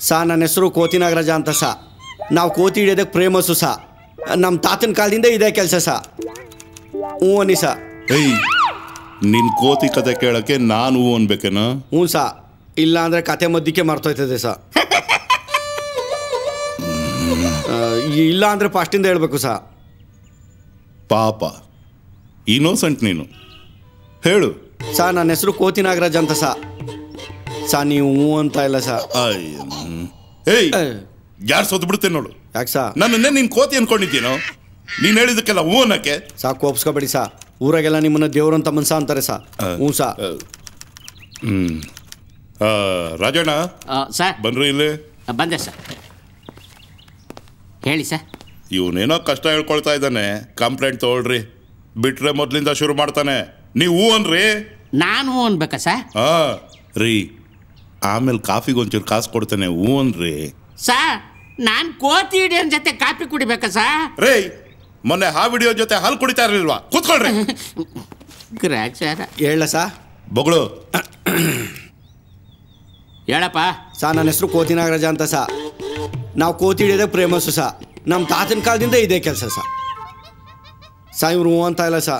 ಸಾ ನನ್ನ ಹೆಸರು ಕೋತಿ ನಾಗರಾಜ ಅಂತ ಸಾ. ನಾವು ಕೋತಿ ಹಿಡಿಯೋದಕ್ಕೆ ಪ್ರೇಮಸು ಸಾ. ನಮ್ಮ ತಾತನ ಕಾಲದಿಂದ ಇದೇ ಕೆಲಸ ಸಾ. ಹ್ಞೂ ಅನ್ನಿ ಸಾ. ಏಯ್ ನಿನ್ ಕೋತಿ ಕತೆ ಕೇಳಕ್ಕೆ ನಾನು ಹೂ ಅನ್ಬೇಕೇನ? ಹ್ಞೂ ಸಾ, ಇಲ್ಲ ಅಂದ್ರೆ ಕತೆ ಮಧ್ಯಕ್ಕೆ ಮರ್ತೋಯ್ತದೆ ಸಾ. ಇಲ್ಲ ಅಂದ್ರೆ ಫಸ್ಟಿಂದ ಹೇಳ್ಬೇಕು ಸಾ. ಪಾಪ ಇನ್ನೋಸೆಂಟ್ ನೀನು, ಹೇಳು. ಸಾ ನನ್ನ ಹೆಸರು ಕೋತಿ ನಾಗರಾಜ್ ಅಂತ ಸಾ. ಸಾ ನೀವು ಹ್ಞೂ ಅಂತ ಇಲ್ಲ ಸಾ. ಏಯ್ ಯಾರು ಸೋತು ಬಿಡ್ತೇನೆ ನೋಡು. ಯಾಕೆ ಸಾ? ನನ್ನನ್ನೇ ನೀನ್ ಕೋತಿ ಅನ್ಕೊಂಡಿದ್ದೀನೋ? ನೀನ್ ಹೇಳಿದಕ್ಕೆಲ್ಲ ಹೂ ಅನ್ನಕ್ಕೆ. ಸಾ ಕೋಪ್ಸ್ಕೊಬೇಡಿ ಸಾ. ಊರಾಗೆಲ್ಲ ನಿಮ್ಮನ್ನ ದೇವ್ರಂತ ಮನ್ಸ ಅಂತಾರೆ ಸಾ. ಹ್ಞೂ ಸಾ. ರಾಜಣ್ಣ ಸರ್ ಬನ್ರಿ ಇಲ್ಲಿ. ಬಂದೆ ಸರ್. ಹೇಳಿ ಸರ್. ಇವನೇನೋ ಕಷ್ಟ ಹೇಳ್ಕೊಳ್ತಾ ಇದ್ದಾನೆ, ಕಂಪ್ಲೇಂಟ್ ತಗೊಳ್ರಿ. ಬಿಟ್ರೆ ಮೊದ್ಲಿಂದ ಶುರು ಮಾಡ್ತಾನೆ. ನೀವು ಹೂ ಅನ್ರಿ. ನಾನು ಹೂ ಅನ್ಬೇಕಾ ಸರ್? ರೀ ಆಮೇಲೆ ಕಾಫಿಗೆ ಒಂಚೂರು ಕಾಸು ಕೊಡ್ತಾನೆ, ಹೂ ಅನ್ರಿ. ಸರ್ ನಾನು ಕೋತಿ ಹಿಡಿಯೋನ್ ಜೊತೆ ಕಾಫಿ ಕುಡಿಬೇಕಾ ಸರ್? ರೇ ಮೊನ್ನೆ ಆ ವಿಡಿಯೋ ಜೊತೆ ಹಾಲು ಕುಡಿತಾ ಇರಲಿಲ್ವಾ? ಕೂತ್ಕೊಳ್ರಿ. ಹೇಳ ಸಾ. ಬೊಗಳು ಹೇಳಪ್ಪ. ಸಾ ನನ್ನ ಹೆಸರು ಕೋತಿ ನಾಗರಾಜ ಅಂತ ಸಾ. ನಾವು ಕೋತಿ ಹಿಡಿಯೋದೇ ಪ್ರೇಮಸು ಸಾ. ನಮ್ಮ ತಾತನ ಕಾಲದಿಂದ ಇದೇ ಕೆಲಸ ಸಾ. ಸಾ ಇವ್ರು ಹ್ಞೂ ಅಂತ ಇಲ್ಲ ಸಾ.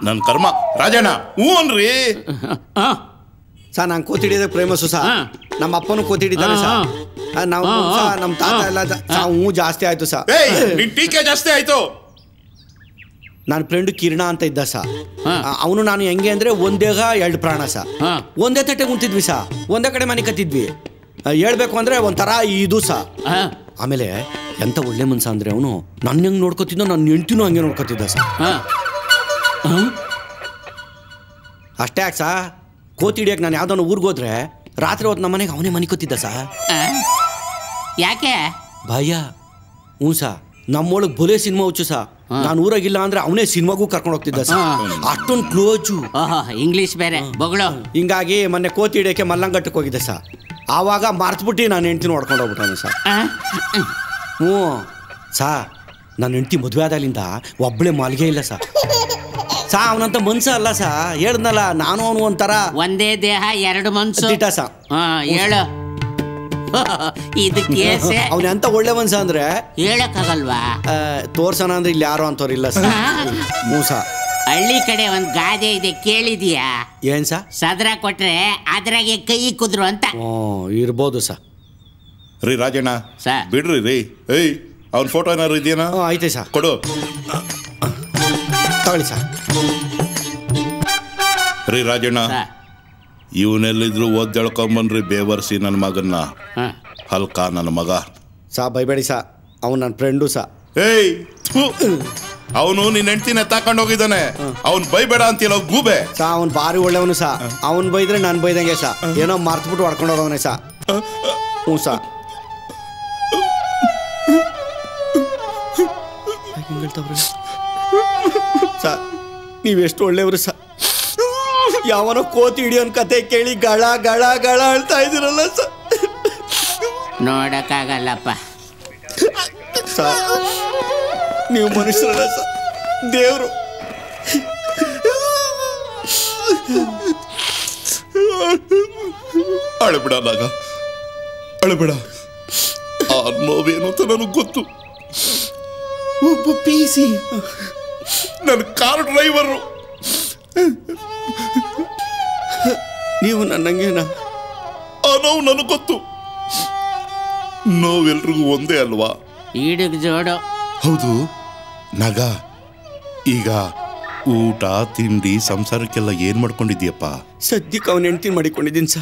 ನನ್ನ ಕರ್ಮ. ರಾಜಣ್ಣ ಹೂ ಅನ್ರಿ. ಸಾ ನಾನು ಕೋತಿ ಹಿಡಿಯೋದೇ ಪ್ರೇಮಸು ಸಾ. ನಮ್ಮ ಅಪ್ಪನೂ ಕೋತಿ ಹಿಡಿತಾನೆ ಸಾ. ನಾವು ನಮ್ಮ ತಾತ ಎಲ್ಲ ಸಾ ಹ್ಞೂ ಜಾಸ್ತಿ ಆಯ್ತು ಸಾ. ನಿನ್ ಟೀಕೆ ಜಾಸ್ತಿ ಆಯ್ತು. ನನ್ನ ಫ್ರೆಂಡು ಕಿರಣ ಅಂತ ಇದ್ದ ಸಾ. ಅವನು ನಾನು ಹೆಂಗೆ ಅಂದ್ರೆ ಒಂದೇಗ ಎರಡು ಪ್ರಾಣ ಸಾ. ಒಂದೇ ತಟ್ಟೆ ಕುಂತಿದ್ವಿ ಸಾ. ಒಂದೇ ಕಡೆ ಮನೆ ಕತ್ತಿದ್ವಿ. ಹೇಳ್ಬೇಕು ಅಂದ್ರೆ ಒಂಥರ ಇದು ಸಾ. ಆಮೇಲೆ ಎಂತ ಒಳ್ಳೆ ಮನ್ಸ ಅಂದ್ರೆ ಅವನು ನನ್ನ ಹೆಂಗ್ ನೋಡ್ಕೊತಿದ್ದೋ ನನ್ನ ಹೆಂಡ್ತಿನೂ ಹಂಗೆ ನೋಡ್ಕೊತಿದ್ದ ಸಾ. ಅಷ್ಟೇ ಯಾಕೆ ಸಾ, ಕೋತಿ ಹಿಡಿಯಕ್ಕೆ ನಾನು ಯಾವ್ದೋ ಊರಿಗೆ ಹೋದ್ರೆ ರಾತ್ರಿ ಹೊತ್ತು ನಮ್ಮ ಮನೆಗೆ ಅವನೇ ಮನೆ ಕತ್ತಿದ್ದ ಸಾ. ಯಾಕೆ? ಭಯ. ಹ್ಞೂ ಸಾ, ನಮ್ಮೊಳಗೆ ಬೊಲೆ ಸಿನಿಮಾ ಹುಚ್ಚು ಸಾ. ನಾನು ಊರಾಗಿಲ್ಲ ಅಂದ್ರೆ ಅವನೇ ಸಿನಿಮಾಗೂ ಕರ್ಕೊಂಡು ಹೋಗ್ತಿದ್ದ ಸಾ. ಅಷ್ಟೊಂದು ಕ್ಲೋಜು. ಇಂಗ್ಲಿಷ್ ಬೇರೆ ಬೊಗಳು. ಹಿಂಗಾಗಿ ಮೊನ್ನೆ ಕೋತಿ ಹಿಡಿಯೋಕ್ಕೆ ಮಲ್ಲಂಗಟ್ಟಕ್ಕೆ ಹೋಗಿದ್ದೆ ಸಾ. ಆವಾಗ ಮಾರ್ತ್ಬಿಟ್ಟು ನಾನು ಹೆಂಡ್ತಿ ನೋಡ್ಕೊಂಡು ಹೋಗ್ಬಿಟ್ಟಾನೆ ಸಾ. ಹ್ಞೂ ಸಾ, ನನ್ನ ಹೆಂಡ್ತಿ ಮದುವೆ ಆದಾಗಲಿಂದ ಒಬ್ಬಳೆ ಮಾಲ್ಗೆ ಇಲ್ಲ ಸಾ. ಸಾ ಅವನಂತ ಮನ್ಸ ಅಲ್ಲ ಸಾ. ಹೇಳ್ದಲ್ಲ ನಾನು ಅವನು ಒಂಥರ ಒಂದೇ ದೇಹ ಎರಡು ಮನ್ಸು ದಿಟ ಸಾ. ಹೇಳು. ಇದಕ್ಕೆ ಅವನೆಂತ ಒಳ್ಳೆ ಮನ್ಸ ಅಂದ್ರೆ ಹೇಳಕ್ಕಾಗಲ್ವಾ? ತೋರ್ಸೋಣ ಅಂದ್ರೆ ಇಲ್ಲಿ ಯಾರು ಅಂತವ್ರಿಲ್ಲ ಸಾ. ಹ್ಞೂ ಸಾ. ಹಳ್ಳಿ ಕಡೆ ಒಂದ್ ಗಾದೆ ಇದೆ, ಕೇಳಿದೀಯಾ? ಏನ್ ಸಾ? ಸದ್ರ ಕೊಟ್ರೆ ಅದ್ರಾಗೆ ಕೈ ಕುದ್ರು ಅಂತ. ಇರ್ಬೋದು ಸಾ. ರೀ ರಾಜಣ್ಣ ಬಿಡ್ರಿ ರೀ. ಏಯ್ ಅವ್ನ ಫೋಟೋ ಏನಾದ್ರು ಇದೆಯಾ? ಐತೆ ಸಾ. ಕೊಡು. ತಗೊಳ್ಳಿ ಸಾ. ರೀ ರಾಜಣ್ಣ, ಇವನೆಲ್ಲಿದ್ರು ಓದ್ಕೊಬನ್ರಿ ಬೇವರ್ಸಿ ನನ್ನ ಮಗನ್ನ. ಹಲ್ಕ ನನ್ನ ಮಗ ಸಾ. ಬೈಬೇಡಿ ಸಾ, ಅವನು ನನ್ನ ಫ್ರೆಂಡು ಸಾ. ಏಯ್ ಅವನು ನಿನ್ನ ಹೆಂಡ್ತಿನ ತಕೊಂಡು ಹೋಗಿದ್ದಾನೆ. ಅವ್ನು ಬೈಬೇಡ ಅಂತಿಲ್ಲ ಗೂಬೆ ಸಾ. ಅವ್ನು ಭಾರಿ ಒಳ್ಳೆಯವನು ಸಾ. ಅವ್ನು ಬೈದ್ರೆ ನಾನು ಬೈದಂಗೆ ಸಾ. ಏನೋ ಮರ್ತ್ಬಿಟ್ಟು ಹೊಡ್ಕೊಂಡು ಹೋಗವನೆ ಸಾ. ಹ್ಞೂ ಸಾ. ಸಾ ನೀವೆಷ್ಟು ಒಳ್ಳೆಯವರು ಸಾ. ಯಾವನೋ ಕೋತಿ ಹಿಡಿಯೋನ್ ಕತೆ ಕೇಳಿ ಗಳ ಗಳ ಗಳ ಹೇಳ್ತಾ ಇದ್ದೀರಲ್ಲ ಸಾ. ನೋಡಕ್ಕಾಗಲ್ಲಪ್ಪ ಸಾ. ನೀವು ಮನುಷ್ಯರಲ್ಲ ಸಾ, ದೇವರು. ಅಳಬೇಡ ನಾಗ, ಅಳಬೇಡ. ಆ ನೋವೇನು ಅಂತ ನನಗೆ ಗೊತ್ತು. ಒಬ್ಬ PC ನನ್ನ ಕಾರ್ ಡ್ರೈವರು. ನೀವು ನನ್ನಂಗೇನ? ಆ ನೋವು ನನಗೆ ಗೊತ್ತು. ನೋವೆಲ್ರಿಗೂ ಒಂದೇ ಅಲ್ವಾ? ಈಡಿಗೆ ಜೋಡು. ಹೌದು ನಾಗ, ಈಗ ಊಟ ತಿಂಡಿ ಸಂಸಾರಕ್ಕೆಲ್ಲ ಏನ್ ಮಾಡ್ಕೊಂಡಿದ್ಯಪ್ಪ? ಸದ್ಯಕ್ಕೆ ಅವನ ಹೆಂಡ್ತಿ ಮಾಡಿಕೊಂಡಿದ್ದೀನಿ ಸಾ.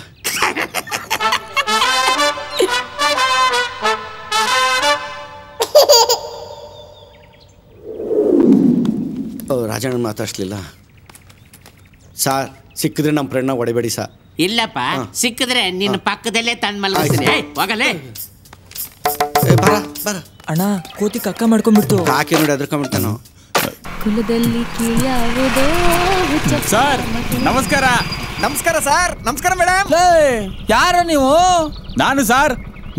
ರಾಜಣ್ಣ ಮಾತಾಡ್ಸ್ಲಿಲ್ಲ ಸಾ. ಸಿಕ್ಕಿದ್ರೆ ನಮ್ಮ ಫ್ರೆಂಡ್ನ ಹೊಡಿಬೇಡಿ ಸಾ. ಇಲ್ಲಪ್ಪ, ಸಿಕ್ಕಿದ್ರೆ ನಿನ್ನ ಪಕ್ಕದಲ್ಲೇ ತಂದು ಮಲಗಿಸ್ತೀನಿ. ಹೋಗಲೇ ಬರ ಬರ. ಅಣ್ಣ ಕೋತಿ ಕಕ್ಕ ಮಾಡ್ಕೊಂಡ್ಬಿಡ್ತು. ಕಾಕಿ ನೋಡಿ ಅದ್ರಕೊಂಡ್ಬಿಡ್ತಾನೋ. ಕುಲದಲ್ಲಿ ಕೀಳ್ಯಾವುದೋ ಸರ್ ನಮಸ್ಕಾರ. ನಮಸ್ಕಾರ ಸರ್. ನಮಸ್ಕಾರ ಮೇಡಮ್. ಯಾರ ನೀವು? ನಾನು ಸರ್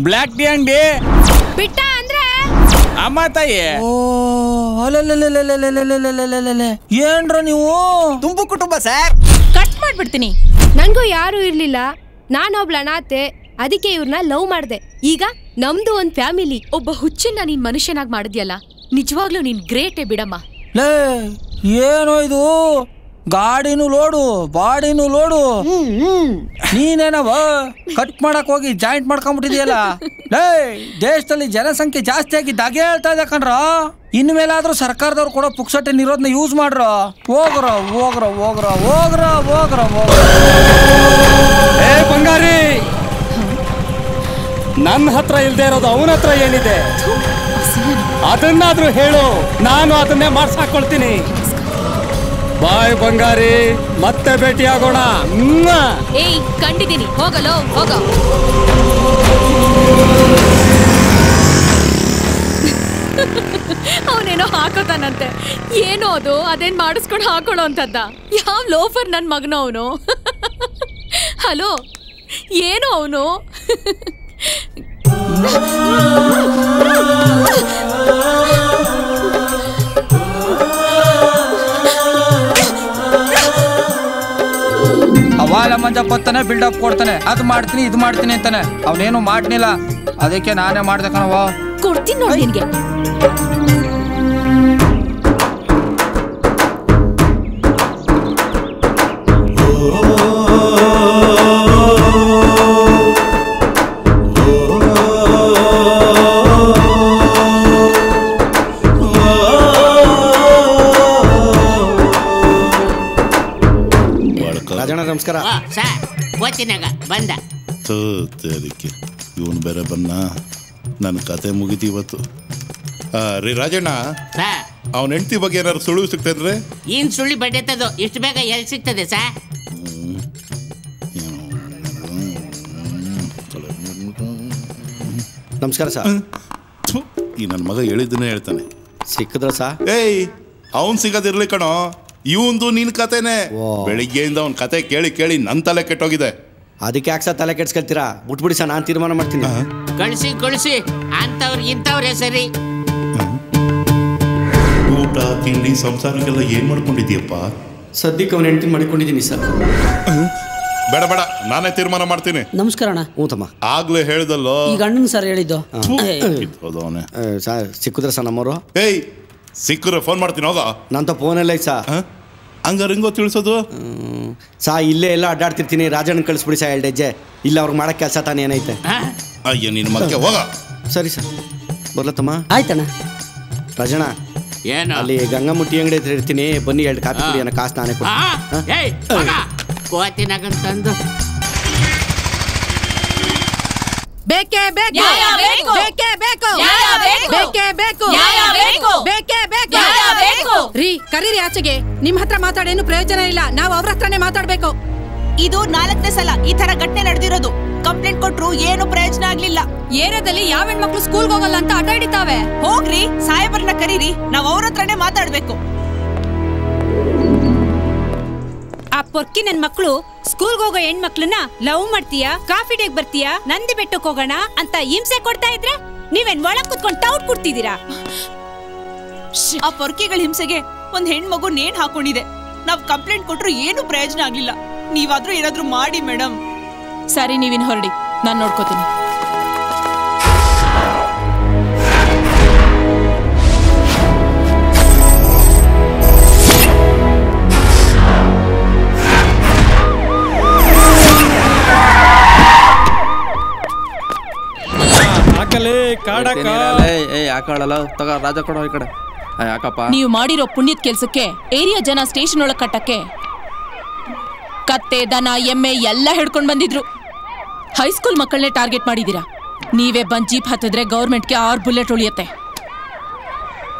ಬ್ಲ್ಯಾಕ್ ಟೀ ಅಂಗಡಿ ಬಿಟ್ಟ ಅಂದ್ರೆ ಅಮ್ಮ ತಾಯಿ. ಏನ್ರ ನೀವು? ತುಂಬು ಕುಟುಂಬ ಸರ್. ಕಟ್ ಮಾಡ್ಬಿಡ್ತೀನಿ. ನಂಗೂ ಯಾರು ಇರ್ಲಿಲ್ಲ, ನಾನೊಬ್ಳ ಅನಾಥೆ, ಅದಕ್ಕೆ ಇವ್ರನ್ನ ಲವ್ ಮಾಡ್ದೆ. ಈಗ ನಮ್ದು ಒಂದ್ ಫ್ಯಾಮಿಲಿ. ಒಬ್ಬ ಹುಚ್ಚನ್ನ ನೀನ್ ಮನುಷ್ಯನಾಗ್ ಮಾಡಿದ್ಯಲ್ಲ, ನಿಜವಾಗ್ಲೂ ನೀನ್ ಗ್ರೇಟೇ ಬಿಡಮ್ಮ. ಲೇ ಏನೋ ಇದು, ಗಾಡಿನೂ ಲೋಡು ಬಾಡಿನೂ ಲೋಡು. ನೀನೇನವ ಕಟ್ ಮಾಡಕ್ ಹೋಗಿ ಜಾಯಿಂಟ್ ಮಾಡ್ಕೊಂಡ್ಬಿಟ್ಟಿದ್ಯಲ್ಲ. ಲೇ ದೇಶದಲ್ಲಿ ಜನಸಂಖ್ಯೆ ಜಾಸ್ತಿ ಆಗಿದ್ದಾಗೆ ಹೇಳ್ತಾ ಇದೆ ಕಣ್ರ. ಇನ್ಮೇಲಾದ್ರೂ ಸರ್ಕಾರದವ್ರು ಕೂಡ ಪುಕ್ಸಟ್ಟೆ ನಿರೋಧನ ಯೂಸ್ ಮಾಡ್ರ. ಹೋಗ್ರ ಹೋಗ್ರ ಹೋಗ್ರ ಹೋಗ್ರ ಹೋಗ್ರ ಹೋಗ್ರ. ಏ ಬಂಗಾರಿ, ನನ್ನ ಹತ್ರ ಇಲ್ದೇ ಇರೋದು ಅವನ ಹತ್ರ ಏನಿದೆ ಅದನ್ನಾದ್ರೂ ಹೇಳು, ನಾನು ಅದನ್ನೇ ಮಾಡ್ಸಾಕೊಳ್ತೀನಿ. ಬಾಯ್ ಬಂಗಾರಿ, ಮತ್ತೆ ಭೇಟಿಯಾಗೋಣ. ಏಯ್ ಕಂಡಿದ್ದೀನಿ, ಹೋಗಲೋ ಹೋಗ. ಅವನೇನೋ ಹಾಕೋತಾನಂತೆ. ಏನೋ ಅದು, ಅದೇನ್ ಮಾಡಿಸ್ಕೊಂಡು ಹಾಕೊಳ್ಳೋ ಅಂತದ್ದ. ಯಾವ ಲೋಫರ್ ನನ್ ಮಗನೋ ಅವನು. ಹಲೋ, ಏನೋ ಅವನು. ಅವಾಲ ಮಂಜಪ್ಪ ಅಂತಾನೆ ಬಿಲ್ಡಪ್ ಕೊಡ್ತಾನೆ, ಅದು ಮಾಡ್ತೀನಿ ಇದು ಮಾಡ್ತೀನಿ ಅಂತಾನೆ. ಅವನೇನು ಮಾಡ್ನಿಲ್ಲ, ಅದಕ್ಕೆ ನಾನೇ ಮಾಡ್ದೆ ಕಣವ. ಕೊಡ್ತೀನಿ ನೋಡಿ ನಿನ್ಗೆ. ರಾಜಣ್ಣ ನಮಸ್ಕಾರ. ಓದ್ತಿನಾಗ ಬಂದ ಇವನು ಬೇರೆ ಬನ್ನ, ನನ್ನ ಕತೆ ಮುಗಿತು ಇವತ್ತು. ರೀ ರಾಜಣ್ಣ, ಅವನ ಹೆಂಡತಿ ಬಗ್ಗೆ ಏನಾದ್ರು ಸುಳಿವು ಸಿಗ್ತದ್ರೆ? ಏನ್ ಸುಳ್ಳಿ ಬಡ್ಡೆತ್ತದು ಇಷ್ಟು ಬೇಗ ಎಲ್ಲಿ ಸಿಗ್ತದೆ ಸಾ? ನಮಸ್ಕಾರ ಸರ್. ಈ ನನ್ನ ಮಗ ಹೇಳಿದ್ದನ್ನೇ ಹೇಳ್ತಾನೆ. ಸಿಕ್ಕಿದ್ರ ಸಾ? ಏಯ್ ಅವನ್ ಸಿಗೋದಿರ್ಲಿ ಕಣೋ, ಇವಂದು ನಿನ್ ಕತೆನೆ. ಬೆಳಿಗ್ಗೆಯಿಂದ ಅವನ್ ಕತೆ ಕೇಳಿ ಕೇಳಿ ನನ್ ತಲೆ ಕೆಟ್ಟೋಗಿದೆ. ಅದಕ್ಕೆ ಯಾಕೆ ತಲೆ ಕೆಡ್ಸ್ಕೊಳ್ತೀರಾ? ಬಿಟ್ಬಿಡಿ ಸರ್, ನಾನು ತೀರ್ಮಾನ ಮಾಡ್ತೀನಿ. ಕಳಿಸಿ ಕಳಿಸಿ, ಅಂತವ್ರು ಇಂಥವ್ರೆ ಸರಿ. ಊಟ ತಿಂಡಿ ಸಂಸಾರಕ್ಕೆಲ್ಲ ಏನ್ ಮಾಡ್ಕೊಂಡಿದ್ಯಪ್ಪ? ಸದ್ಯಕ್ಕೆ ಅವನ ಹೆಂಡತಿ ಮಾಡಿಕೊಂಡಿದ್ದೀನಿ ಸರ್. ಬೇಡ ಬೇಡ, ನಾನೇ ತೀರ್ಮಾನ ಮಾಡ್ತೀನಿ. ನಮಸ್ಕಾರ ಅಣ್ಣ. ಹ್ಞೂತಮ್ಮ, ಆಗ್ಲೇ ಹೇಳ್ದಲ್ಲೋ. ಈಗ ಅಣ್ಣನ್ ಸರ್ ಹೇಳಿದ್ದು. ಸಿಕ್ಕಿದ್ರ ಸರ್ ನಮ್ಮವರು? ಏಯ್ ಸಿಕ್ಕರೆ ಫೋನ್ ಮಾಡ್ತೀನಿ, ಹೋಗ. ನಂತ ಫೋನಲ್ಲ ಐತೆ ಸಾ. ಹಂಗಾರೆ ಹಿಂಗೋ ತಿಳಿಸೋದು ಸಾ? ಇಲ್ಲೇ ಎಲ್ಲ ಅಡ್ಡಾಡ್ತಿರ್ತೀನಿ, ರಾಜಣ್ಣ ಕಳಿಸ್ಬಿಡಿ ಸಾ 2 ಹೆಜ್ಜೆ. ಇಲ್ಲ ಅವ್ರಿಗೆ ಮಾಡಕ್ಕೆ ಕೆಲಸ ತಾನೇ ಏನೈತೆ. ಅಯ್ಯ ನಿನ್ನ ಮಕ್ಕೆ ಹೋಗ. ಸರಿ ಸರ್, ಬರ್ಲತ್ತಮ್ಮ. ಆಯ್ತಣ್ಣ. ರಾಜಣ್ಣ, ಏನು ಅಲ್ಲಿ ಗಂಗಮುಟ್ಟಿ ಅಂಗಡಿ ಹತ್ರ ಇರ್ತೀನಿ, ಬನ್ನಿ 2 ಕಾಫಿ ಕುಡಿ ಅನ್ನೋ ಕಾಸು ನಾನೇ ಕೋತಿನಾಗಂತಂದು. ಬೇಕೇ ಬೇಕು, ಬೇಕೇ ಬೇಕು, ಬೇಕೇ ಬೇಕು, ಬೇಕೇ ಬೇಕು. ರೀ ಕರೀರಿ ಆಚೆಗೆ. ನಿಮ್ ಹತ್ರ ಮಾತಾಡೇನು ಪ್ರಯೋಜನ ಇಲ್ಲ, ನಾವು ಅವ್ರ ಹತ್ರನೇ ಮಾತಾಡ್ಬೇಕು. ಇದು 4ನೇ ಸಲ ಈ ತರ ಘಟನೆ ನಡೆದಿರೋದು. ಕಂಪ್ಲೇಂಟ್ ಕೊಟ್ರು ಏನು ಪ್ರಯೋಜನ ಆಗ್ಲಿಲ್ಲ. ಏರಿಯಾದಲ್ಲಿ ಯಾವ ಹೆಣ್ಮಕ್ಳು ಸ್ಕೂಲ್ಗೆ ಹೋಗಲ್ಲ ಅಂತ ಆಟ ಹಿಡಿತಾವೆ. ಹೋಗ್ರಿ, ಸಾಹೇಬರನ್ನ ಕರೀರಿ, ನಾವ್ ಅವ್ರ ಹತ್ರನೇ ಮಾತಾಡ್ಬೇಕು. ಆ ಪೊರ್ಕಿ ನನ್ ಮಕ್ಳು ಸ್ಕೂಲ್ಗೆ ಹೋಗೋ ಹೆಣ್ಮಕ್ಳನ್ನ ಲವ್ ಮಾಡ್ತೀಯಾ, ಕಾಫಿ ಡೇಗ್ ಬರ್ತೀಯಾ, ನಂದಿ ಬೆಟ್ಟಕ್ಕೆ ಹೋಗೋಣ ಅಂತ ಹಿಂಸೆ ಕೊಡ್ತಾ ಇದ್ರೆ ನೀವೇನ್ ಒಳಗ್ ಕುತ್ಕೊಂಡು ಟೌಟ್ ಕೊಡ್ತಿದ್ದೀರಾ? ಆ ಪೊರ್ಕಿಗಳ ಹಿಂಸೆಗೆ ಒಂದ್ ಹೆಣ್ಮಗು ನೇಣ್ ಹಾಕೊಂಡಿದೆ. ನಾವ್ ಕಂಪ್ಲೇಂಟ್ ಕೊಟ್ರು ಏನು ಪ್ರಯೋಜನ ಆಗ್ಲಿಲ್ಲ. ನೀವಾದ್ರೂ ಏನಾದ್ರೂ ಮಾಡಿ ಮೇಡಮ್. ಸರಿ, ನೀವಿನ್ ಹೊರಡಿ, ನಾನ್ ನೋಡ್ಕೋತೀನಿ. ನೀವು ಮಾಡಿರೋ ಪುಣ್ಯದ ಕೆಲ್ಸಕ್ಕೆ ಏರಿಯಾ ಜನ ಸ್ಟೇಷನ್ ಒಳಗ್ ಕಟ್ಟಕ್ಕೆ ಕತ್ತೆ ದನ ಎಮ್ಮೆ ಎಲ್ಲ ಹಿಡ್ಕೊಂಡ್ ಬಂದಿದ್ರು. ಹೈಸ್ಕೂಲ್ ಮಕ್ಕಳನ್ನೇ ಟಾರ್ಗೆಟ್ ಮಾಡಿದೀರಾ. ನೀವೇ ಬಂದ್ ಜೀಪ್ ಹತ್ತಿದ್ರೆ ಗೌರ್ಮೆಂಟ್ಗೆ 6 ಬುಲೆಟ್ ಉಳಿಯತ್ತೆ.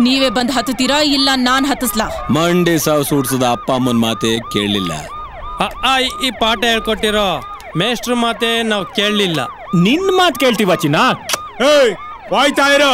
ನೀವೇ ಬಂದ್ ಹತ್ತುತ್ತೀರಾ ಇಲ್ಲ ನಾನ್ ಹತ್ತಿಸ್ಲಾ? ಮಂಡಿ ಸಾವು ಸೂಡ್ಸದ ಅಪ್ಪ ಅಮ್ಮನ ಮಾತೆ ಕೇಳಲಿಲ್ಲ. ಈ ಪಾಠ ಹೇಳ್ಕೊಟ್ಟಿರೋ ಮೇಷ್ಟ್ರ ಮಾತೆ ನಾವು ಕೇಳಲಿಲ್ಲ. ನಿನ್ ಮಾತ್ ಕೇಳ್ತೀವ ಚಿನ್ನ? ವಾಯ್ತಾ ಇರೋ.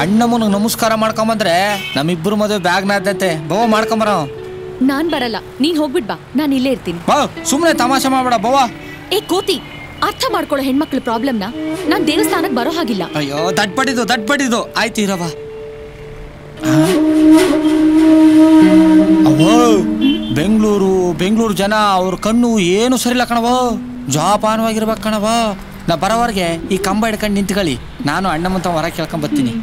ಅಣ್ಣಮ್ಮನ ನಮಸ್ಕಾರ ಮಾಡ್ಕೊಂಬಂದ್ರೆ ನಮ್ಮಿಬ್ರು ಮದುವೆ ಬ್ಯಾಗ್ ನಾದೈತೆ ಬವ ಮಾಡ್ಕೊಂಬರ. ನಾನ್ ಬರಲ್ಲ, ನೀನ್ ಹೋಗ್ಬಿಟ್ ಬಾ, ನಾನ್ ಇಲ್ಲೇ ಇರ್ತೀನಿ. ಸುಮ್ನೆ ತಮಾಷೆ ಮಾಡ್ಬೇಡ ಬವ. ಏ ಕೋತಿ, ಅರ್ಥ ಮಾಡ್ಕೊಳ್ಳೋ ಹೆಣ್ಮಕ್ಳ ಪ್ರಾಬ್ಲಮ್ನ ನಾನ್ ದೇವಸ್ಥಾನಕ್ ಬರೋ ಹಾಗಿಲ್ಲ. ಅಯ್ಯೋ ದಡ್ಬಡಿದು ಆಯ್ತು ಇರವ. ಅವೋ ಬೆಂಗಳೂರು ಜನ ಅವ್ರ ಕಣ್ಣು ಏನು ಸರಿಲ್ಲ ಕಣವ, ಜೋಪಾನವಾಗಿರ್ಬೇಕು ಕಣವ. ನಾ ಬರೋವರೆಗೆ ಈ ಕಂಬ ಹಿಡ್ಕೊಂಡು ನಿಂತ್ಕೊಳ್ಳಿ, ನಾನು ಅಣ್ಣಮ್ಮಂತ ಹೊರ ಕೇಳ್ಕೊಂಡ್ ಬರ್ತೀನಿ.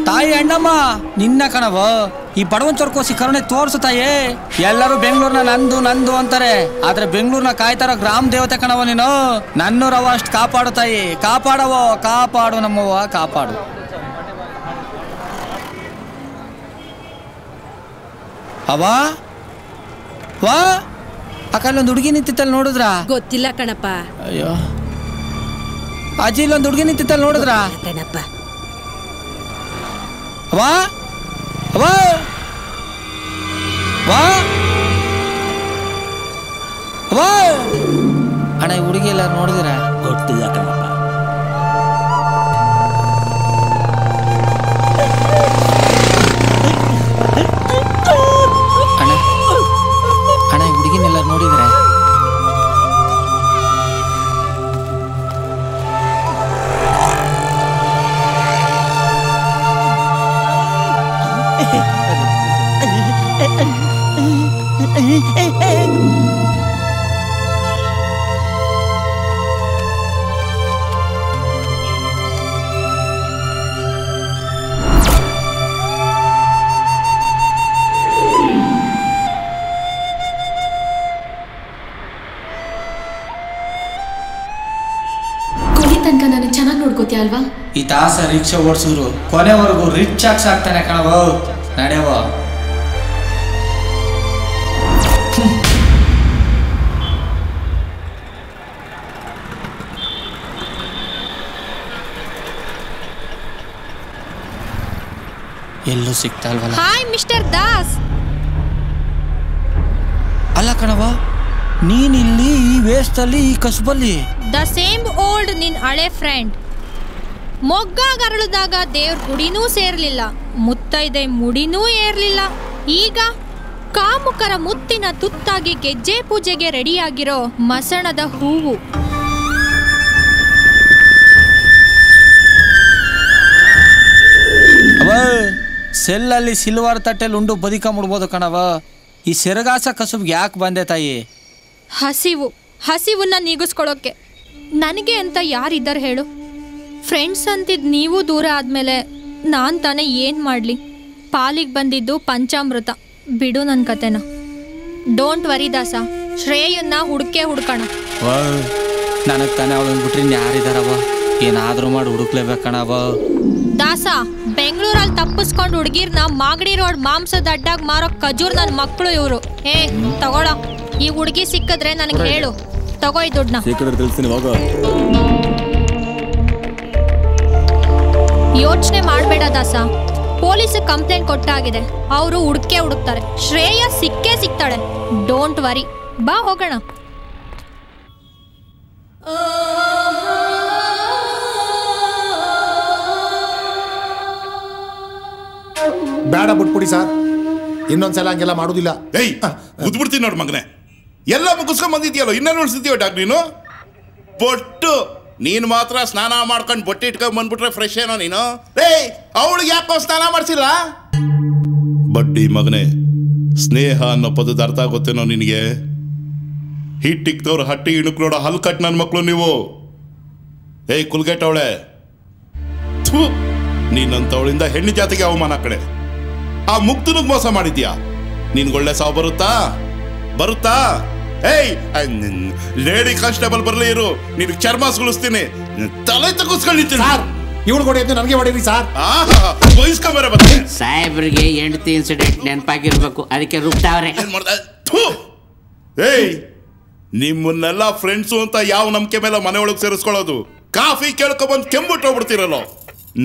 ತಾಯಿ ಅಣ್ಣಮ್ಮ ನಿನ್ನ ಕಣವ, ಈ ಬಡವನ್ ಚೊರ್ಕೋಸಿ ಕರುಣೆ ತೋರ್ಸು ತಾಯಿ. ಎಲ್ಲರೂ ಬೆಂಗಳೂರ್ನ ನಂದು ಅಂತಾರೆ, ಆದ್ರೆ ಬೆಂಗಳೂರ್ನ ಕಾಯ್ತಾರೋ ಗ್ರಾಮ ದೇವತೆ ಕಣವ ನೀನು. ನನ್ನೂರವ ಅಷ್ಟು ಕಾಪಾಡು ತಾಯಿ, ಕಾಪಾಡು ನಮ್ಮವ್ವ, ಕಾಪಾಡು. ಅವಾ ವಾ ಅಕ್ಕಲ್ಲೊಂದು ಹುಡುಗಿ ನಿಂತಿತ್ತಲ್ಲಿ ನೋಡಿದ್ರ? ಗೊತ್ತಿಲ್ಲ ಕಣಪ್ಪ. ಅಯ್ಯೋ ಅಜ್ಜಿ, ಇಲ್ಲೊಂದು ಹುಡುಗಿ ನಿಂತಿತ್ತಲ್ಲಿ ನೋಡಿದ್ರ? ಕಣಪ್ಪ. ವಾ ವಾ ವಾ ವಾ ಅಣ್ಣ, ಈ ಹುಡುಗಿ ಎಲ್ಲ ನೋಡಿದಿರ? ಗೊತ್ತಿಲ್ಲ ಕಣಪ್ಪ. ಅಣ್ಣ ಈ ಹುಡುಗಿನೆಲ್ಲ ನೋಡಿದ್ರೆ? ತನಕ ನಾನು ಚೆನ್ನಾಗಿ ನೋಡ್ಕೋತೀಯ ಅಲ್ವಾ? ಈ ತಾಸ ರಿಕ್ಷಾ ಓಡಿಸಿದ್ರು ಕೊನೆವರೆಗೂ ರಿಚ್ ಆಗಿ ಸಾಕ್ತಾನೆ ಕಣವ. ನಡೆಯವ. ಎಲ್ಲೂ ಸಿಗ್ತಾ ಇಲ್ವಲ್ಲ? Hi mister Das. ಅಲ್ಲ ಕಣವ, ನೀನಿಲ್ಲಿ ಈ ವೇಸ್ತಲ್ಲಿ ಈ ಕಸುಬಲ್ಲಿ? ದ ಸೇಮ್ ಓಲ್ಡ್ ನಿನ್ ಹಳೆ ಫ್ರೆಂಡ್. ಮೊಗ್ಗಾಗರಳಿದಾಗ ದೇವ್ರ ಗುಡಿನೂ ಸೇರ್ಲಿಲ್ಲ, ಮುತ್ತೈದೆ ಮುಡಿನೂ ಏರ್ಲಿಲ್ಲ. ಈಗ ಕಾಮುಕರ ಮುತ್ತಿನ ತುತ್ತಾಗಿ ಗೆಜ್ಜೆ ಪೂಜೆಗೆ ರೆಡಿಯಾಗಿರೋ ಮಸಣದ ಹೂವು. ಅವ ಸೆಲ್ಲಲ್ಲಿ ಸಿಲ್ವರ್ ತಟ್ಟೆಲ್ ಉಂಡು ಬದುಕ ಮುಡ್ಬೋದು ಕಣವ. ಈ ಸೆರಗಾಸ ಕಸುಬ್ಗೆ ಯಾಕೆ ಬಂದೆ ತಾಯಿ? ಹಸಿವನ್ನ ನೀಗಿಸ್ಕೊಳ್ಳೋಕೆ. ನನಗೆ ಅಂತ ಯಾರಿದ್ದಾರೆ ಹೇಳು? ಫ್ರೆಂಡ್ಸ್ ಅಂತಿದ್ ನೀವು ದೂರ ಆದ್ಮೇಲೆ ನಾನು ತಾನೇ ಏನು ಮಾಡಲಿ? ಪಾಲಿಗೆ ಬಂದಿದ್ದು ಪಂಚಾಮೃತ. ಬಿಡು ನನ್ನ ಕತೆನ. ಡೋಂಟ್ ವರಿ ದಾಸ, ಶ್ರೇಯನ್ನ ಹುಡ್ಕೋಣ. ನನಗೆ ತಾನೇ ಅವಳನ್ನ ಬಿಟ್ರೆ ಯಾರಿದಾರವ? ಏನಾದರೂ ಮಾಡಿ ಹುಡುಕ್ಲೇಬೇಕಣವ. ದಾಸ, ಬೆಂಗಳೂರಲ್ಲಿ ತಪ್ಪಿಸ್ಕೊಂಡು ಹುಡುಗಿರ್ನ ಮಾಗಡಿ ರೋಡ್ ಮಾಂಸದ ಅಡ್ಡಾಗ ಮಾರೋ ಖಜೂರ್ ನನ್ನ ಮಕ್ಕಳು ಇವರು. ತಗೊಳ್ಳೋ, ಈ ಹುಡುಗಿ ಸಿಕ್ಕಿದ್ರೆ ನನಗೆ ಹೇಳು, ತಗೋ ಈ ದುಡ್ಡನ್ನ. ಯೋಚನೆ ಮಾಡಬೇಡ ದಾಸ, ಪೊಲೀಸ್ ಕಂಪ್ಲೇಂಟ್ ಕೊಟ್ಟಾಗಿದೆ, ಅವರು ಹುಡುಕ್ತಾರೆ. ಶ್ರೇಯ ಸಿಕ್ಕೇ ಸಿಗ್ತಾಳೆ. ಡೋಂಟ್ ವರಿ, ಬಾ ಹೋಗೋಣ. ಬೇಡ ಬಿಟ್ಬಿಡಿ ಸರ್, ಇನ್ನೊಂದ್ಸಲ ಹಂಗೆಲ್ಲ ಮಾಡೋದಿಲ್ಲ. ಏಯ್ ಉದ್ಬಿಡ್ತೀನಿ ನೋಡ್ ಮಗನೆ, ಎಲ್ಲ ಮುಗಿಸ್ಕೊಂಡ್ ಬಂದಿದ್ಯಲ್ಲ, ಇನ್ನೇನು ಉಳಿಸಿದ್ಯೋ ಡಾಕ್ ನೀನು? ಬೊಟ್ಟು ನೀನು ಮಾತ್ರ ಸ್ನಾನ ಮಾಡ್ಕೊಂಡು ಬೊಟ್ಟೆ ಇಟ್ಕೊಂಡ್ ಬಂದ್ಬಿಟ್ರೆ ಫ್ರೆಶ್ ಏನೋ ನೀನು. ಏಯ್ ಅವಳಿಗೆ ಯಾಕೋ ಸ್ನಾನ ಮಾಡಿಸಿಲ್ಲ? ಬಡ್ಡಿ ಮಗನೆ, ಸ್ನೇಹ ಅನ್ನೋ ಪದದ ಅರ್ಥ ಗೊತ್ತೇನೋ ನಿನಗೆ? ಹಿಟ್ಟಿಕ್ತವ್ರು ಹಟ್ಟಿ ಇಣುಕ್ ನೋಡೋ ಹಲ್ಕಟ್ ನನ್ನ ಮಕ್ಕಳು ನೀವು. ಏಯ್ ಕುಲ್ಗೆಟ್ಟವಳೆ, ನೀನಂತವಳಿಂದ ಹೆಣ್ಣು ಜಾತಿಗೆ ಅವಮಾನ ಕಡೆ. ಆ ಮುಕ್ತನಿಗೆ ಮೋಸ ಮಾಡಿದ್ಯಾ? ನಿನ್ಗೊಳ್ಳೆ ಸಾವು ಬರುತ್ತಾ? ಏಯ್ ಲೇಡಿ ಕಾನ್ಸ್ಟೇಬಲ್ ಬರ್ಲಿ ಇರು, ನಿನಗೆ ಚರ್ಮ ಸುಳಿಸ್ತೀನಿ, ತಲೆ ತಗ್ಗಿಸ್ಕೊಂಡಿರ್ತೀನಿ. ಇವಳು ಕೊಡಿ ಅಂತ ನನಗೆ ಹೊಡೀರಿ ಸರ್. ವಹಿಸ್ಕೊಂಬರ ಬಂದೆ. ಸಾಹೇಬ್ರಿಗೆ ಹೆಂಡತಿ ಇನ್ಸಿಡೆಂಟ್ ನೆನಪಾಗಿರ್ಬೇಕು, ಅದಕ್ಕೆ ರುಬ್ತಾವ್ರೆ. ಏಯ್ ನಿಮ್ಮನ್ನೆಲ್ಲ ಫ್ರೆಂಡ್ಸು ಅಂತ ಯಾವ ನಂಬಿಕೆ ಮೇಲೆ ಮನೆ ಒಳಗೆ ಸೇರಿಸ್ಕೊಳ್ಳೋದು? ಕಾಫಿ ಕೇಳ್ಕೊಬಂದು ಕೆಂಬಿಟ್ಟು ಹೋಗ್ಬಿಡ್ತೀರಲ್ಲ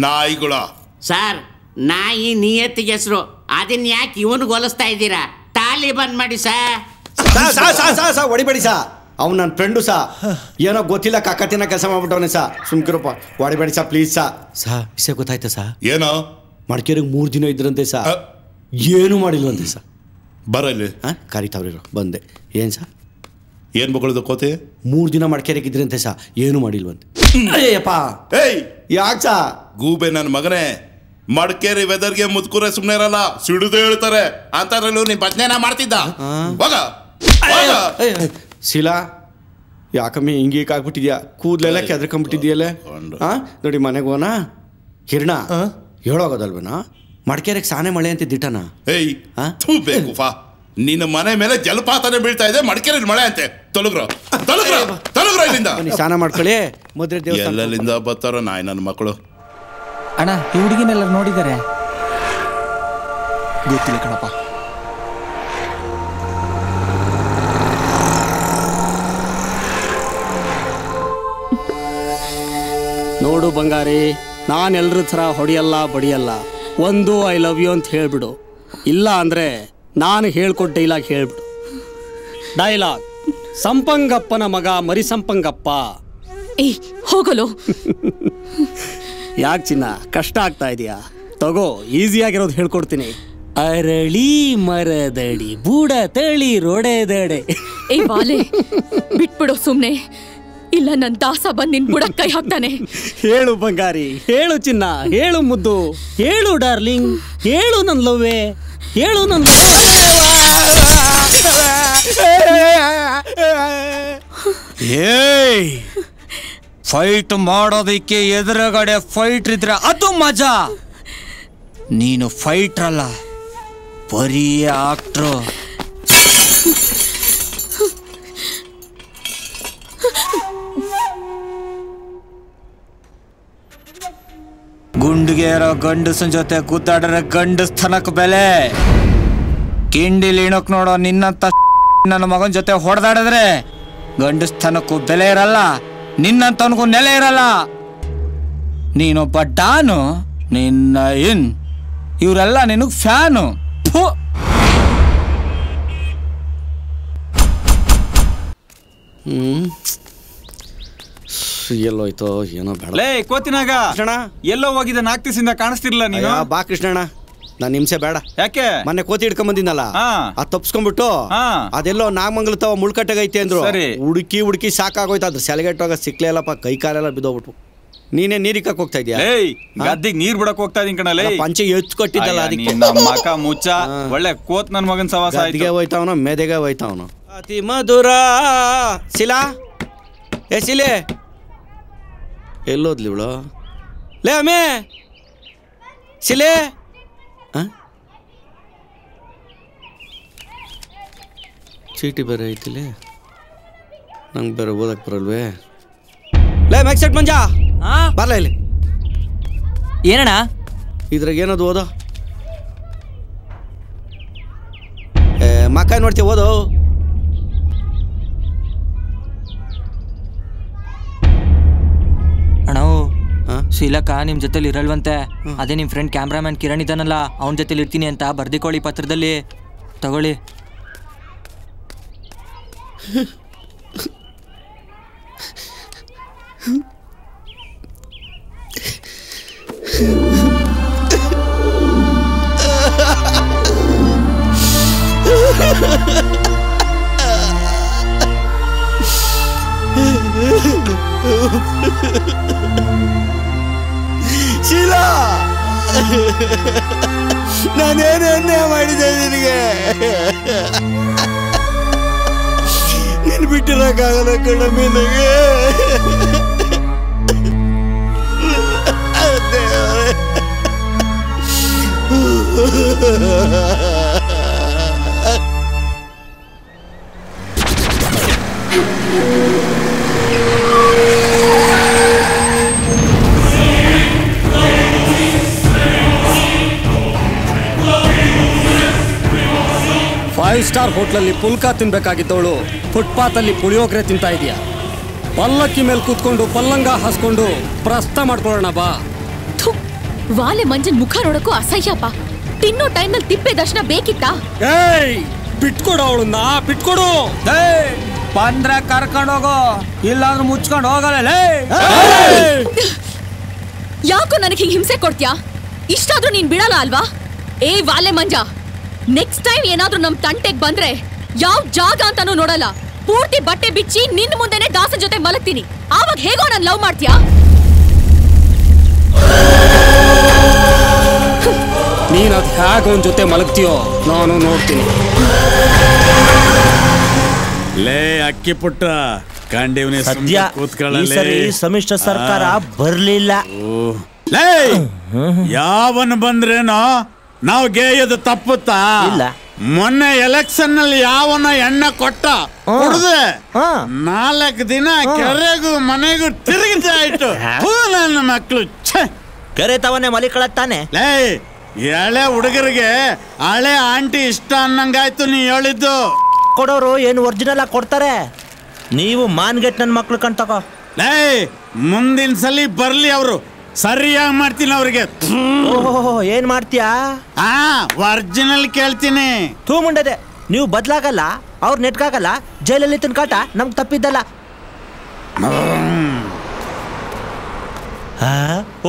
ನಾಯಿಗಳ. ಸರ್, ನಾಯಿ ನಿಯತ್ತಿಗೆ ಹೆಸರು, ಅದನ್ನ ಯಾಕೆ ಇವನಿಗೆ ಹೋಲಿಸ್ತಾ ಇದ್ದೀರಾ? ತಾಲಿ ಬಂದ್ ಮಾಡಿ ಹೊಡಿಬೇಡಿ ಸಾ. ಅವ್ನು ನನ್ನ ಫ್ರೆಂಡು ಸಾ, ಏನೋ ಗೊತ್ತಿಲ್ಲ ಕಕ್ಕತ್ತಿನ ಕೆಲಸ ಮಾಡ್ಬಿಟ್ಟವನೇ ಸಾ. ಸುಮ್ಕಿರಪ್ಪ, ಹೊಡಿಬೇಡಿ ಸಾ ಪ್ಲೀಸ್ ಸಾ. ವಿಷಯ ಗೊತ್ತಾಯ್ತಾ ಸಾ? ಏನೋ ಮಡಿಕೇರಿಗೆ 3 ದಿನ ಇದ್ರಂತೆ ಸಾ, ಏನು ಮಾಡಿಲ್ವಂತೆ ಸಾ. ಬರಲಿ ಕರಿತಾವ್ರಿರು, ಬಂದೆ. ಏನ್ ಸಾ? ಏನ್ ಬಗಳದು ಕೋತೆ? 3 ದಿನ ಮಡಿಕೇರಿಗೆ ಇದ್ರಂತೆ ಸಾ, ಏನು ಮಾಡಿಲ್ವಂತೆ. ಅಯ್ಯಪ್ಪ, ಏಯ್ ಯಾಕೆ ಸಾ? ಗೂಬೆ ನನ್ನ ಮಗನೇ, ಮಡಿಕೇರಿ ವೆದರ್ಗೆ ಮುದ್ಕೂರೆ ಸುಮ್ಮನೆ ಇರಲ್ಲ, ಸಿಡಿದು ಹೇಳ್ತಾರೆ ಅಂತಾರಲ್ಲೂ ನೀ ಭಜನೆನ ಮಾಡ್ತಿದ್ದ. ಶೀಲಾ, ಯಾಕಮ್ಮಿ ಹಿಂಗೀಗ ಆಗ್ಬಿಟ್ಟಿದ್ಯಾ? ಕೂದಲೆಲ್ಲ ಕೆದ್ರಕೊಂಡ್ಬಿಟ್ಟಿದ್ಯಲ್ಲ. ನೋಡಿ ಮನೆಗೆ ಹೋನಾ? ಕಿರಣ ಹೇಳೋಗೋದಲ್ವೇನಾ? ಮಡಿಕೇರಿಗೆ ಸಾನೆ ಮಳೆ ಅಂತ ದಿಟ್ಟನ. ಏಯ್ ಬೇಕು ಫಾ, ನಿನ್ನ ಮನೆ ಮೇಲೆ ಜಲಪಾತನೇ ಬೀಳ್ತಾ ಇದೆ, ಮಡಿಕೇರಿ ಮಳೆ ಅಂತೆ. ತೊಲಗ್ರ ಇಲ್ಲಿಂದ. ಸ್ನಾನ ಮಾಡ್ಕೊಳ್ಳಿ. ಮದುವೆ ದೇವಸ್ಥಾನ ಎಲ್ಲೆಲ್ಲಿಂದ ಬರ್ತಾರೋ ನಾಯಿ ನನ್ನ ಮಕ್ಕಳು. ಅಣ್ಣ, ಈ ಹುಡುಗಿನೆಲ್ಲ ನೋಡಿದ್ದಾರೆ? ಗೊತ್ತಿಲ್ಲ ಕಣಪ್ಪ. ನೋಡು ಬಂಗಾರಿ, ನಾನು ಎಲ್ರ ಥರ ಹೊಡಿಯಲ್ಲ ಬಡಿಯಲ್ಲ. ಒಂದು ಐ ಲವ್ ಯು ಅಂತ ಹೇಳ್ಬಿಡು, ಇಲ್ಲ ಅಂದರೆ ನಾನು ಹೇಳ್ಕೊಟ್ಟು ಡೈಲಾಗ್ ಹೇಳ್ಬಿಡು. ಡೈಲಾಗ್: ಸಂಪಂಗಪ್ಪನ ಮಗ ಮರಿ ಸಂಪಂಗಪ್ಪ. ಹೋಗಲು ಯಾಕೆ ಚಿನ್ನ, ಕಷ್ಟ ಆಗ್ತಾ ಇದೆಯಾ? ತಗೋ, ಈಸಿಯಾಗಿರೋದು ಹೇಳ್ಕೊಡ್ತೀನಿ. ಅರಳಿ ಮರದಡಿ ಬೂಡ ತಳಿ ರೋಡೆದಡೆ. ಬಾಲೆ ಬಿಟ್ಬಿಡು ಸುಮ್ನೆ, ಇಲ್ಲ ನನ್ನ ದಾಸ ಬಂದು ನಿನ್ ಬುಡಕ್ಕೆ ಕೈ ಹಾಕ್ತಾನೆ. ಹೇಳು ಬಂಗಾರಿ, ಹೇಳು ಚಿನ್ನ, ಹೇಳು ಮುದ್ದು, ಹೇಳು ಡಾರ್ಲಿಂಗ್, ಹೇಳು ನನ್ ಲವ್ವೇ, ಹೇಳು ನನ್. ಏಯ್, ಫೈಟ್ ಮಾಡೋದಕ್ಕೆ ಎದುರುಗಡೆ ಫೈಟ್ ಇದ್ರೆ ಅದು ಮಜಾ. ನೀನು ಫೈಟ್ರ್ ಅಲ್ಲ, ಬರೀ ಆಕ್ಟ್ರು. ಗುಂಡಿಗೆ ಇರೋ ಗಂಡಸನ ಜೊತೆ ಕೂತಾಡ್ರೆ ಗಂಡಸ್ತನಕ್ ಬೆಲೆ. ಕಿಂಡಿಲಿ ಇಣಕ್ ನೋಡೋ ನಿನ್ನಂತ ನನ್ನ ಮಗನ ಜೊತೆ ಹೊಡೆದಾಡಿದ್ರೆ ಗಂಡಸ್ತನಕ್ಕೂ ಬೆಲೆ ಇರಲ್ಲ, ನಿನ್ನಂತವನಿಗೂ ನೆಲೆ ಇರಲ್ಲ. ನೀನೊಬ್ಬ ಡಾನು, ನಿನ್ನ ಇವರೆಲ್ಲ ನಿನಗ್ ಫ್ಯಾನು. ಎಲ್ಲೋಯ್ತೋ ಏನೋ ಬೇಡ. ಲೇ ಕೋತಿನಾಗ, ಎಲ್ಲೋ ಹೋಗಿದ್ದ 4 ದಿವಸದಿಂದ ಕಾಣಿಸ್ತಿರ್ಲಿಲ್ಲ ನೀನು. ಬಾ ಕೃಷ್ಣಣ್ಣ, ನಾನು ಹಿಂಸೆ ಬೇಡ. ಯಾಕೆ? ಮೊನ್ನೆ ಕೋತಿ ಹಿಡ್ಕೊಂಡ್ ಬಂದಿನಲ್ಲ, ಅದ್ ತಪ್ಸ್ಕೊಂಡ್ಬಿಟ್ಟು ಅದೆಲ್ಲೋ ನಾಗಮಂಗಲ ತವ ಮುಳ್ಕಟ್ಟೆಗೈತೆ ಅಂದ್ರು. ಹುಡುಕಿ ಸಾಕಾಗೋಯ್ತು. ಅದ್ರ ಸೆಲೆಗೆಟ್ಟೋಗ ಸಿಕ್ಲೇ ಇಲ್ಲಪ್ಪ, ಕೈ ಕಾಲೆಲ್ಲ ಬಿದ್ದೋಗ್ಬಿಟ್ಟು. ನೀನೇ ನೀರಿಕಕ್ ಹೋಗ್ತಾ ಇದೀಯಾ? ಗದ್ದಿಗೆ ನೀರ್ ಬಿಡಕ್ ಹೋಗ್ತಾ ಇದೀನಿ ಕಣಲೇ. ಪಂಚೆ ಎಚ್ ಕೊಟ್ಟಿದ್ದಲ್ಲ ಅದಕ್ಕೆ. ಮಕ ಮುಚ್ಚ, ಒಳ್ಳೆ ಕೋತ್ ನನ್ ಮಗನ್ ಸವಾಸ ಆಯ್ತು. ಹೋಯ್ತಾವನು, ಮೆದೆಗೆ ಹೋಯ್ತಾವನು. ಅತಿ ಮಧುರ. ಶಿಲಾ, ಏ ಶಿಲೆ ಎಲ್ಲೋದ್ಲಿ ಇವಳು? ಲೇ ಅಮ್ಮೆ, ಶಿಲೆ. ಚೀಟಿ ಬೇರೆ ಐತಿಲ್ಲ, ನಂಗೆ ಬೇರೆ ಓದಕ್ ಬರಲ್ವೇ. ಲೇ ಮ್ಯಾಕ್ಸೆಟ್ ಮಂಜ, ಬರ್ಲ ಇಲ್ಲಿ. ಏನಣ್ಣ ಇದ್ರಾಗ ಏನದು ಓದೋ? ಮಕ್ಕ ನೋಡ್ತೀವಿ, ಓದೋ. ಅಣ್ಣ, ಶೀಲಕ್ಕ ನಿಮ್ ಜೊತೆಲಿ ಇರಲ್ವಂತೆ. ಅದೇ ನಿಮ್ ಫ್ರೆಂಡ್ ಕ್ಯಾಮ್ರಾಮನ್ ಕಿರಣ್ ಇದ್ದಾನಲ್ಲ, ಅವನ ಜೊತೆಲಿ ಇರ್ತೀನಿ ಅಂತ ಬರ್ದಿಕೊಳ್ಳಿ ಪತ್ರದಲ್ಲಿ. ತಗೊಳ್ಳಿ. ಶೀಲಾ ನಾನೇನು ಅನ್ಯಾಯ ಮಾಡಿದೆ ನಿನಗೆ? ನೀನು ಬಿಟ್ಟಿರೋಕ್ಕಾಗಲ್ಲ ಕಣಮ್ಮಿ ನನಗೆ. ಫೈವ್ ಸ್ಟಾರ್ ಹೋಟ್ಲಲ್ಲಿ ಪುಲ್ಕ ತಿನ್ಬೇಕಾಗಿದ್ದವಳು ಫುಟ್ಪಾತಲ್ಲಿ ಪುಳಿಯೋಗರೆ ತಿಂತಾ ಇದೆಯಾ? ಪಲ್ಲಕ್ಕಿ ಮೇಲೆ ಕೂತ್ಕೊಂಡು ಪಲ್ಲಂಗ ಹಾಸ್ಕೊಂಡು ಪ್ರಸ್ತ ಮಾಡ್ಕೊಳ್ಳೋಣ ಬಾ. ವಾಲೆ ಮಂಜನ್ ಮುಖ ನೋಡಕ್ಕೂ ಅಸಹ್ಯಪ್ಪ. ತಿನ್ನೋ ಟೈಮ್ನಲ್ಲಿ ತಿಪ್ಪೆ ದರ್ಶನ ಬೇಕಿತ್ತಾ? ಏಯ್ ಬಿಟ್ಕೊಡು ಅವಳನ್ನ, ಬಿಟ್ಕೊಡು. ಬಂದ್ರೆ ಕರ್ಕೊಂಡು ಹೋಗೋ, ಇಲ್ಲಾಂದ್ರೆ ಮುಚ್ಕೊಂಡು ಹೋಗಲ್ಲ. ಯಾಕೋ ನನಗೆ ಹಿಂಗೆ ಹಿಂಸೆ ಕೊಡ್ತೀಯಾ? ಇಷ್ಟಾದ್ರೂ ನೀನ್ ಬಿಡಲ್ಲ ಅಲ್ವಾ? ಏ ವಾಲೆ ಮಂಜ, ನೆಕ್ಸ್ಟ್ ಟೈಮ್ ಏನಾದ್ರೂ ನಮ್ ತಂಟೆಗ್ ಬಂದ್ರೆ ಯಾವ ಜಾಗ ಅಂತಾನೂ ನೋಡಲ್ಲ. ಪೂರ್ತಿ ಬಟ್ಟೆ ಬಿಚ್ಚಿ ನಿನ್ನ ಮುಂದೆನೆ ದಾಸನ್ ಜೊತೆ ಮಲಗ್ತೀನಿ. ಆವಾಗ ಹೇಗೋ ನಾನು ಲವ್ ಮಾಡ್ತೀಯಾ? ನೀನ್ ಅದ್ ಹೇಗೆ ಅವನ ಜೊತೆ ಮಲಗ್ತೀಯೋ ನಾನು ನೋಡ್ತೀನಿ. ಲೇ ಅಕ್ಕಿ ಪುಟ್ಟ ಕಂಡಿವ್ನಿ ಸದ್ಯ ಈ ಸರಿ ಸಮ್ಮಿಶ್ರ ಸರ್ಕಾರ ಬರ್ಲಿಲ್ಲ. ಲೇ ಯಾವನ್ ಬಂದ್ರೇನೋ ನಾವು ಗೇಯದು ತಪ್ಪುತ್ತಾ? ಇಲ್ಲ. ಮೊನ್ನೆ ಎಲೆಕ್ಷನ್ ನಲ್ಲಿ ಯಾವನ ಎಣ್ಣೆ ಕೊಟ್ಟ ಕುಡ್ದೆ 4 ದಿನ ಕೆರೆಗೂ ಮನೆಗೂ ತಿರುಗಿತ ಆಯ್ತು. ನನ್ನ ಮಕ್ಕಳು ಕೆರೆ ತವನೆ ಮಲಿಕಳತ್ತಾನೆ. ಲೇ ಎಳೆ ಹುಡುಗರಿಗೆ ಹಳೆ ಆಂಟಿ ಇಷ್ಟ ಅನ್ನಂಗಾಯ್ತು ನೀ ಹೇಳಿದ್ದು. ಕೊಡೋರು ಏನು ಒರಿಜಿನಲ್ ಆಗಿ ಕೊಡ್ತಾರೆ. ನೀವು ಮಾನ್ಗೆಟ್ ನನ್ನ ಮಕ್ಳು ಕಣ್ ತಗೋ. ಲೇ ಮುಂದಿನ ಸಲ ಬರ್ಲಿ ಅವರು, ಸರಿಯಾಗಿ ಮಾಡ್ತೀನಿ ಅವ್ರಿಗೆ. ಏನ್ ಮಾಡ್ತೀಯಾ? ಒರಿಜಿನಲ್ ಕೇಳ್ತೀನಿ. ತೂ ಮುಂಡದೆ, ನೀವು ಬದ್ಲಾಗಲ್ಲ, ಅವ್ರು ನೆಟ್ಕಾಗಲ್ಲ. ಜೈಲಲ್ಲಿ ಕಾಟ ನಮ್ಗೆ ತಪ್ಪಿದ್ದಲ್ಲ.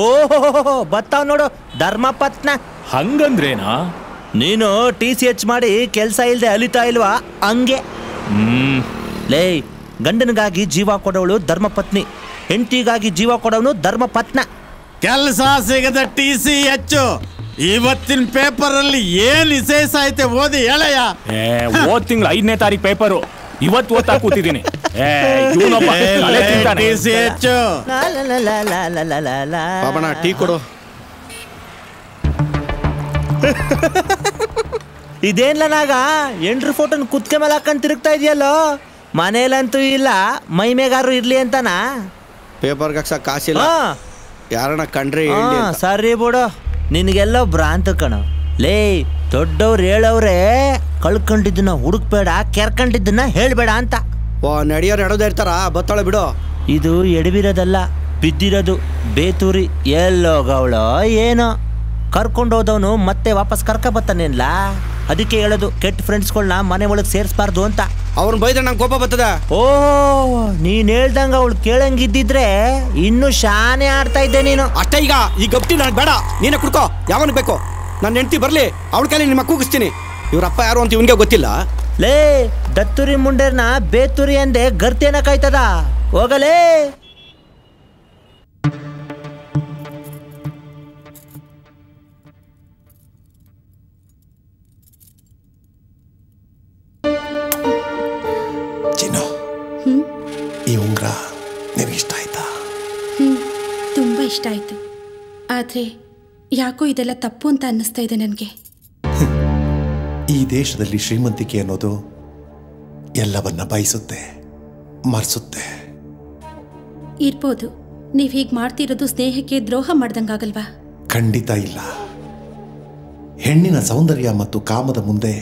ಓಹೋ ಬತ್ತಾವ್ ನೋಡು ಧರ್ಮಪತ್ನ. ಹಂಗಂದ್ರೇನಾ? ನೀನು TCH ಮಾಡಿ ಕೆಲ್ಸ ಇಲ್ದೆ ಅಲಿತಾ ಇಲ್ವಾ? ಹಂಗೆ ಲೇ, ಗಂಡನಿಗಾಗಿ ಜೀವ ಕೊಡೋಳು ಧರ್ಮಪತ್ನಿ, ಹೆಂಡತಿಗಾಗಿ ಜೀವ ಕೊಡೋನು ಧರ್ಮಪತ್ನ. ಕೆಲಸ ಸಿಗದ TCH ಇವತ್ತಿನ ಪೇಪರ್ ಅಲ್ಲಿ ಏನ್ ವಿಶೇಷ ಐತೆ ಓದಿ ಹೇಳಯ್ಯ. ಹೋದ್ ತಿಂಗಳು 5ನೇ ತಾರೀಕು ಪೇಪರು, ಇವತ್ತು ಓದ್ತಾ ಕೂತಿದ್ದೀನಿ. ಬಾಬಣ್ಣ ಟೀ ಕೊಡು. ಇದೇನ್ಲ ನಾಗ ಎಂಟ್ರ ಫೋಟೋನ್ ಕುತ್ಕೆ ಮೇಲೆ ಹಾಕೊಂಡ್ ತಿರುಗ್ತಾ ಇದೆಯಲ್ಲೋ? ಮನೇಲಂತೂ ಇಲ್ಲ, ಮೈ ಮೇಗಾರು ಇರ್ಲಿ ಅಂತನಾ? ಪೇಪರ್ಗೆ ಹಾಕ್ಸ ಕಾಸಿಲ್ಲ, ಯಾರನ್ನ ಕಂಡ್ರೆ ಸರಿ ಬಿಡು, ನಿನಗೆಲ್ಲೋ ಭ್ರಾಂತ ಕಣ. ಲೇ ದೊಡ್ಡವ್ರು ಹೇಳವ್ರೆ, ಕಳ್ಕೊಂಡಿದ್ದನ್ನ ಹುಡುಕ್ಬೇಡ, ಕೆರ್ಕೊಂಡಿದ್ದನ್ನ ಹೇಳ್ಬೇಡ ಅಂತ. ನಡಿಯೋರು ಎಡೋದೇ ಇರ್ತಾರ, ಬತ್ತಾಳೆ ಬಿಡು. ಇದು ಎಡವಿರೋದಲ್ಲ, ಬಿದ್ದಿರೋದು. ಬೇತೂರಿ ಎಲ್ಲೋಗವಳೋ ಏನೋ, ಕರ್ಕೊಂಡೋದವನು ಮತ್ತೆ ವಾಪಸ್ ಕರ್ಕ ಬರ್ತಾನೇನ್ಲ. ಅದಕ್ಕೆ ಹೇಳೋದು ಕೆಟ್ಟ ಫ್ರೆಂಡ್ಸ್ಗಳನ್ನ ಮನೆ ಒಳಗೆ ಸೇರಿಸಬಾರ್ದು ಅಂತ. ಅವ್ರನ್ನ ಬೈದ್ರೆ ನಂಗೆ ಕೋಪ ಬರ್ತದ. ಓ ನೀನ್ ಹೇಳ್ದಂಗ ಅವಳು ಕೇಳಂಗಿದ್ದಿದ್ರೆ ಇನ್ನು ಶಾನೆ ಆಡ್ತಾ ಇದ್ದೆ ನೀನು. ಅಷ್ಟೇ, ಈಗ ಗಪ್ಟಿ ನನಗೆ ಬೇಡ, ನೀನೇ ಕುಡ್ಕೋ. ಯಾವನಿಗೆ ಬೇಕು? ನನ್ನ ಹೆಂಡತಿ ಬರ್ಲಿ, ಅವಳ ಕೈಲಿ ನಿಮ್ಮ ಕೂಗಿಸ್ತೀನಿ. ಇವ್ರಪ್ಪ ಯಾರು ಅಂತ ಇವನ್ಗೆ ಗೊತ್ತಿಲ್ಲ. ಲೇ ದತ್ತುರಿ ಮುಂಡೇರ್ನ ಬೇತುರಿ ಅಂದೆ ಗರ್ತೇನ ಕಾಯ್ತದ, ಹೋಗಲೇ. ಈ ಉಂಗ್ರ ನಿನಗಿಷ್ಟ ಆಯ್ತಾ? ತುಂಬ ಇಷ್ಟ ಆಯ್ತು. ಆದರೆ ಯಾಕೋ ಇದೆಲ್ಲ ತಪ್ಪು ಅಂತ ಅನ್ನಿಸ್ತಾ ಇದೆ ನನಗೆ. ಈ ದೇಶದಲ್ಲಿ ಶ್ರೀಮಂತಿಕೆ ಅನ್ನೋದು ಎಲ್ಲವನ್ನ ಬಯಸುತ್ತೆ, ಮರೆಸುತ್ತೆ. ಇರ್ಬೋದು, ನೀವು ಹೀಗೆ ಮಾಡ್ತಿರೋದು ಸ್ನೇಹಕ್ಕೆ ದ್ರೋಹ ಮಾಡ್ದಂಗಾಗಲ್ವಾ? ಖಂಡಿತ ಇಲ್ಲ. ಹೆಣ್ಣಿನ ಸೌಂದರ್ಯ ಮತ್ತು ಕಾಮದ ಮುಂದೆ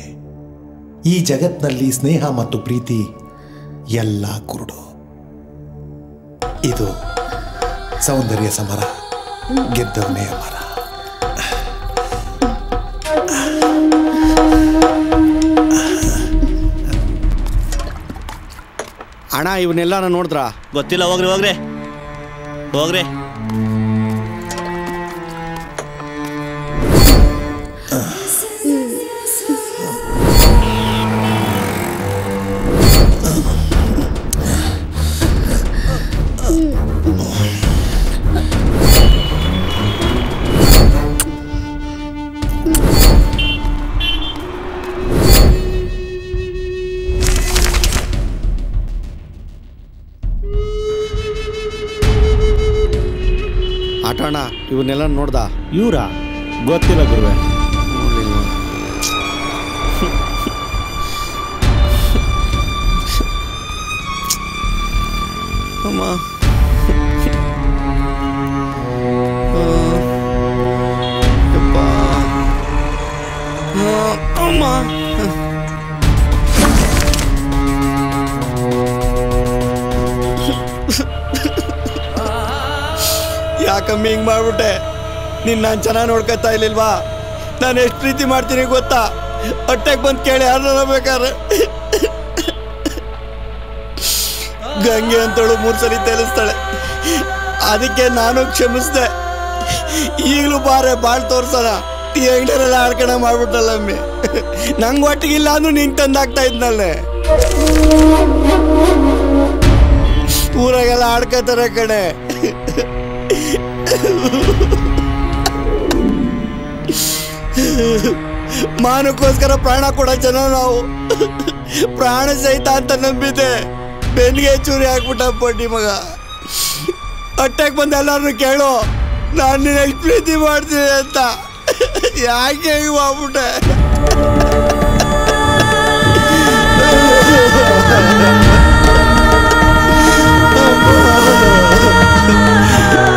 ಈ ಜಗತ್ನಲ್ಲಿ ಸ್ನೇಹ ಮತ್ತು ಪ್ರೀತಿ ಎಲ್ಲ ಕುರುಡು. ಇದು ಸೌಂದರ್ಯ ಸಮರ, ಗೆದ್ದವನೇ ಅಮರ. ಅಣ್ಣ ಇವನ್ನೆಲ್ಲ ನೋಡಿದ್ರ? ಗೊತ್ತಿಲ್ಲ, ಹೋಗ್ರಿ ಹೋಗ್ರಿ ಹೋಗ್ರಿ. ಆಟೋಣ ಇವನ್ನೆಲ್ಲ ನೋಡ್ದ ಇವರ ಗೊತ್ತಿಲ್ಲ ಗುರುವೆ. ಅಮ್ಮ ಅಮ್ಮ ಯಾಕಮ್ಮಿ ಹಿಂಗ್ ಮಾಡ್ಬಿಟ್ಟೆ? ನಾನು ಚೆನ್ನಾಗಿ ನೋಡ್ಕೊತಾ ಇರ್ಲಿಲ್ವಾ? ನಾನು ಎಷ್ಟು ಪ್ರೀತಿ ಮಾಡ್ತೀನಿ ಗೊತ್ತಾ? ಹೊಟ್ಟೆಗೆ ಬಂದು ಕೇಳಿ ಯಾರನ್ನ ಬೇಕಾದ್ರೆ ಗಂಗೆ ಅಂತೇಳು 3 ಸಲ ತೇಲಿಸ್ತಾಳೆ. ಅದಕ್ಕೆ ನಾನು ಕ್ಷಮಿಸ್ದೆ. ಈಗಲೂ ಬಾಳ್ ತೋರ್ಸೋಣ. ಥಿಯೇಟರೆಲ್ಲ ಆಡ್ಕಣ ಮಾಡ್ಬಿಟ್ಟಲ್ಲ ಅಮ್ಮಿ. ನಂಗೆ ಒಟ್ಟಿಗಿಲ್ಲ ಅಂದ್ರೂ ನಿಂಗೆ ತಂದಾಗ್ತಾ ಇದ್ನಲ್ಲೇ. ಊರಾಗೆಲ್ಲ ಆಡ್ಕೋತಾರೆ ಕಡೆ. ಮಾನಕ್ಕೋಸ್ಕರ ಪ್ರಾಣ ಕೊಡೋ ಜನ ನಾವು. ಪ್ರಾಣ ಸಹಿತ ಅಂತ ನಂಬಿದ್ದೆ. ಬೆನ್ನಿಗೆ ಚೂರಿ ಹಾಕ್ಬಿಟ್ಟ ಪಡ್ಡಿ ಮಗ. ಹೊಟ್ಟೆಗೆ ಬಂದು ಎಲ್ಲಾರನ್ನು ಕೇಳು, ನಾನು ನಿನ್ನ ಎಷ್ಟು ಪ್ರೀತಿ ಮಾಡ್ತೀನಿ ಅಂತ. ಯಾಕೆ ಹೇಗೆ ಮಾಡ್ಬಿಟ್ಟೆ?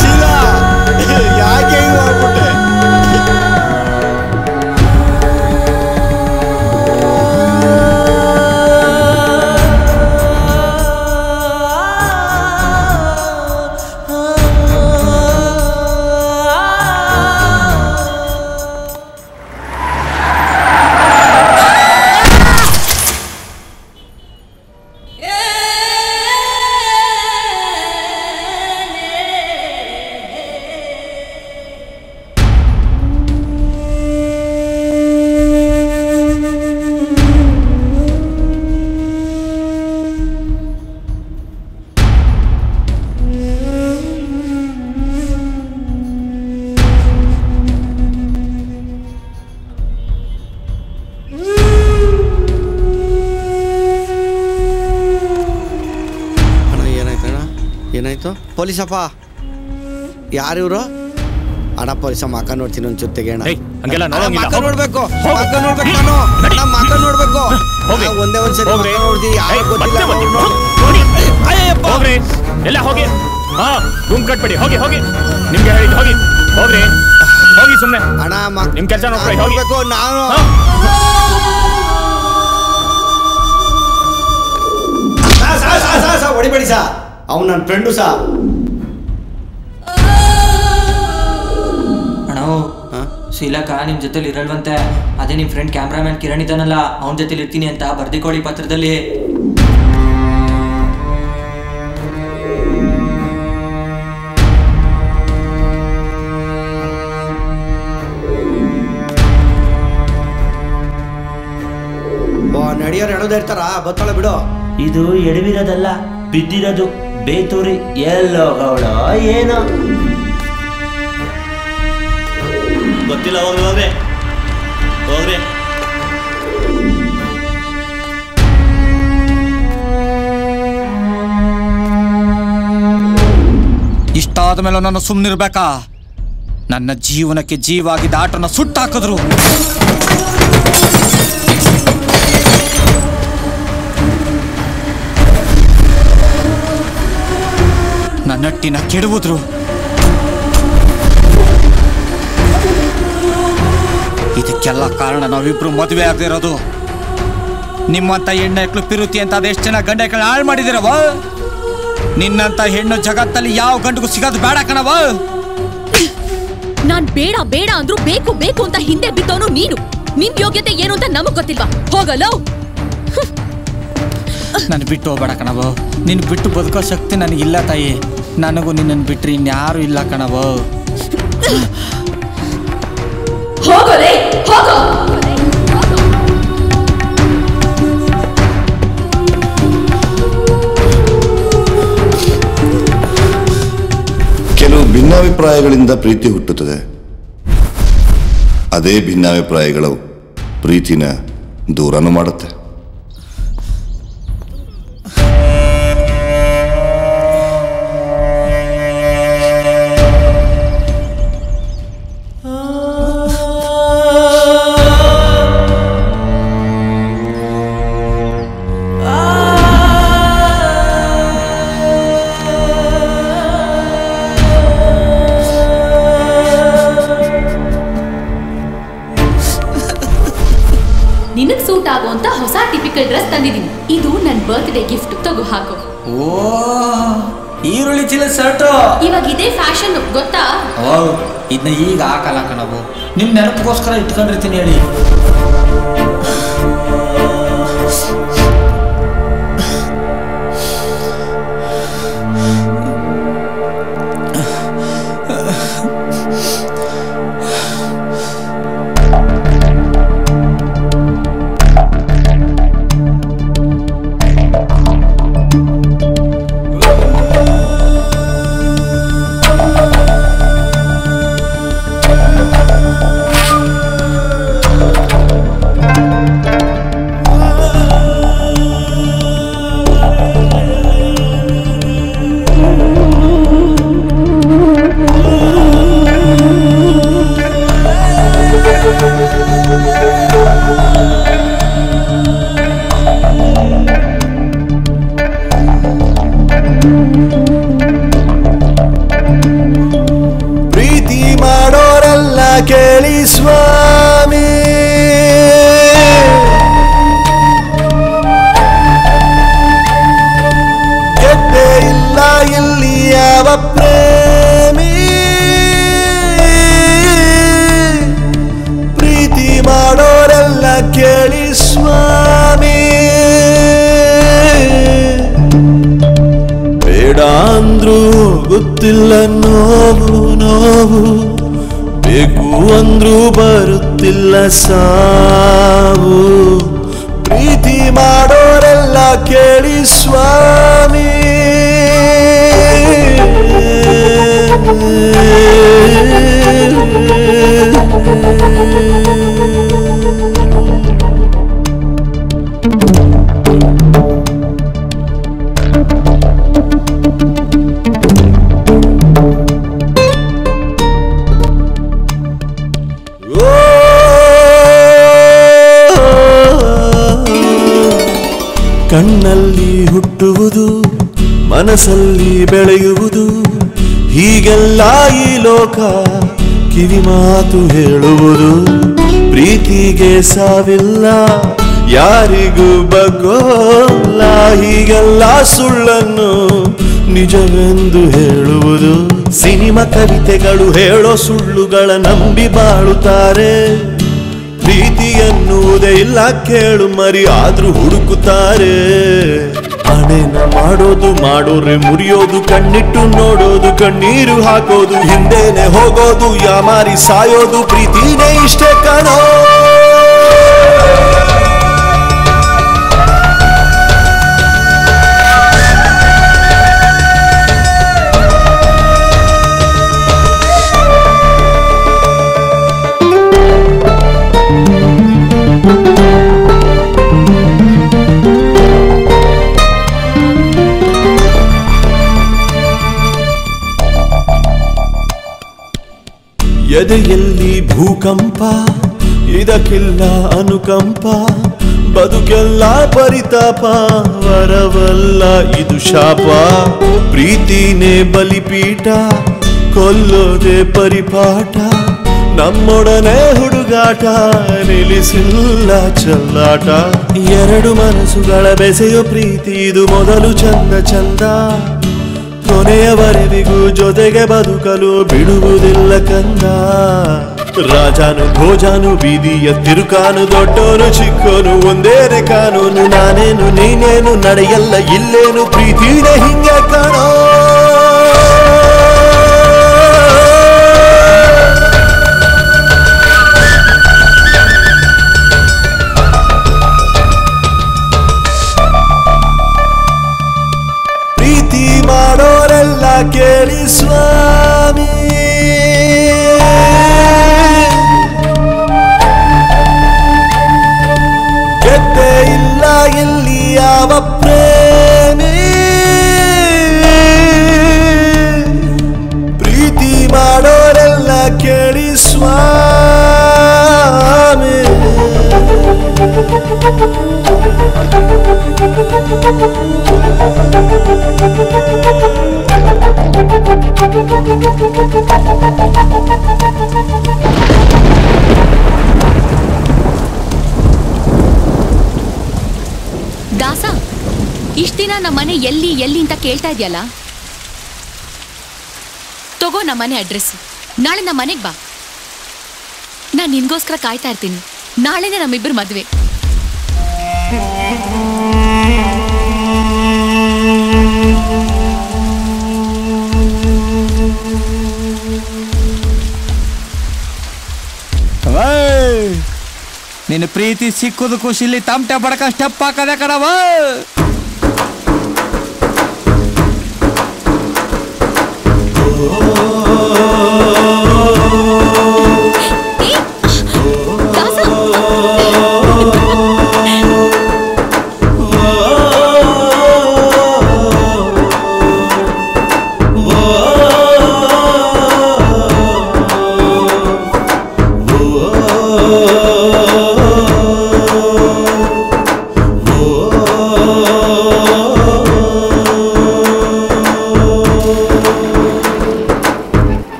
ಶೀಲಾ, ಯಾಕೆ ಹೇಗೆ ಮಾಡ್ಬಿಟ್ಟೆ? ಏನಾಯ್ತು? ಪೊಲೀಸಪ್ಪ, ಯಾರಿವ್ರು? ಅಣ್ಣ ಪೊಲೀಸ ಮಕ್ಕ ನೋಡ್ತೀನಿ ಒಂಚೂರು ತೆಗೆಯೋಣ. ಮಕ್ಕ ನೋಡ್ಬೇಕು, ಮಕ್ಕ ನೋಡ್ಬೇಕು. ನಾನು ಅಣ್ಣ ಮಕ್ಕ ನೋಡ್ಬೇಕು. ಒಂದೇ ಒಂದ್ಸರಿ ನೋಡ್ದಿ. ಯಾರು ಗೊತ್ತಿಲ್ಲ ಎಲ್ಲ ಹೋಗಿ. ಹಾ, ರೂಮ್ ಕಟ್ಬಿಡಿ. ಹೋಗಿ ಹೋಗಿ, ನಿಮ್ಗೆ ಹೇಳಿದ್ದು ಹೋಗಿ. ಹೋಗ್ರಿ, ಹೋಗಿ ಸುಮ್ಮನೆ. ಅಣ್ಣ ನಿಮ್ ಕೆಲಸ ನೋಡ್ಕೊಳ್ಳಿ. ಹೋಗ್ಬೇಕು. ನಾನು ಹೊಡಿಬೇಡಿ ಸಾ, ಅವ್ನು ನನ್ನ ಫ್ರೆಂಡು ಸಾ. ಅಣ್ಣ, ಶೀಲಕ ನಿಮ್ ಜೊತೆಲಿ ಇರಲ್ವಂತೆ. ಅದೇ ನಿಮ್ ಫ್ರೆಂಡ್ ಕ್ಯಾಮ್ರಾಮನ್ ಕಿರಣ್ ಇದ್ದಾನಲ್ಲ, ಅವನ ಜೊತೆಲಿ ಇರ್ತೀನಿ ಅಂತ ಬರ್ದಿಕೊಳ್ಳಿ ಪತ್ರದಲ್ಲಿ. ನಡಿಯೋರು ಎಡೋದೇ ಇರ್ತಾರ, ಬತ್ತೊಳ ಬಿಡು. ಇದು ಎಡವಿರೋದಲ್ಲ, ಬಿದ್ದಿರೋದು. ಬೇತೂರಿ ಎಲ್ಲೋಗವಳೋ ಏನೋ ಗೊತ್ತಿಲ್ಲ. ಹೋಗ್ರಿ ಹೋಗ್ರಿ ಹೋಗ್ರಿ. ಇಷ್ಟಾದ ಮೇಲೆ ನಾನು ಸುಮ್ಮನಿರ್ಬೇಕಾ? ನನ್ನ ಜೀವನಕ್ಕೆ ಜೀವಾಗಿ ದಾಟನ್ನ ಸುಟ್ಟಾಕಿದ್ರು. ನನ್ನಟ್ಟಿನ ಕೆಡುವುದ್ರು. ಇದಕ್ಕೆಲ್ಲ ಕಾರಣ ನಾವಿಬ್ರು ಮದುವೆ ಆಗದಿರೋದು. ನಿಮ್ಮಂತ ಹೆಣ್ಣು ಪಿರುತಿ ಅಂತ ಅದೆಷ್ಟು ಜನ ಗಂಡೆಗಳನ್ನ ಹಾಳು ಮಾಡಿದಿರವ. ನಿನ್ನಂತ ಹೆಣ್ಣು ಜಗತ್ತಲ್ಲಿ ಯಾವ ಗಂಡಿಗೂ ಸಿಗೋದು ಬೇಡ ಕಣವ. ನಾನ್ ಬೇಡ ಬೇಡ ಅಂದ್ರು ಬೇಕು ಬೇಕು ಅಂತ ಹಿಂದೆ ಬಿದ್ದವನು ನೀನು. ನಿನ್ ಯೋಗ್ಯತೆ ಏನು ಅಂತ ನಮಗ್ ಗೊತ್ತಿಲ್ವಾ? ಹೋಗಲ್ಲ. ನಾನು ಬಿಟ್ಟು ಹೋಗ್ಬೇಡ ಕಣವ. ನಿನ್ ಬಿಟ್ಟು ಬದುಕೋ ಶಕ್ತಿ ನನಗಿಲ್ಲ ತಾಯಿ. ನನಗೂ ನಿನ್ನನ್ನು ಬಿಟ್ರಿ ಇನ್ಯಾರು ಇಲ್ಲ ಕಣವ. ಕೆಲವು ಭಿನ್ನಾಭಿಪ್ರಾಯಗಳಿಂದ ಪ್ರೀತಿ ಹುಟ್ಟುತ್ತದೆ. ಅದೇ ಭಿನ್ನಾಭಿಪ್ರಾಯಗಳು ಪ್ರೀತಿನ ದೂರನೂ ಮಾಡುತ್ತೆ. ಹೊಸ ಟಿಪಿಕಲ್ ಡ್ರೆಸ್ ತಂದಿದ್ದೀನಿ. ಇದು ನನ್ನ ಬರ್ತ್ಡೇ ಗಿಫ್ಟ್. ತಗೋ ಹಾಕೋ. ಓ ಈರುಳ್ಳಿ ಚೀಲ ಶರ್ಟ್. ಇವಾಗ ಇದೇ ಫ್ಯಾಷನ್ ಗೊತ್ತಾ? ಇದನ್ನ ಈಗ ಹಾಕಲ್ಲ ಕಣವು. ನಿಮ್ ನೆನಪಿಗೋಸ್ಕರ ಇಟ್ಕೊಂಡಿರ್ತೀನಿ ಹೇಳಿ. ಕೇಳಿ ಸ್ವಾಮಿ, ಗೆದ್ದೆ ಇಲ್ಲ ಇಲ್ಲಿ ಯಾವ ಪ್ರೇಮಿ, ಪ್ರೀತಿ ಮಾಡೋರೆಲ್ಲ ಕೇಳಿ ಸ್ವಾಮಿ, ಬೇಡ ಅಂದ್ರೂ ಗೊತ್ತಿಲ್ಲ ನೋವು ನೋವು, ಬೇಕು ಅಂದ್ರೂ ಬರುತ್ತಿಲ್ಲ ಸಾವು, ಪ್ರೀತಿ ಮಾಡೋರೆಲ್ಲ ಕೇಳಿ ಸ್ವಾಮಿ. ಕಣ್ಣಲ್ಲಿ ಹುಟ್ಟುವುದು ಮನಸ್ಸಲ್ಲಿ ಬೆಳೆಯುವುದು, ಹೀಗೆಲ್ಲ ಈ ಲೋಕ ಕಿವಿ ಮಾತು ಹೇಳುವುದು. ಪ್ರೀತಿಗೆ ಸಾವಿಲ್ಲ ಯಾರಿಗೂ ಬಗ್ಗೋಲ್ಲ, ಹೀಗೆಲ್ಲ ಸುಳ್ಳನ್ನು ನಿಜವೆಂದು ಹೇಳುವುದು. ಸಿನಿಮಾ ಕವಿತೆಗಳು ಹೇಳೋ ಸುಳ್ಳುಗಳ ನಂಬಿ ಬಾಳುತ್ತಾರೆ, ಪ್ರೀತಿ ಎನ್ನುವುದೇ ಇಲ್ಲ ಕೇಳು ಮರಿ ಆದ್ರೂ ಹುಡುಕುತ್ತಾರೆ. ಹಣೆನ ಮಾಡೋದು ಮಾಡೋರೆ ಮುರಿಯೋದು, ಕಣ್ಣಿಟ್ಟು ನೋಡೋದು ಕಣ್ಣೀರು ಹಾಕೋದು, ಹಿಂದೆನೆ ಹೋಗೋದು ಯಾಮಾರಿ ಸಾಯೋದು, ಪ್ರೀತಿನೇ ಇಷ್ಟೇ ಕಾಣೋ. ಎದೆಯಲ್ಲಿ ಭೂಕಂಪ ಇದಕ್ಕಿಲ್ಲ ಅನುಕಂಪ, ಬದುಕೆಲ್ಲ ಪರಿತಾಪ ವರವಲ್ಲ ಇದು ಶಾಪ. ಪ್ರೀತಿನೇ ಬಲಿಪೀಠ ಕೊಲ್ಲೋದೆ ಪರಿಪಾಠ, ನಮ್ಮೊಡನೆ ಹುಡುಗಾಟ ನಿಲ್ಲಿಸಿಲ್ಲ ಚೆಲ್ಲಾಟ. ಎರಡು ಮನಸ್ಸುಗಳ ಬೆಸೆಯೋ ಪ್ರೀತಿ ಇದು ಮೊದಲು ಚಂದ ಚಂದ, ಕೊನೆಯವರೆವಿಗೂ ಜೊತೆಗೆ ಬದುಕಲು ಬಿಡುವುದಿಲ್ಲ ಕಂದ. ರಾಜಾನು ಭೋಜಾನು ಬೀದಿಯ ತಿರುಕಾನು, ದೊಡ್ಡೋನು ಚಿಕ್ಕೋನು ಒಂದೇನೆ ಕಾನೂನು, ನಾನೇನು ನೀನೇನು ನಡೆಯಲ್ಲ ಇಲ್ಲೇನು, ಪ್ರೀತಿನೇ ಹಿಂಗೆ ಕಾಣೋ. ಪ್ರೀತಿ ಮಾಡೋರೆಲ್ಲ ಕೇಳಿ ಸ್ವಾಮಿ, ಗೆದ್ದೆ ಇಲ್ಲ ಇಲ್ಲಿ ಯಾವ ಪ್ರೇಮಿ, ಪ್ರೀತಿ ಮಾಡೋರೆಲ್ಲ ಕೇಳಿ ಸ್ವಾಮಿ. ದಾಸ, ಇಷ್ಟ ದಿನ ನಮ್ಮನೆ ಎಲ್ಲಿ ಎಲ್ಲಿ ಅಂತ ಕೇಳ್ತಾ ಇದೆಯಲ್ಲ, ತಗೋ ನಮ್ಮನೆ ಅಡ್ರೆಸ್. ನಾಳೆ ನಮ್ಮ ಮನೆಗೆ ಬಾ, ನಾನು ನಿನ್ಗೋಸ್ಕರ ಕಾಯ್ತಾ ಇರ್ತೀನಿ. ನಾಳೆನೇ ನಮ್ಮಿಬ್ಬರು ಮದುವೆ. ನಿನ್ನ ಪ್ರೀತಿ ಸಿಕ್ಕುದು ಖುಷಿಲಿ ತಮಟೆ ಬಡಕ ಸ್ಟೆಪ್ ಹಾಕದೆ ಕಣವ.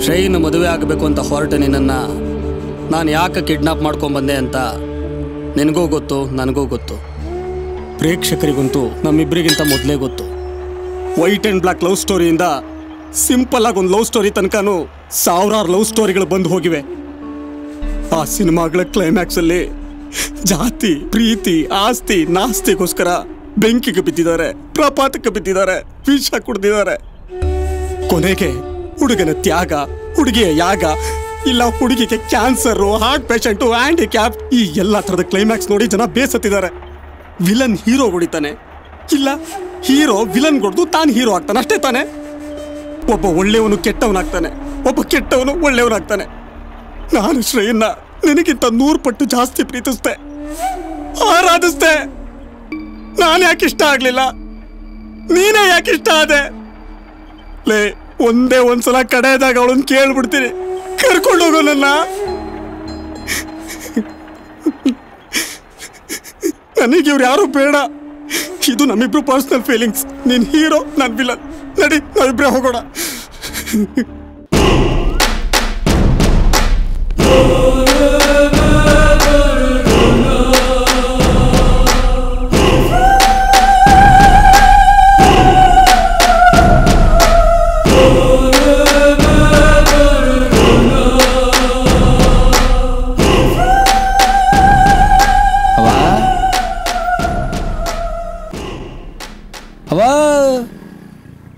ಶ್ರೇಯನ ಮದುವೆ ಆಗಬೇಕು ಅಂತ ಹೊರಟು ನಿನ್ನನ್ನು ನಾನು ಯಾಕೆ ಕಿಡ್ನಾಪ್ ಮಾಡ್ಕೊಂಬಂದೆ ಅಂತ ನಿನಗೂ ಗೊತ್ತು, ನನಗೂ ಗೊತ್ತು, ಪ್ರೇಕ್ಷಕರಿಗಂತೂ ನಮ್ಮಿಬ್ಬರಿಗಿಂತ ಮೊದಲೇ ಗೊತ್ತು. ವೈಟ್ ಆ್ಯಂಡ್ ಬ್ಲ್ಯಾಕ್ ಲವ್ ಸ್ಟೋರಿಯಿಂದ ಸಿಂಪಲ್ ಆಗಿ ಒಂದು ಲವ್ ಸ್ಟೋರಿ ತನಕನೂ ಸಾವಿರಾರು ಲವ್ ಸ್ಟೋರಿಗಳು ಬಂದು ಹೋಗಿವೆ. ಆ ಸಿನಿಮಾಗಳ ಕ್ಲೈಮ್ಯಾಕ್ಸಲ್ಲಿ ಜಾತಿ, ಪ್ರೀತಿ, ಆಸ್ತಿ, ನಾಸ್ತಿಗೋಸ್ಕರ ಬೆಂಕಿಗೆ ಬಿದ್ದಿದ್ದಾರೆ, ಪ್ರಪಾತಕ್ಕೆ ಬಿದ್ದಿದ್ದಾರೆ, ವಿಷ ಕುಡ್ದಿದ್ದಾರೆ. ಕೊನೆಗೆ ಹುಡುಗನ ತ್ಯಾಗ, ಹುಡುಗಿಯ ಯಾಗ, ಇಲ್ಲ ಹುಡುಗಿಗೆ ಕ್ಯಾನ್ಸರು, ಹಾರ್ಟ್ ಪೇಷಂಟು, ಹ್ಯಾಂಡಿಕ್ಯಾಪ್, ಈ ಎಲ್ಲ ಥರದ ಕ್ಲೈಮ್ಯಾಕ್ಸ್ ನೋಡಿ ಜನ ಬೇಸತ್ತಿದ್ದಾರೆ. ವಿಲನ್ ಹೀರೋ ಹೊಡಿತಾನೆ, ಇಲ್ಲ ಹೀರೋ ವಿಲನ್ ಹೊಡೆದು ತಾನು ಹೀರೋ ಆಗ್ತಾನೆ, ಅಷ್ಟೇ ತಾನೆ. ಒಬ್ಬ ಒಳ್ಳೆಯವನು ಕೆಟ್ಟವನಾಗ್ತಾನೆ, ಒಬ್ಬ ಕೆಟ್ಟವನು ಒಳ್ಳೆಯವನಾಗ್ತಾನೆ. ನಾನು ಶ್ರೇಯನ್ನ ನಿನಗಿಂತ 100 ಪಟ್ಟು ಜಾಸ್ತಿ ಪ್ರೀತಿಸ್ದೆ, ಆರಾಧಿಸ್ದೆ. ನಾನು ಯಾಕೆ ಇಷ್ಟ ಆಗ್ಲಿಲ್ಲ? ನೀನೇ ಯಾಕೆ ಇಷ್ಟ ಆದೆ? ಲೇ, ಒಂದೇ ಒಂದ್ಸಲ ಕಡೆಯದಾಗ ಅವಳನ್ನು ಕೇಳ್ಬಿಡ್ತೀನಿ, ಕರ್ಕೊಂಡು ಹೋಗೋ ನನ್ನ. ನನಗೆ ಇವ್ರು ಯಾರು ಬೇಡ. ಇದು ನಮ್ಮಿಬ್ರು ಪರ್ಸನಲ್ ಫೀಲಿಂಗ್ಸ್. ನೀನ್ ಹೀರೋ, ನಾನು ವಿಲನ್. ನಡಿ, ನಾವಿಬ್ರೇ ಹೋಗೋಣ.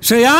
ಶ್ರೇಯಾ,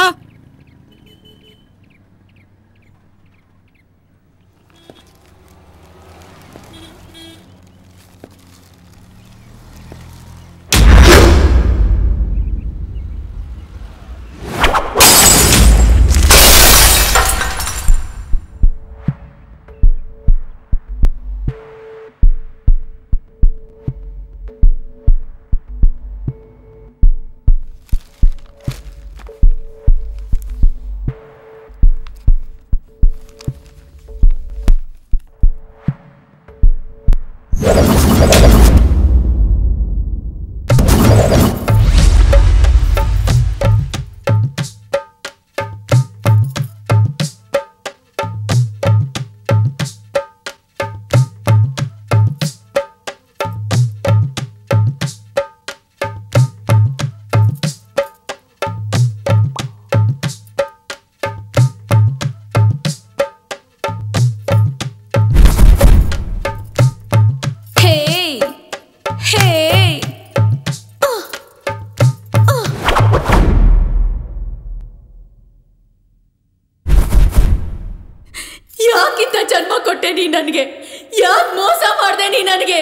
ಜನ್ಮ ಕೊಟ್ಟೆ ನೀ ನನಗೆ? ಯಾಕೆ ಮೋಸ ಮಾಡ್ದೆ ನೀ ನನಗೆ?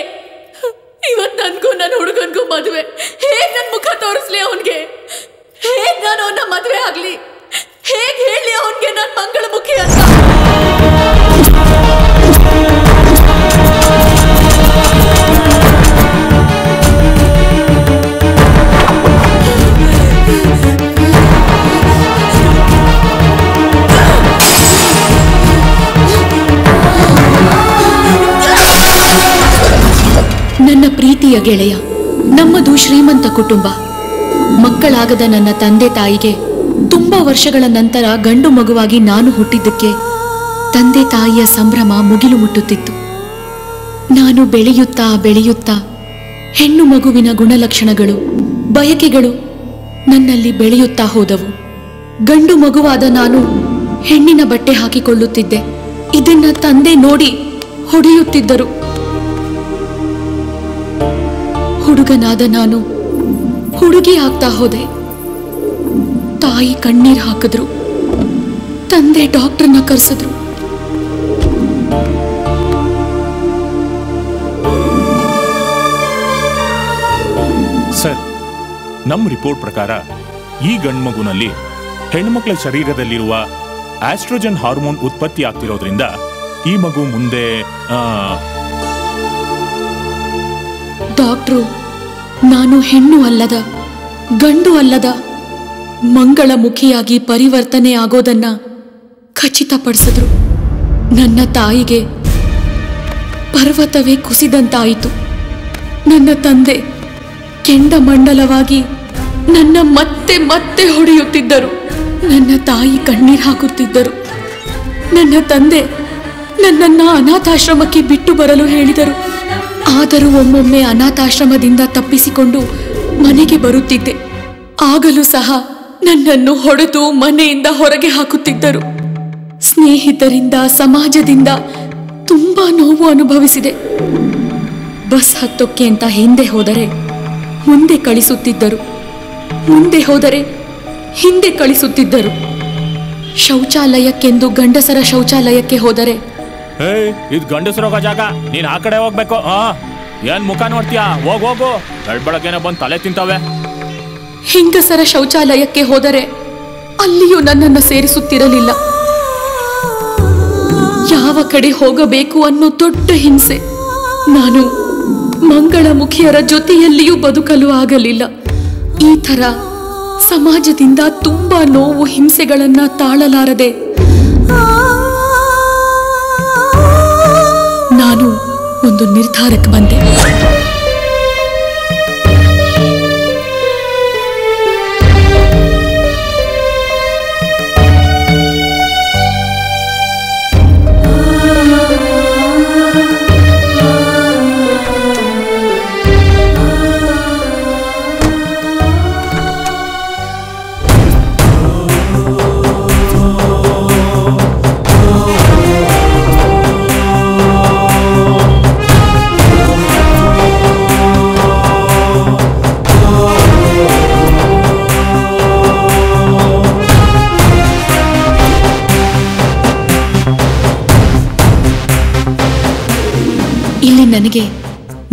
ಇವತ್ತು ನನ್ಗೂ ನನ್ನ ಹುಡುಗನ್ಗೂ ಮದುವೆ. ಹೇಗ್ ನನ್ ಮುಖ ತೋರಿಸ್ಲಿ ಅವನ್ಗೆ? ಹೇಗ್ ನಾನು ಅವನ ಮದುವೆ ಆಗ್ಲಿ? ಹೇಗ್ ಹೇಳಿ ಅವನ್ಗೆ ನನ್ ಮಂಗಳ ಮುಖಿ ಅಂತ? ನನ್ನ ಪ್ರೀತಿಯ ಗೆಳೆಯ, ನಮ್ಮದು ಶ್ರೀಮಂತ ಕುಟುಂಬ. ಮಕ್ಕಳಾಗದ ನನ್ನ ತಂದೆ ತಾಯಿಗೆ ತುಂಬಾ ವರ್ಷಗಳ ನಂತರ ಗಂಡು ಮಗುವಾಗಿ ನಾನು ಹುಟ್ಟಿದ್ದಕ್ಕೆ ತಂದೆ ತಾಯಿಯ ಸಂಭ್ರಮ ಮುಗಿಲು ಮುಟ್ಟುತ್ತಿತ್ತು. ನಾನು ಬೆಳೆಯುತ್ತಾ ಬೆಳೆಯುತ್ತಾ ಹೆಣ್ಣು ಮಗುವಿನ ಗುಣಲಕ್ಷಣಗಳು, ಬಯಕೆಗಳು ನನ್ನಲ್ಲಿ ಬೆಳೆಯುತ್ತಾ ಹೋದವು. ಗಂಡು ಮಗುವಾದ ನಾನು ಹೆಣ್ಣಿನ ಬಟ್ಟೆ ಹಾಕಿಕೊಳ್ಳುತ್ತಿದ್ದೆ. ಇದನ್ನ ತಂದೆ ನೋಡಿ ಹೊಡೆಯುತ್ತಿದ್ದರು. ಹುಡುಗನಾದ ನಾನು ಹುಡುಗಿ ಆಗ್ತಾ ಹೋದೆ. ತಾಯಿ ಕಣ್ಣೀರ್ ಹಾಕಿದ್ರು. ತಂದೆ ಡಾಕ್ಟರ್ನ ಕರೆಸಿದ್ರು. ಸರ್, ನಮ್ಮ ರಿಪೋರ್ಟ್ ಪ್ರಕಾರ ಈ ಗಂಡ್ಮಗುನಲ್ಲಿ ಹೆಣ್ಮಕ್ಳ ಶರೀರದಲ್ಲಿರುವ ಆಸ್ಟ್ರೋಜನ್ ಹಾರ್ಮೋನ್ ಉತ್ಪತ್ತಿ ಆಗ್ತಿರೋದ್ರಿಂದ ಈ ಮಗು ಮುಂದೆ ಡಾಕ್ಟ್ರು ನಾನು ಹೆಣ್ಣು ಅಲ್ಲದ ಗಂಡು ಅಲ್ಲದ ಮಂಗಳಮುಖಿಯಾಗಿ ಪರಿವರ್ತನೆ ಆಗೋದನ್ನ ಖಚಿತಪಡಿಸಿದ್ರು. ನನ್ನ ತಾಯಿಗೆ ಪರ್ವತವೇ ಕುಸಿದಂತಾಯಿತು. ನನ್ನ ತಂದೆ ಕೆಂಡಮಂಡಲವಾಗಿ ನನ್ನ ಮತ್ತೆ ಮತ್ತೆ ಹೊಡೆಯುತ್ತಿದ್ದರು. ನನ್ನ ತಾಯಿ ಕಣ್ಣೀರು ಹಾಕುತ್ತಿದ್ದರು. ನನ್ನ ತಂದೆ ನನ್ನನ್ನ ಅನಾಥಾಶ್ರಮಕ್ಕೆ ಬಿಟ್ಟು ಬರಲು ಹೇಳಿದರು. ಆದರೂ ಒಮ್ಮೊಮ್ಮೆ ಅನಾಥಾಶ್ರಮದಿಂದ ತಪ್ಪಿಸಿಕೊಂಡು ಮನೆಗೆ ಬರುತ್ತಿದ್ದೆ. ಆಗಲೂ ಸಹ ನನ್ನನ್ನು ಹೊಡೆದು ಮನೆಯಿಂದ ಹೊರಗೆ ಹಾಕುತ್ತಿದ್ದರು. ಸ್ನೇಹಿತರಿಂದ, ಸಮಾಜದಿಂದ ತುಂಬಾ ನೋವು ಅನುಭವಿಸಿದೆ. ಬಸ್ ಹತ್ತೋಕ್ಕೆ ಅಂತ ಹಿಂದೆ ಹೋದರೆ ಮುಂದೆ ಕಳಿಸುತ್ತಿದ್ದರು, ಮುಂದೆ ಹೋದರೆ ಹಿಂದೆ ಕಳಿಸುತ್ತಿದ್ದರು. ಶೌಚಾಲಯಕ್ಕೆಂದು ಗಂಡಸರ ಶೌಚಾಲಯಕ್ಕೆ ಹೋದರೆ ಇದು ಗಂಡಸರೋಗ ಜಾಗ, ನೀನ್ ಆ ಕಡೆ ಹೋಗ್ಬೇಕು. ಏನ್ ಮುಖ ನೋಡ್ತೀಯಾ? ಹೋಗು, ಬೆಳಬೆಳಗ್ಗೆನೆ ಬಂದು ತಲೆ ತಿಂತವೆ. ಹೆಂಗಸರ ಶೌಚಾಲಯಕ್ಕೆ ಹೋದರೆ ಅಲ್ಲಿಯೂ ನನ್ನನ್ನು ಸೇರಿಸುತ್ತಿರಲಿಲ್ಲ. ಯಾವ ಕಡೆ ಹೋಗಬೇಕು ಅನ್ನೋ ದೊಡ್ಡ ಹಿಂಸೆ. ನಾನು ಮಂಗಳಮುಖಿಯರ ಜೊತೆಯಲ್ಲಿಯೂ ಬದುಕಲು ಆಗಲಿಲ್ಲ. ಈ ಥರ ಸಮಾಜದಿಂದ ತುಂಬಾ ನೋವು, ಹಿಂಸೆಗಳನ್ನ ತಾಳಲಾರದೆ ನಾನು ಒಂದು ನಿರ್ಧಾರಕ್ಕೆ ಬಂದೆ. ನನಗೆ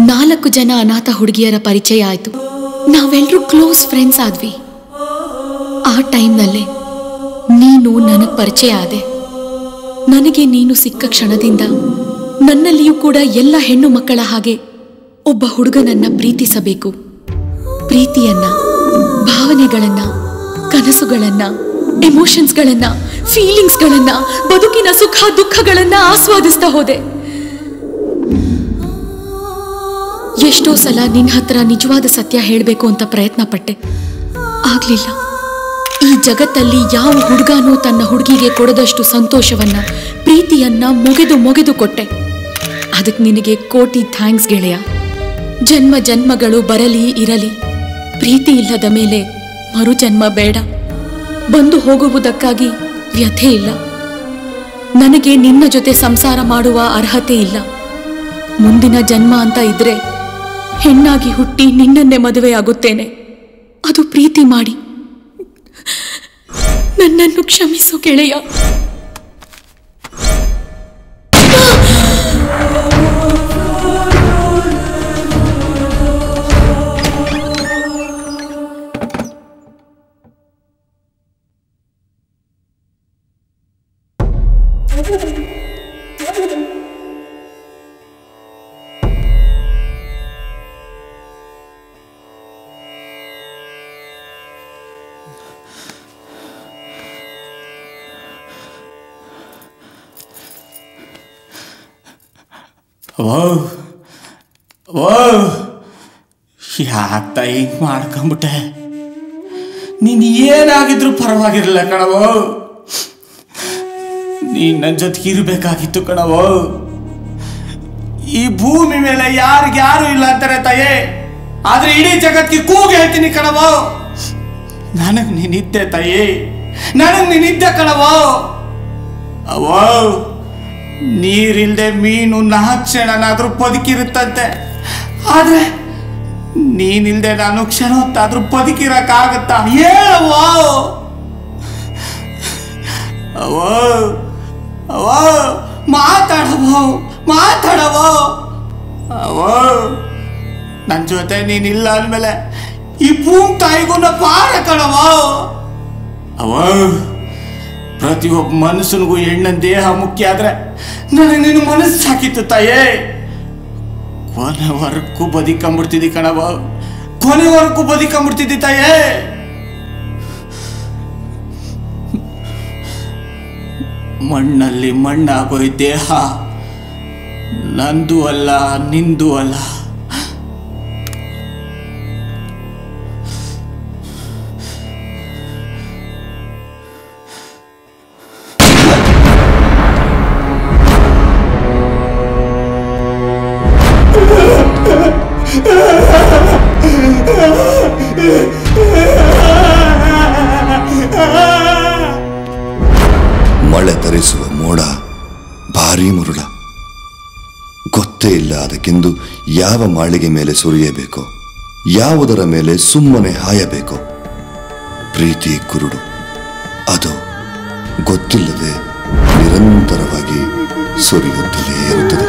4 ಜನ ಅನಾಥ ಹುಡುಗಿಯರ ಪರಿಚಯ ಆಯ್ತು. ನಾವೆಲ್ಲರೂ ಕ್ಲೋಸ್ ಫ್ರೆಂಡ್ಸ್ ಆದ್ವಿ. ಆ ಟೈಮ್ನಲ್ಲೇ ನೀನು ನನಗೆ ಪರಿಚಯ ಆದೆ. ನನಗೆ ನೀನು ಸಿಕ್ಕ ಕ್ಷಣದಿಂದ ನನ್ನಲ್ಲಿಯೂ ಕೂಡ ಎಲ್ಲ ಹೆಣ್ಣು ಮಕ್ಕಳ ಹಾಗೆ ಒಬ್ಬ ಹುಡುಗನನ್ನ ಪ್ರೀತಿಸಬೇಕು. ಪ್ರೀತಿಯನ್ನ, ಭಾವನೆಗಳನ್ನ, ಕನಸುಗಳನ್ನ, ಎಮೋಷನ್ಸ್ಗಳನ್ನ, ಫೀಲಿಂಗ್ಸ್ಗಳನ್ನ, ಬದುಕಿನ ಸುಖ ದುಃಖಗಳನ್ನ ಆಸ್ವಾದಿಸ್ತಾ ಹೋದೆ. ಎಷ್ಟೋ ಸಲ ನಿನ್ನ ಹತ್ರ ನಿಜವಾದ ಸತ್ಯ ಹೇಳಬೇಕು ಅಂತ ಪ್ರಯತ್ನ ಪಟ್ಟೆ, ಆಗ್ಲಿಲ್ಲ. ಈ ಜಗತ್ತಲ್ಲಿ ಯಾವ ಹುಡುಗನೂ ತನ್ನ ಹುಡುಗಿಗೆ ಕೊಡದಷ್ಟು ಸಂತೋಷವನ್ನ, ಪ್ರೀತಿಯನ್ನ ಮೊಗೆದು ಕೊಟ್ಟೆ. ಅದಕ್ಕೆ ನಿನಗೆ ಕೋಟಿ ಥ್ಯಾಂಕ್ಸ್ ಗೆಳೆಯ. ಜನ್ಮ ಜನ್ಮಗಳು ಬರಲಿ ಇರಲಿ, ಪ್ರೀತಿ ಇಲ್ಲದ ಮೇಲೆ ಮರುಜನ್ಮ ಬೇಡ. ಬಂದು ಹೋಗುವುದಕ್ಕಾಗಿ ವ್ಯಥೆ ಇಲ್ಲ. ನನಗೆ ನಿನ್ನ ಜೊತೆ ಸಂಸಾರ ಮಾಡುವ ಅರ್ಹತೆ ಇಲ್ಲ. ಮುಂದಿನ ಜನ್ಮ ಅಂತ ಇದ್ರೆ ಹೆಣ್ಣಾಗಿ ಹುಟ್ಟಿ ನಿನ್ನನ್ನೇ ಮದುವೆಯಾಗುತ್ತೇನೆ. ಅದು ಪ್ರೀತಿ ಮಾಡಿ. ನನ್ನನ್ನು ಕ್ಷಮಿಸು ಗೆಳೆಯ. ಯಾಕ್ತ ಹಿಂಗ್ ಮಾಡ್ಕೊಂಬಿಟ್ಟೆ? ನೀನ್ ಏನಾಗಿದ್ರು ಪರವಾಗಿರಲಿಲ್ಲ ಕಣವೋ. ನೀನ್ ನನ್ನ ಜೊತೆಗೆ ಇರಬೇಕಾಗಿತ್ತು ಕಣವೋ. ಈ ಭೂಮಿ ಮೇಲೆ ಯಾರಿಗ್ಯಾರು ಇಲ್ಲ ಅಂತಾರೆ ತಾಯೇ, ಆದ್ರೆ ಇಡೀ ಜಗತ್ತಿಗೆ ಕೂಗಿ ಹೇಳ್ತೀನಿ ಕಣವೋ, ನನಗ್ ನೀನಿದ್ದೆ ತಾಯೇ, ನನಗ್ ನೀನಿದ್ದೆ ಕಣವೋ. ಅವೋ ನೀರಿಲ್ದೆ ಮೀನು 4 ಕ್ಷಣನಾದ್ರೂ ಬದುಕಿರುತ್ತಂತೆ, ಆದ್ರೆ ನೀನಿಲ್ದೆ ನಾನು ಕ್ಷಣ ಹೊತ್ತಾದ್ರೂ ಬದುಕಿರಕ್ಕಾಗತ್ತಾ ಹೇಳವೋ. ಅವೋ ಅವೋ ಮಾತಾಡವೋ ಮಾತಾಡವೋ. ಅವೋ ನನ್ನ ಜೊತೆ ನೀನಿಲ್ಲ ಅಂದ್ಮೇಲೆ ಈ ಭೂಮಿ ತಾಯಿಗೂ ಪಾಡ ಕಣವೋ. ಅವೋ ಪ್ರತಿಯೊಬ್ಬ ಮನುಷ್ಯನಿಗೂ ಹೆಣ್ಣನ ದೇಹ ಮುಖ್ಯ ಆದ್ರೆ ನನಗೆ ನಿನ್ನ ಮನಸ್ಸು ಸಾಕಿತ್ತು ತಾಯೇ. ಕೊನೆವರೆಗೂ ಬದುಕೊಂಬಿಡ್ತಿದ್ದಿ ಕಣವ, ಕೊನೆವರೆಗೂ ಬದುಕೊಂಬಿಡ್ತಿದ್ದಿ ತಾಯೇ. ಮಣ್ಣಲ್ಲಿ ಮಣ್ಣಾಗೋ ಈ ದೇಹ ನಂದು ಅಲ್ಲ ನಿಂದು ಅಲ್ಲ. ಮಳೆ ತರಿಸುವ ಮೋಡ ಭಾರೀ ಮುರುಳ, ಗೊತ್ತೇ ಇಲ್ಲ ಅದಕ್ಕೆಂದು ಯಾವ ಮಾಳಿಗೆ ಮೇಲೆ ಸುರಿಯಬೇಕೋ, ಯಾವುದರ ಮೇಲೆ ಸುಮ್ಮನೆ ಹಾಯಬೇಕೋ. ಪ್ರೀತಿ ಕುರುಡು, ಅದು ಗೊತ್ತಿಲ್ಲದೆ ನಿರಂತರವಾಗಿ ಸುರಿಯುತ್ತಲೇ ಇರುತ್ತದೆ.